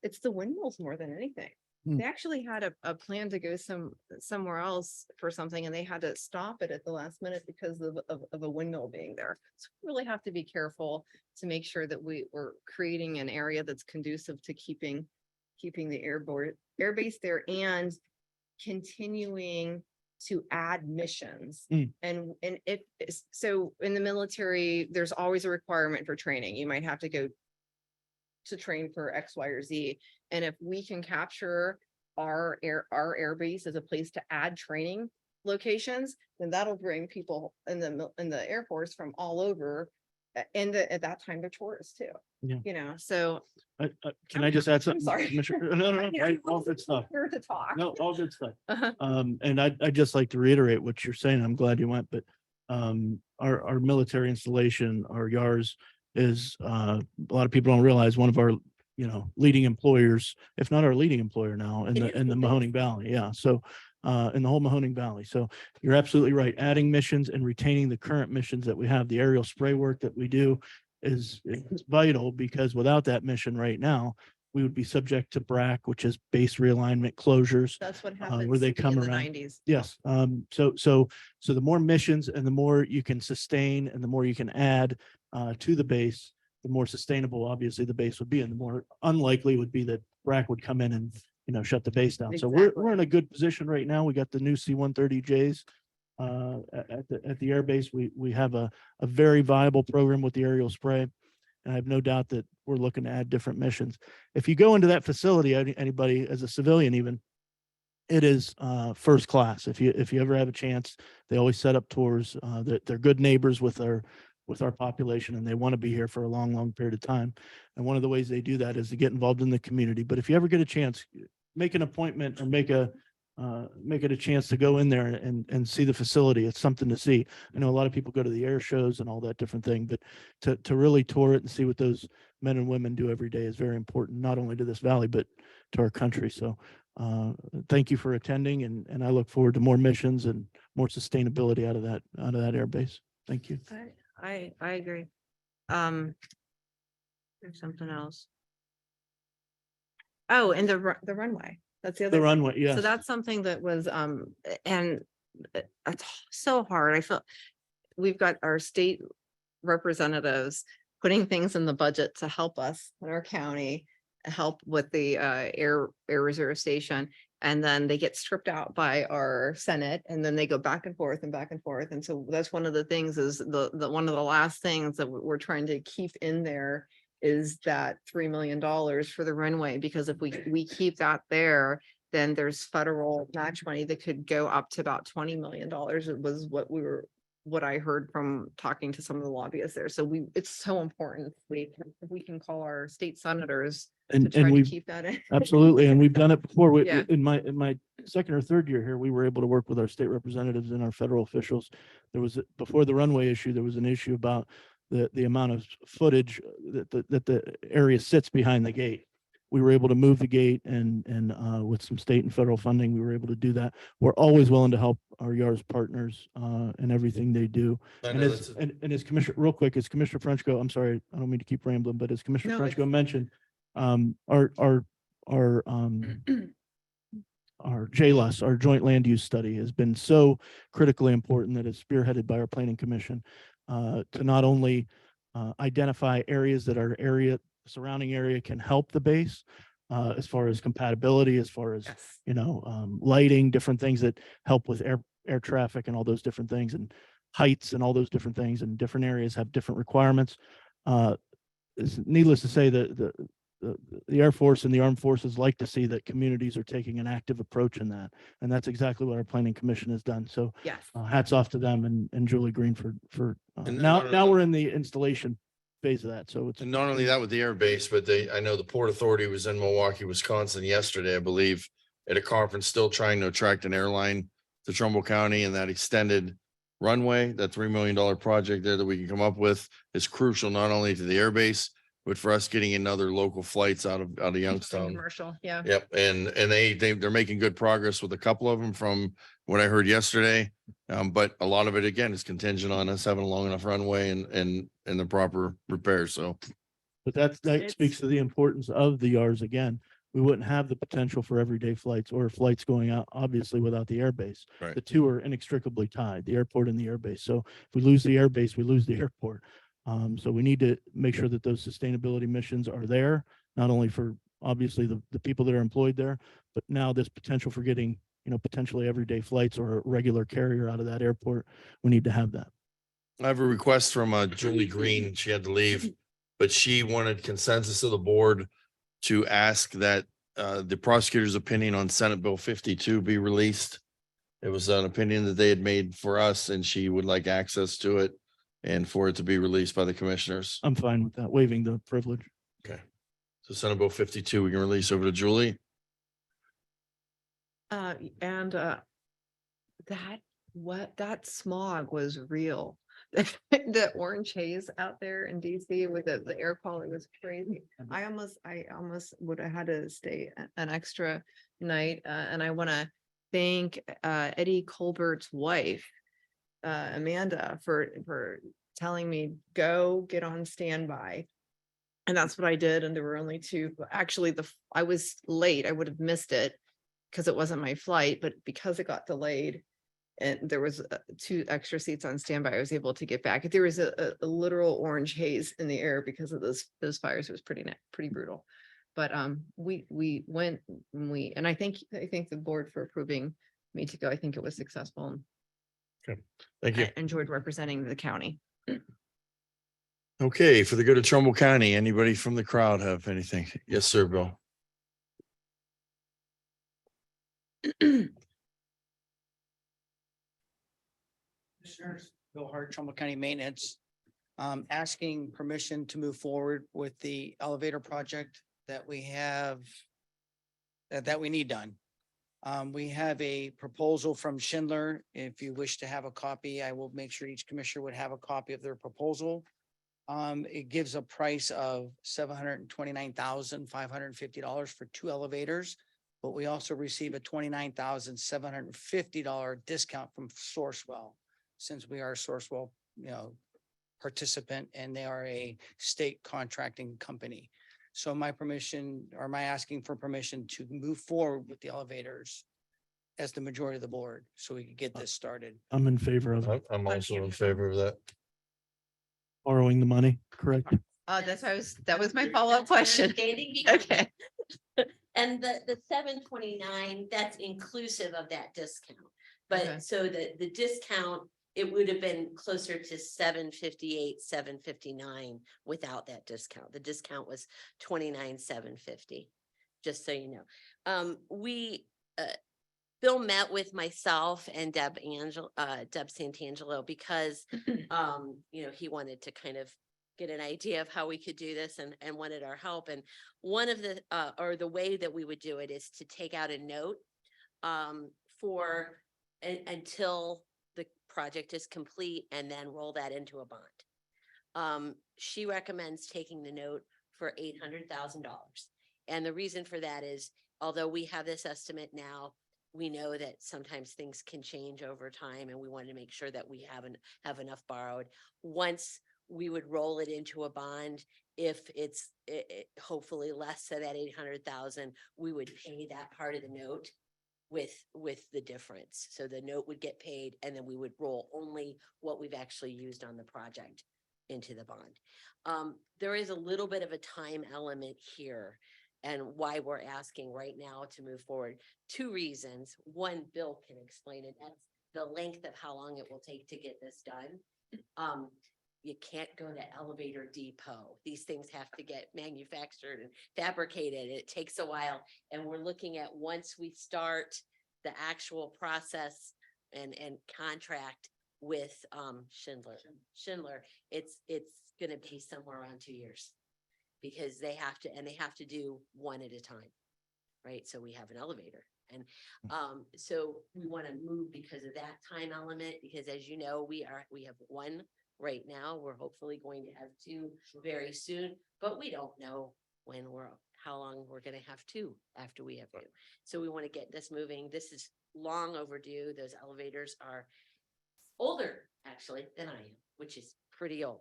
it's the windmills more than anything. Hmm. They actually had a plan to go somewhere else for something, and they had to stop it at the last minute because of a windmill being there. So we really have to be careful to make sure that we're creating an area that's conducive to keeping the air base there and continuing to add missions. Mm. And if so in the military, there's always a requirement for training. You might have to go to train for X, Y, or Z. And if we can capture our air base as a place to add training locations, then that'll bring people in the Air Force from all over. And at that time, they're tourists too. Yeah. You know, so Can I just add something? sorry. Commissioner? No, no, no, all good stuff. Here to talk. No, all good stuff. Uh-huh. And I'd just like to reiterate what you're saying. I'm glad you went, but our military installation, our YARS is, a lot of people don't realize one of our, leading employers, if not our leading employer now in It is the the Mahoning Valley. Yeah. So, in the whole Mahoning Valley. So you're absolutely right. Adding missions and retaining the current missions that we have, the aerial spray work that we do is vital, because without that mission right now, we would be subject to BRAC, which is base realignment closures. That's what happened Where they come in the around. 90s. Yes. So the more missions and the more you can sustain and the more you can add to the base, the more sustainable obviously the base would be, and the more unlikely would be that BRAC would come in and shut the base down. So Exactly. we're in a good position right now. We got the new C-130Js at the air base. We have a very viable program with the aerial spray, and I have no doubt that we're looking to add different missions. If you go into that facility, anybody as a civilian even, it is first class. If you ever have a chance, they always set up tours. They're good neighbors with our population, and they want to be here for a long period of time. And one of the ways they do that is to get involved in the community. But if you ever get a chance, make an appointment or make it a chance to go in there and see the facility. It's something to see. I know a lot of people go to the air shows and all that different thing, but to really tour it and see what those men and women do every day is very important, not only to this valley, but to our country. So thank you for attending, and I look forward to more missions and more sustainability out of that air base. Thank you. I agree. There's something else. Oh, and the runway. That's the other. The runway, yes. So that's something that was, and it's so hard. I feel we've got our state representatives putting things in the budget to help us in our county, help with the air reserve station. And then they get stripped out by our Senate, and then they go back and forth and back and forth. And so that's one of the things is the one of the last things that we're trying to keep in there is that $3 million for the runway, because if we keep that there, then there's federal match money that could go up to about $20 million. It was what I heard from talking to some of the lobbyists there. So it's so important if we can call our state senators to try to we've keep that in. absolutely, and we've done it before. Yeah. In my second or third year here, we were able to work with our state representatives and our federal officials. Before the runway issue, there was an issue about the amount of footage that the area sits behind the gate. We were able to move the gate, and with some state and federal funding, we were able to do that. We're always willing to help our YARS partners in everything they do. I And know as Commissioner, real quick, as Commissioner Frenchco, I'm sorry, I don't mean to keep rambling, but as Commissioner No, Frenchco mentioned, our JLUS, our joint land use study, has been so critically important that it's spearheaded by our planning commission to not only identify areas that our surrounding area can help the base as far as compatibility, as far as lighting, different things that help with air traffic and all those different things, and heights and all those different things, and different areas have different requirements. It's needless to say that the Air Force and the Armed Forces like to see that communities are taking an active approach in that. And that's exactly what our planning commission has done. So Yes. hats off to them and Julie Green for And now we're in the installation phase of that. So it's. And not only that with the air base, but I know the Port Authority was in Milwaukee, Wisconsin yesterday, I believe, at a conference, still trying to attract an airline to Trumbull County, and that extended runway, that $3 million project there that we can come up with is crucial not only to the air base, but for us getting in other local flights out of Youngstown. Commercial, yeah. Yep, and they're making good progress with a couple of them from what I heard yesterday. But a lot of it, again, is contingent on us having a long enough runway and the proper repairs, so. But that It's- speaks to the importance of the YARS again. We wouldn't have the potential for everyday flights or flights going out, obviously, without the airbase. Right. The two are inextricably tied, the airport and the airbase. So if we lose the airbase, we lose the airport. So we need to make sure that those sustainability missions are there, not only for obviously the people that are employed there, but now this potential for getting, potentially everyday flights or a regular carrier out of that airport. We need to have that. I have a request from Julie Green. She had to leave, but she wanted consensus of the board to ask that the prosecutor's opinion on Senate Bill 52 be released. It was an opinion that they had made for us, and she would like access to it and for it to be released by the commissioners. I'm fine with that, waiving the privilege. Okay. So Senate Bill 52, we can release over to Julie. And that smog was real. The orange haze out there in DC with the air quality was crazy. I almost would have had to stay an extra night. And I want to thank Eddie Colbert's wife, Amanda, for telling me go get on standby. And that's what I did. And there were only two. Actually, I was late. I would have missed it because it wasn't my flight, but because it got delayed and there was 2 extra seats on standby, I was able to get back. There was a literal orange haze in the air because of those fires. It was pretty brutal. But we went and I thank the board for approving me to go. I think it was successful. Thank you. I enjoyed representing the county. Okay, for the good of Trumbull County, anybody from the crowd have anything? Yes, sir, Bill. Commissioners, Bill Hart, Trumbull County Maintenance. Asking permission to move forward with the elevator project that we have that we need done. We have a proposal from Schindler. If you wish to have a copy, I will make sure each commissioner would have a copy of their proposal. It gives a price of $729,550 for 2 elevators, but we also receive a $29,750 discount from Sourcewell, since we are a Sourcewell, participant, and they are a state contracting company. So my asking for permission to move forward with the elevators as the majority of the board, so we can get this started. I'm in favor of I'm also in favor of that. borrowing the money, correct? That was my follow-up question. Okay. And the 729, that's inclusive of that discount. Okay. But so the discount, it would have been closer to 758, 759 without that discount. The discount was 29,750, just so you know. Bill met with myself and Deb Santangelo because he wanted to kind of get an idea of how we could do this and wanted our help. And one of the the way that we would do it is to take out a note until the project is complete and then roll that into a bond. She recommends taking the note for $800,000. And the reason for that is, although we have this estimate now, we know that sometimes things can change over time, and we want to make sure that we have enough borrowed. Once we would roll it into a bond, if it's hopefully less than that 800,000, we would pay that part of the note with the difference. So the note would get paid, and then we would roll only what we've actually used on the project into the bond. There is a little bit of a time element here, and why we're asking right now to move forward. 2 reasons. One, Bill can explain it. That's the length of how long it will take to get this done. you can't go to elevator depot. These things have to get manufactured and fabricated. It takes a while. And we're looking at once we start the actual process and contract with Schindler, it's gonna be somewhere around 2 years. Because they have to do one at a time, right? So we have an elevator. And so we want to move because of that time element, because as you know, we have one right now. We're hopefully going to have two very soon, but we don't know how long we're going to have two after we have two. So we want to get this moving. This is long overdue. Those elevators are older actually than I am, which is pretty old.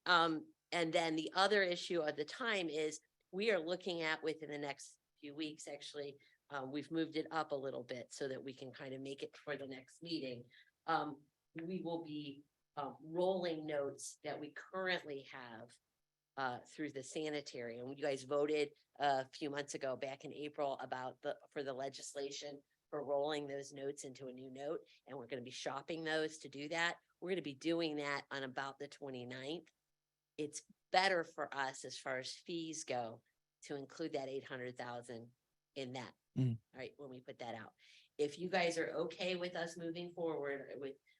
And then the other issue at the time is we are looking at within the next few weeks, actually, we've moved it up a little bit so that we can kind of make it for the next meeting. We will be rolling notes that we currently have through the sanitary. And you guys voted a few months ago, back in April, about for the legislation for rolling those notes into a new note. And we're going to be shopping those to do that. We're going to be doing that on about the 29th. It's better for us as far as fees go to include that 800,000 in that. Mm. All right, when we put that out. If you guys are okay with us moving forward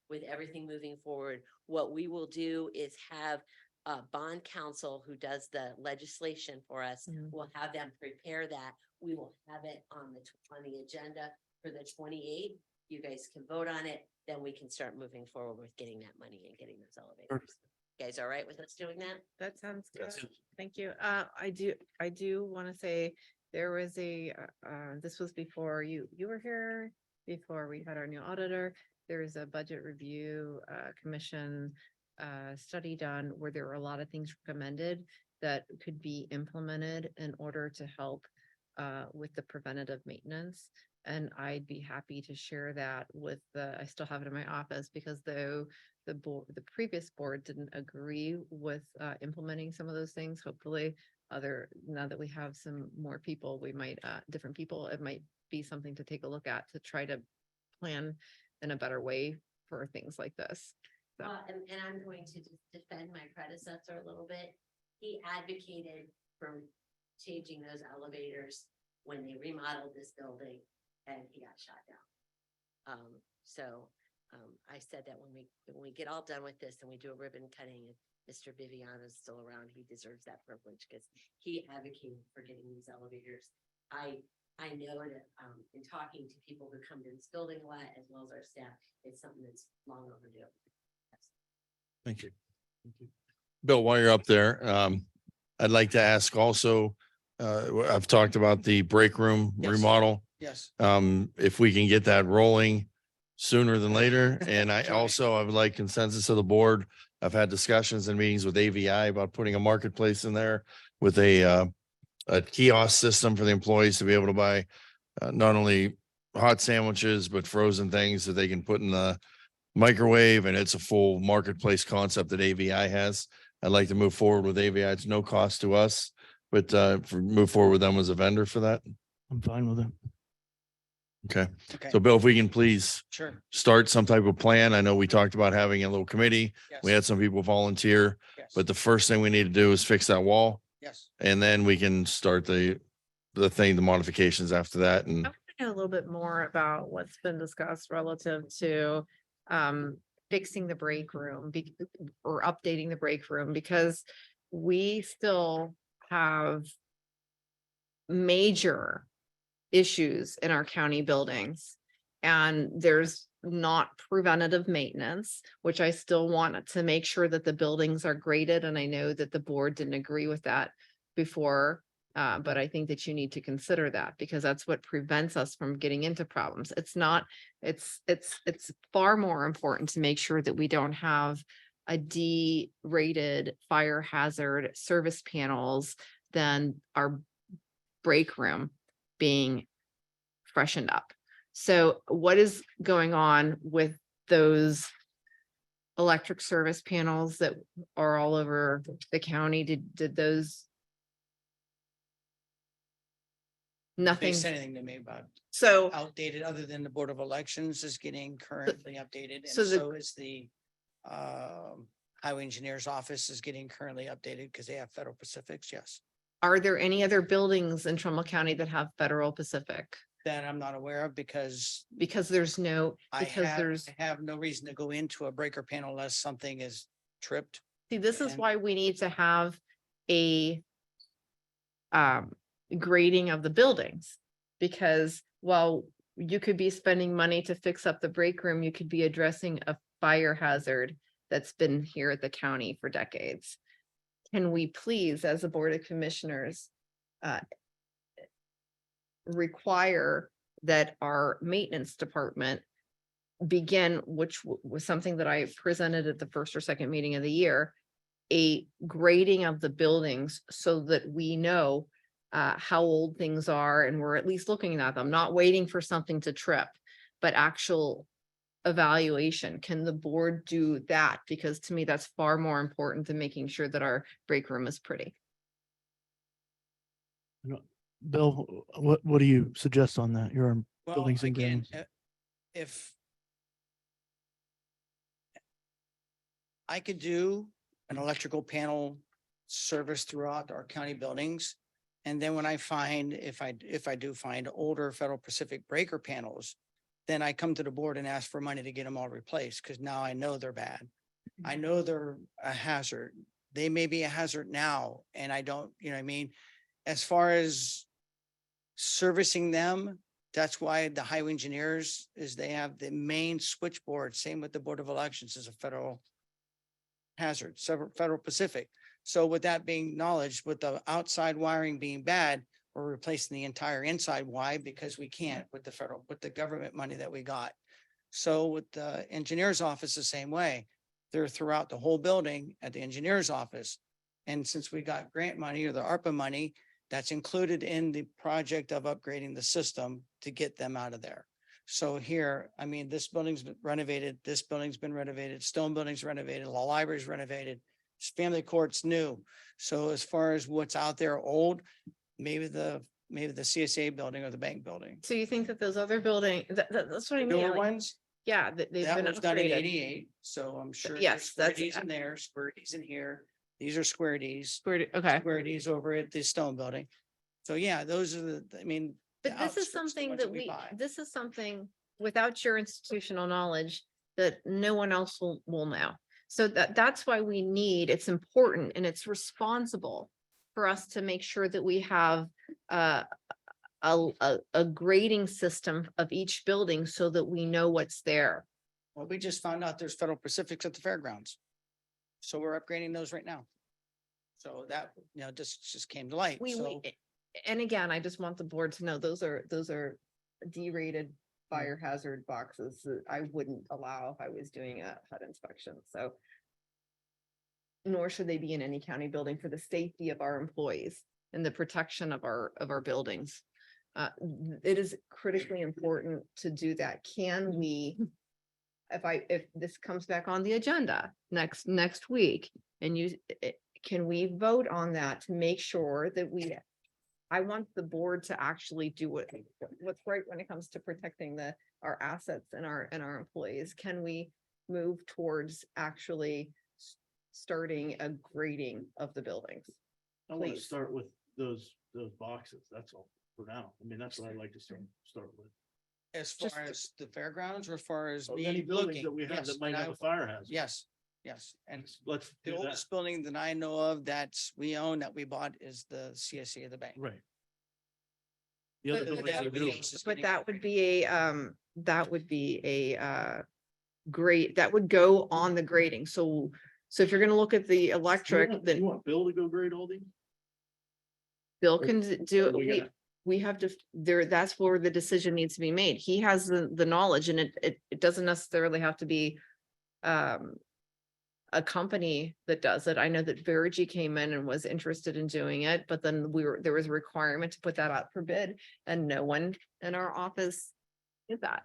with everything moving forward, what we will do is have a bond counsel who does the legislation for us. Mhm. We'll have them prepare that. We will have it on the agenda for the 28th. You guys can vote on it, then we can start moving forward with getting that money and getting those elevators. You guys all right with us doing that? That sounds good. Yes. Thank you. I do want to say there was this was before you were here, before we had our new auditor. There was a budget review commission study done where there were a lot of things recommended that could be implemented in order to help with the preventative maintenance. And I'd be happy to share that with I still have it in my office, because though the previous board didn't agree with implementing some of those things, hopefully now that we have some more people, we might different people, it might be something to take a look at to try to plan in a better way for things like this. So. And I'm going to just defend my predecessor a little bit. He advocated for changing those elevators when they remodeled this building, and he got shot down. I said that when we get all done with this and we do a ribbon cutting, and Mr. Viviano is still around, he deserves that privilege because he advocated for getting these elevators. I know that in talking to people who come to this building a lot, as well as our staff, it's something that's long overdue. Thank you. Bill, while you're up there, I'd like to ask also, I've talked about the break room Yes. remodel. Yes. If we can get that rolling sooner than later. And I would like consensus of the board. I've had discussions and meetings with AVI about putting a marketplace in there with a kiosk system for the employees to be able to buy not only hot sandwiches, but frozen things that they can put in the microwave. And it's a full marketplace concept that AVI has. I'd like to move forward with AVI. It's no cost to us, but move forward with them as a vendor for that. I'm fine with it. Okay. Okay, So Bill, if we can please sure. start some type of plan. I know we talked about having a little committee. Yes. We had some people volunteer, Yes. but the first thing we need to do is fix that wall. Yes. And then we can start the modifications after that. And I want to know a little bit more about what's been discussed relative to fixing the break room or updating the break room, because we still have major issues in our county buildings. And there's not preventative maintenance, which I still want to make sure that the buildings are graded. And I know that the board didn't agree with that before. But I think that you need to consider that, because that's what prevents us from getting into problems. It's far more important to make sure that we don't have a D-rated fire hazard service panels than our break room being freshened up. So what is going on with those electric service panels that are all over the county? Did those? Nothing. They said anything to me about So, outdated, other than the Board of Elections is getting currently updated, and so the- so is the highway engineer's office is getting currently updated because they have Federal Pacifics, yes. Are there any other buildings in Trumbull County that have Federal Pacific? That I'm not aware of because Because there's no, I because have, there's, I have no reason to go into a breaker panel unless something is tripped. see, this is and- why we need to have a grading of the buildings. Because while you could be spending money to fix up the break room, you could be addressing a fire hazard that's been here at the county for decades. Can we please, as a Board of Commissioners, require that our maintenance department begin, which was something that I presented at the first or second meeting of the year, a grading of the buildings so that we know how old things are and we're at least looking at them, not waiting for something to trip, but actual evaluation. Can the board do that? Because to me, that's far more important than making sure that our break room is pretty. Bill, what do you suggest on that? You're on Well, buildings and again, grounds. if I could do an electrical panel service throughout our county buildings. And then when I find, if I do find older Federal Pacific breaker panels, then I come to the board and ask for money to get them all replaced, because now I know they're bad. I know they're a hazard. They may be a hazard now, and I don't, you know what I mean? As far as servicing them, that's why the highway engineers is they have the main switchboard, same with the Board of Elections, is a federal hazard, several Federal Pacific. So with that being acknowledged, with the outside wiring being bad, we're replacing the entire inside. Why? Because we can't with the government money that we got. So with the engineer's office, the same way. They're throughout the whole building at the engineer's office. And since we got grant money or the ARPA money, that's included in the project of upgrading the system to get them out of there. So here, I mean, this building's been renovated, this building's been renovated, Stone Building's renovated, the library's renovated, family court's new. So as far as what's out there old, maybe the CSA building or the bank building. So you think that those other building, that's what I mean. Newer like, ones, Yeah, that they've that been was done in upgraded. 88, so I'm sure. there's yes, square that's- Ds in there, square Ds in here. These are square Ds, Okay, square Ds over at the Stone Building. So yeah, those are I mean. the but this is outskirts, the something ones that we, buy. this is something without your institutional knowledge that no one else will know. So that's why we need, it's important and it's responsible for us to make sure that we have a grading system of each building so that we know what's there. Well, we just found out there's Federal Pacifics at the fairgrounds. So we're upgrading those right now. So that, just came to light. So And again, I just want the board to know, those are D-rated fire hazard boxes that I wouldn't allow if I was doing a HUD inspection, so. Nor should they be in any county building for the safety of our employees and the protection of our buildings. It is critically important to do that. Can we? If this comes back on the agenda next week and can we vote on that to make sure that I want the board to actually do what's right when it comes to protecting our assets and our employees. Can we move towards actually starting a grading of the buildings? I want to please. start with those boxes. That's all for now. I mean, that's what I'd like to start with. as far as the fairgrounds or as far as Of me any buildings looking. that we have Yes, that might and have I- a fire hazard. Yes, yes. And Let's the do that. oldest building that I know of we own that we bought is the CSC of the bank. Right. The other But buildings that are would new. be- But that would be a grade, that would go on the grading. So if you're gonna look at the electric, You then want Bill to go grade all these? Bill can do, Or we gotta- we have to, that's where the decision needs to be made. He has the knowledge and it doesn't necessarily have to be a company that does it. I know that Verigy came in and was interested in doing it, but then there was a requirement to put that out for bid and no one in our office did that.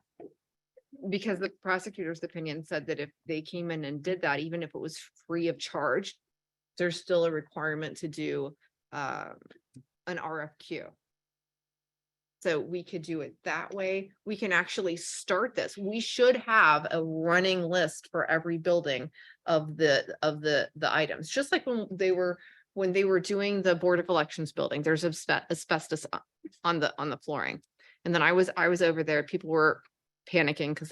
Because the prosecutor's opinion said that if they came in and did that, even if it was free of charge, there's still a requirement to do an RFQ. So we could do it that way. We can actually start this. We should have a running list for every building of the items, just like when they were doing the Board of Elections building, there's asbestos on the flooring. And then I was over there, people were panicking because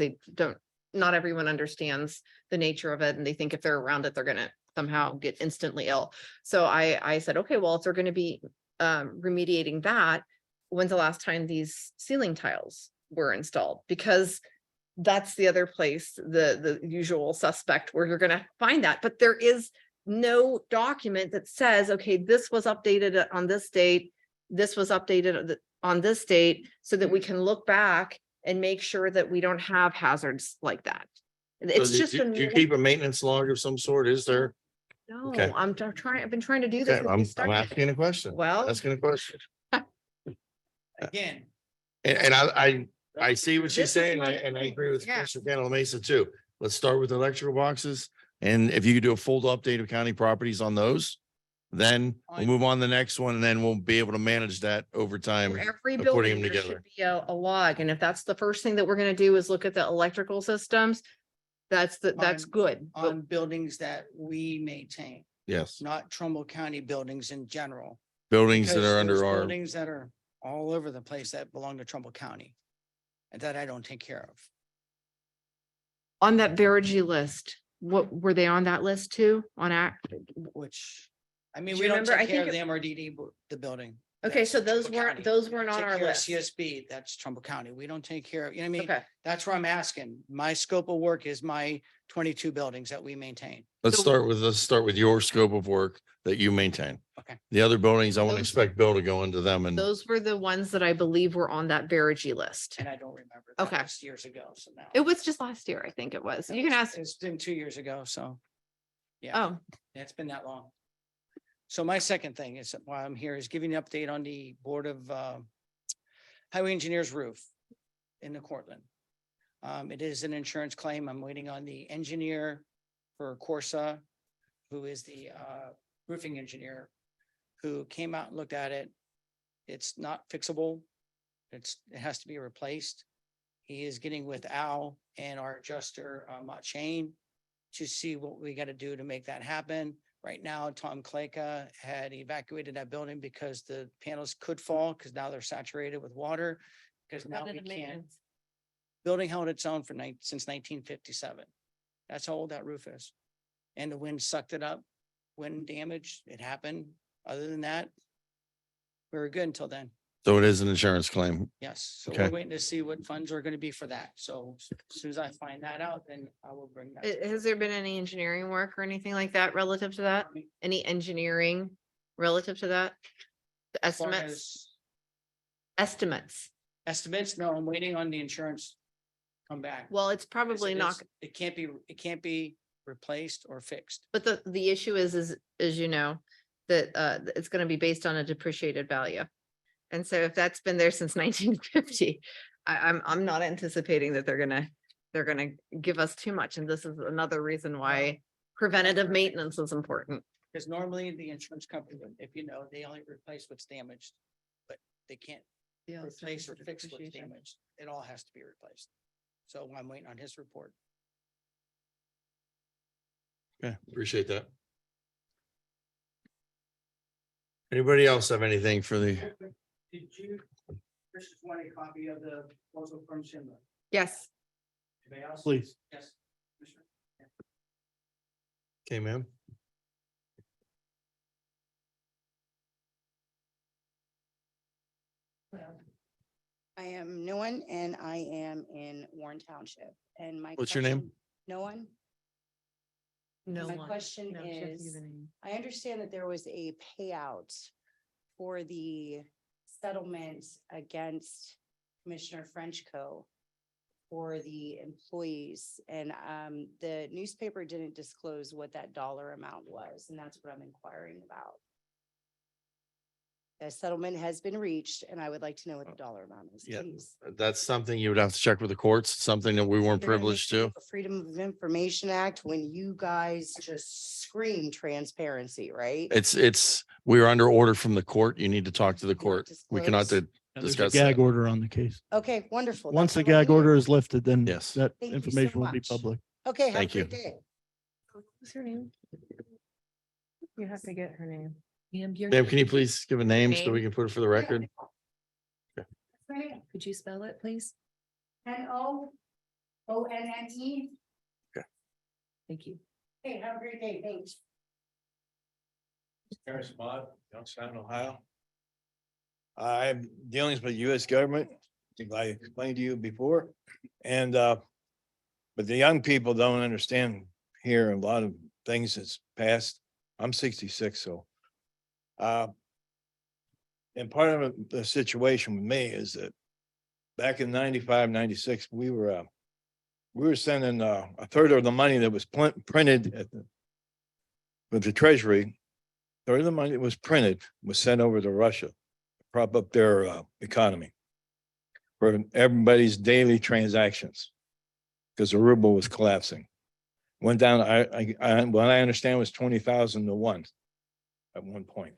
not everyone understands the nature of it. And they think if they're around it, they're gonna somehow get instantly ill. So I said, okay, well, if they're gonna be remediating that, when's the last time these ceiling tiles were installed? Because that's the other place, the usual suspect where you're gonna find that, but there is no document that says, okay, this was updated on this date, this was updated on this date, so that we can look back and make sure that we don't have hazards like that. It's just. Do you keep a maintenance log of some sort? Is there? No, Okay. I've been trying to do this. Okay, since we I'm started. asking a question. Well- Asking a question. Again, And I see what she's saying, and I agree with Yeah. Commissioner Cantala Mesa too. Let's start with electrical boxes. And if you could do a full update of county properties on those, then we'll move on to the next one, and then we'll be able to manage that over time. For every of putting building, them there together. should be a log, and if that's the first thing that we're gonna do is look at the electrical systems, that's On- good. But on buildings that we maintain, Yes, not Trumbull County buildings in general. buildings that Because are there's under our, buildings that are all over the place that belong to Trumbull County. And that I don't take care of. on that Verigy list, what, were they on that list too? Which, I mean, Do we you don't remember? I take care of think the MRDD, the building. Okay, That's so those Trumbull weren't, County. those weren't on Take our care of list. CSB, that's Trumbull County. We don't take care of, you know what I mean? Okay, That's where I'm asking. My scope of work is my 22 buildings that we maintain. let's so- start with your scope of work that you maintain. Okay. The other buildings, I wouldn't Those- expect Bill to go into them and those were the ones that I believe were on that Verigy list. And I don't remember. That Okay. was years ago, so now. It was just last year, I think it was. You can ask, It's been 2 years ago, so. Yeah, oh, it's been that long. So my second thing is, why I'm here, is giving an update on the Board of Highway Engineers roof in the Cortland. It is an insurance claim. I'm waiting on the engineer for Corsa, who is the roofing engineer, who came out and looked at it. It's not fixable. It has to be replaced. He is getting with Al and our adjuster, Shane, to see what we got to do to make that happen. Right now, Tom Kleka had evacuated that building because the panels could fall, because now they're saturated with water. Because now we can't. Building held its own since 1957. That's how old that roof is. And the wind sucked it up. Wind damage, it happened. Other than that, we were good until then. so it is an insurance claim. Yes, so Okay. we're waiting to see what funds are going to be for that. So as soon as I find that out, then I will bring that. has there been any engineering work or anything like that relative to that? Any engineering relative to that? The As far estimates, as estimates. Estimates, no, I'm waiting on the insurance come back. Well, it's Yes, probably not, It can't be replaced or fixed. but the issue is, you know, that it's gonna be based on a depreciated value. And so if that's been there since 1950, I'm not anticipating that they're gonna give us too much. And this is another reason why preventative maintenance is important. Because normally the insurance company, if you know, they only replace what's damaged. But they can't replace or fix what's damaged. It all has to be replaced. So I'm waiting on his report. Okay, appreciate that. Anybody else have anything for the, Did you, Chris just want a copy of the proposal from Schindler? Yes. Anybody else? Please. Yes. Commissioner? okay, ma'am? I am Nguyen and I am in Warren Township and my. What's your name? Nguyen. No. My one. question No, she has to give is, a name. I understand that there was a payout for the settlement against Commissioner Frenchco for the employees and the newspaper didn't disclose what that dollar amount was, and that's what I'm inquiring about. The settlement has been reached and I would like to know what the dollar amount is, Yeah. please. That's something you would have to check with the courts, something that we weren't You're gonna privileged make me to. do a Freedom of Information Act when you guys just scream transparency, right? We are under order from the court. You need to talk to the Not court. We cannot, disclose. And there's a discuss gag that. order on the case. Okay, wonderful. Once That's the all I gag needed. order is lifted, then Yes. that Thank you so information will be much. public. Okay, have a Thank you. great day. What's her name? You have to get her name. Ma'am, can you please give a name so we can put it for the record? Could you spell it, please? Nonne. Thank you. Hey, have a great day. Thanks. Harris Mott, Youngstown, Ohio. I have dealings with U.S. government, I think I explained to you before, and but the young people don't understand here a lot of things that's passed. I'm 66, so and part of the situation with me is that back in 95, 96, we were sending a third of the money that was printed with the Treasury. Third of the money that was printed was sent over to Russia, to prop up their economy for everybody's daily transactions, because the ruble was collapsing. Went down, what I understand was 20,000 to 1 at one point.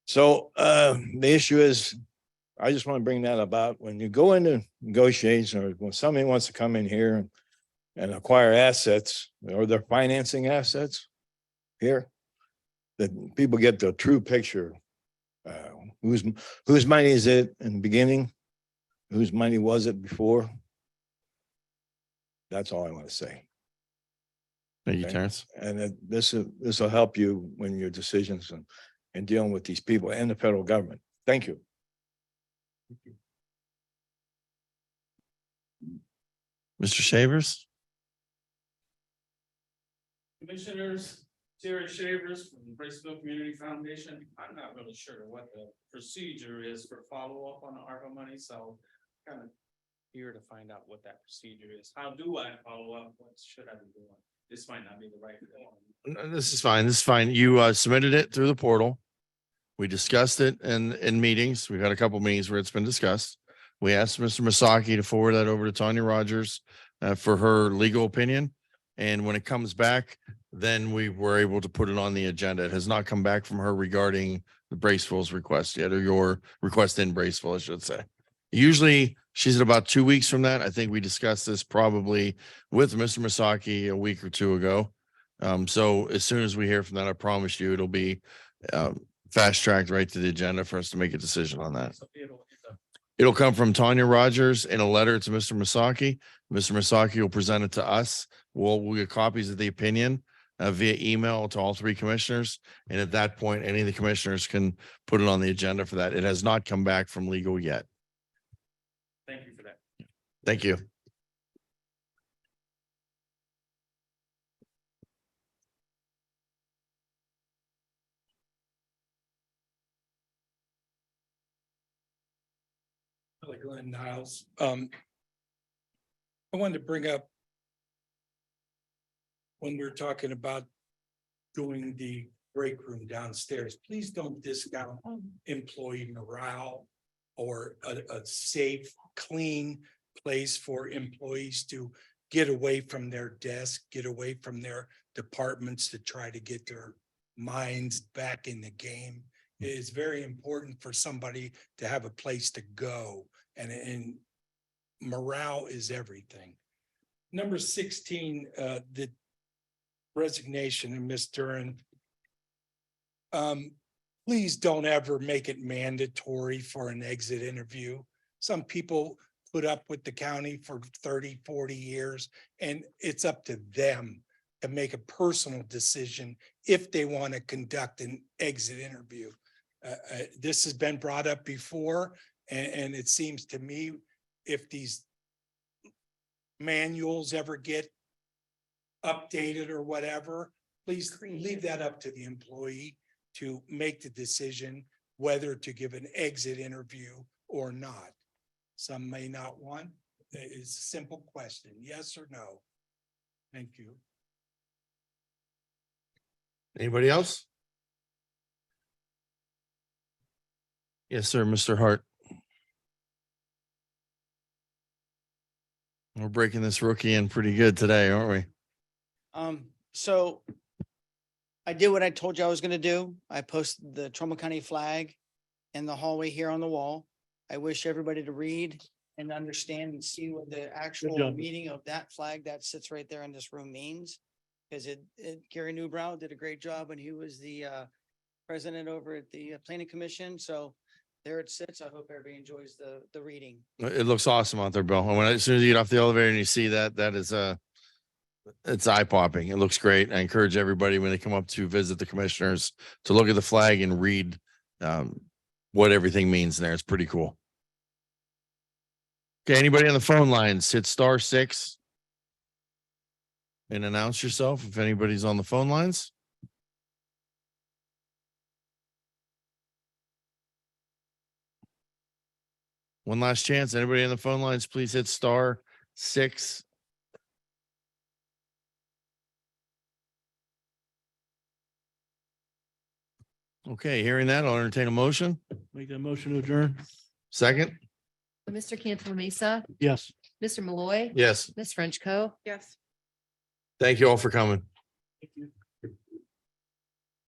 So the issue is, I just want to bring that about. When you go into negotiations, or when somebody wants to come in here and acquire assets, or they're financing assets here, that people get the true picture. Whose money is it in the beginning? Whose money was it before? That's all I want to say. Thank you, Okay. Terrence. And this will help you when your decisions and dealing with these people and the federal government. Thank you. Mr. Shavers? Commissioners, Terry Shavers from the Braceville Community Foundation. I'm not really sure what the procedure is for follow-up on the ARPA money, so kind of here to find out what that procedure is. How do I follow up? What should I be doing? This might not be the right form. No, this is fine. This is fine. You submitted it through the portal. We discussed it in meetings. We've had a couple meetings where it's been discussed. We asked Mr. Masaki to forward that over to Tanya Rogers for her legal opinion. And when it comes back, then we were able to put it on the agenda. It has not come back from her regarding the Braceville's request yet, or your request in Braceville, I should say. Usually she's at about 2 weeks from that. I think we discussed this probably with Mr. Masaki a week or two ago. So as soon as we hear from that, I promise you, it'll be fast tracked right to the agenda for us to make a decision on that. So It'll come from Tanya Rogers in a letter to Mr. Masaki. Mr. Masaki will present it to us. We'll get copies of the opinion via email to all three commissioners. And at that point, any of the commissioners can put it on the agenda for that. It has not come back from legal yet. thank you for that. Thank you. Glenn Niles. I wanted to bring up when we're talking about doing the break room downstairs, please don't discount employee morale or a safe, clean place for employees to get away from their desk, get away from their departments to try to get their minds back in the game. It is very important for somebody to have a place to go, and morale is everything. Number 16, the resignation of Ms. Duran. Please don't ever make it mandatory for an exit interview. Some people put up with the county for 30, 40 years, and it's up to them to make a personal decision if they want to conduct an exit interview. This has been brought up before, and it seems to me if these manuals ever get updated or whatever, please leave that up to the employee to make the decision whether to give an exit interview or not. Some may not want. It's a simple question, yes or no. Thank you. Anybody else? Yes, sir, Mr. Hart. We're breaking this rookie in pretty good today, aren't we? So I did what I told you I was gonna do. I posted the Trumbull County flag in the hallway here on the wall. I wish everybody to read and understand and see what the actual job. meaning of that flag that sits right there in this room means. Because Gary Newbrow did a great job when he was the president over at the planning commission. So there it sits. I hope everybody enjoys the reading. It looks awesome out there, Bill. And as soon as you get off the elevator and you see that, that is it's eye popping. It looks great. I encourage everybody when they come up to visit the commissioners to look at the flag and read what everything means there. It's pretty cool. Okay, anybody on the phone lines, hit *6 and announce yourself if anybody's on the phone lines. One last chance. Anybody on the phone lines, please hit *6. Okay, hearing that, I'll entertain a motion. Make that motion to adjourn? Second? Mr. Cantala Mesa, Yes. Mr. Malloy. Yes. Ms. Frenchco. Yes. Thank you all for coming. Thank you.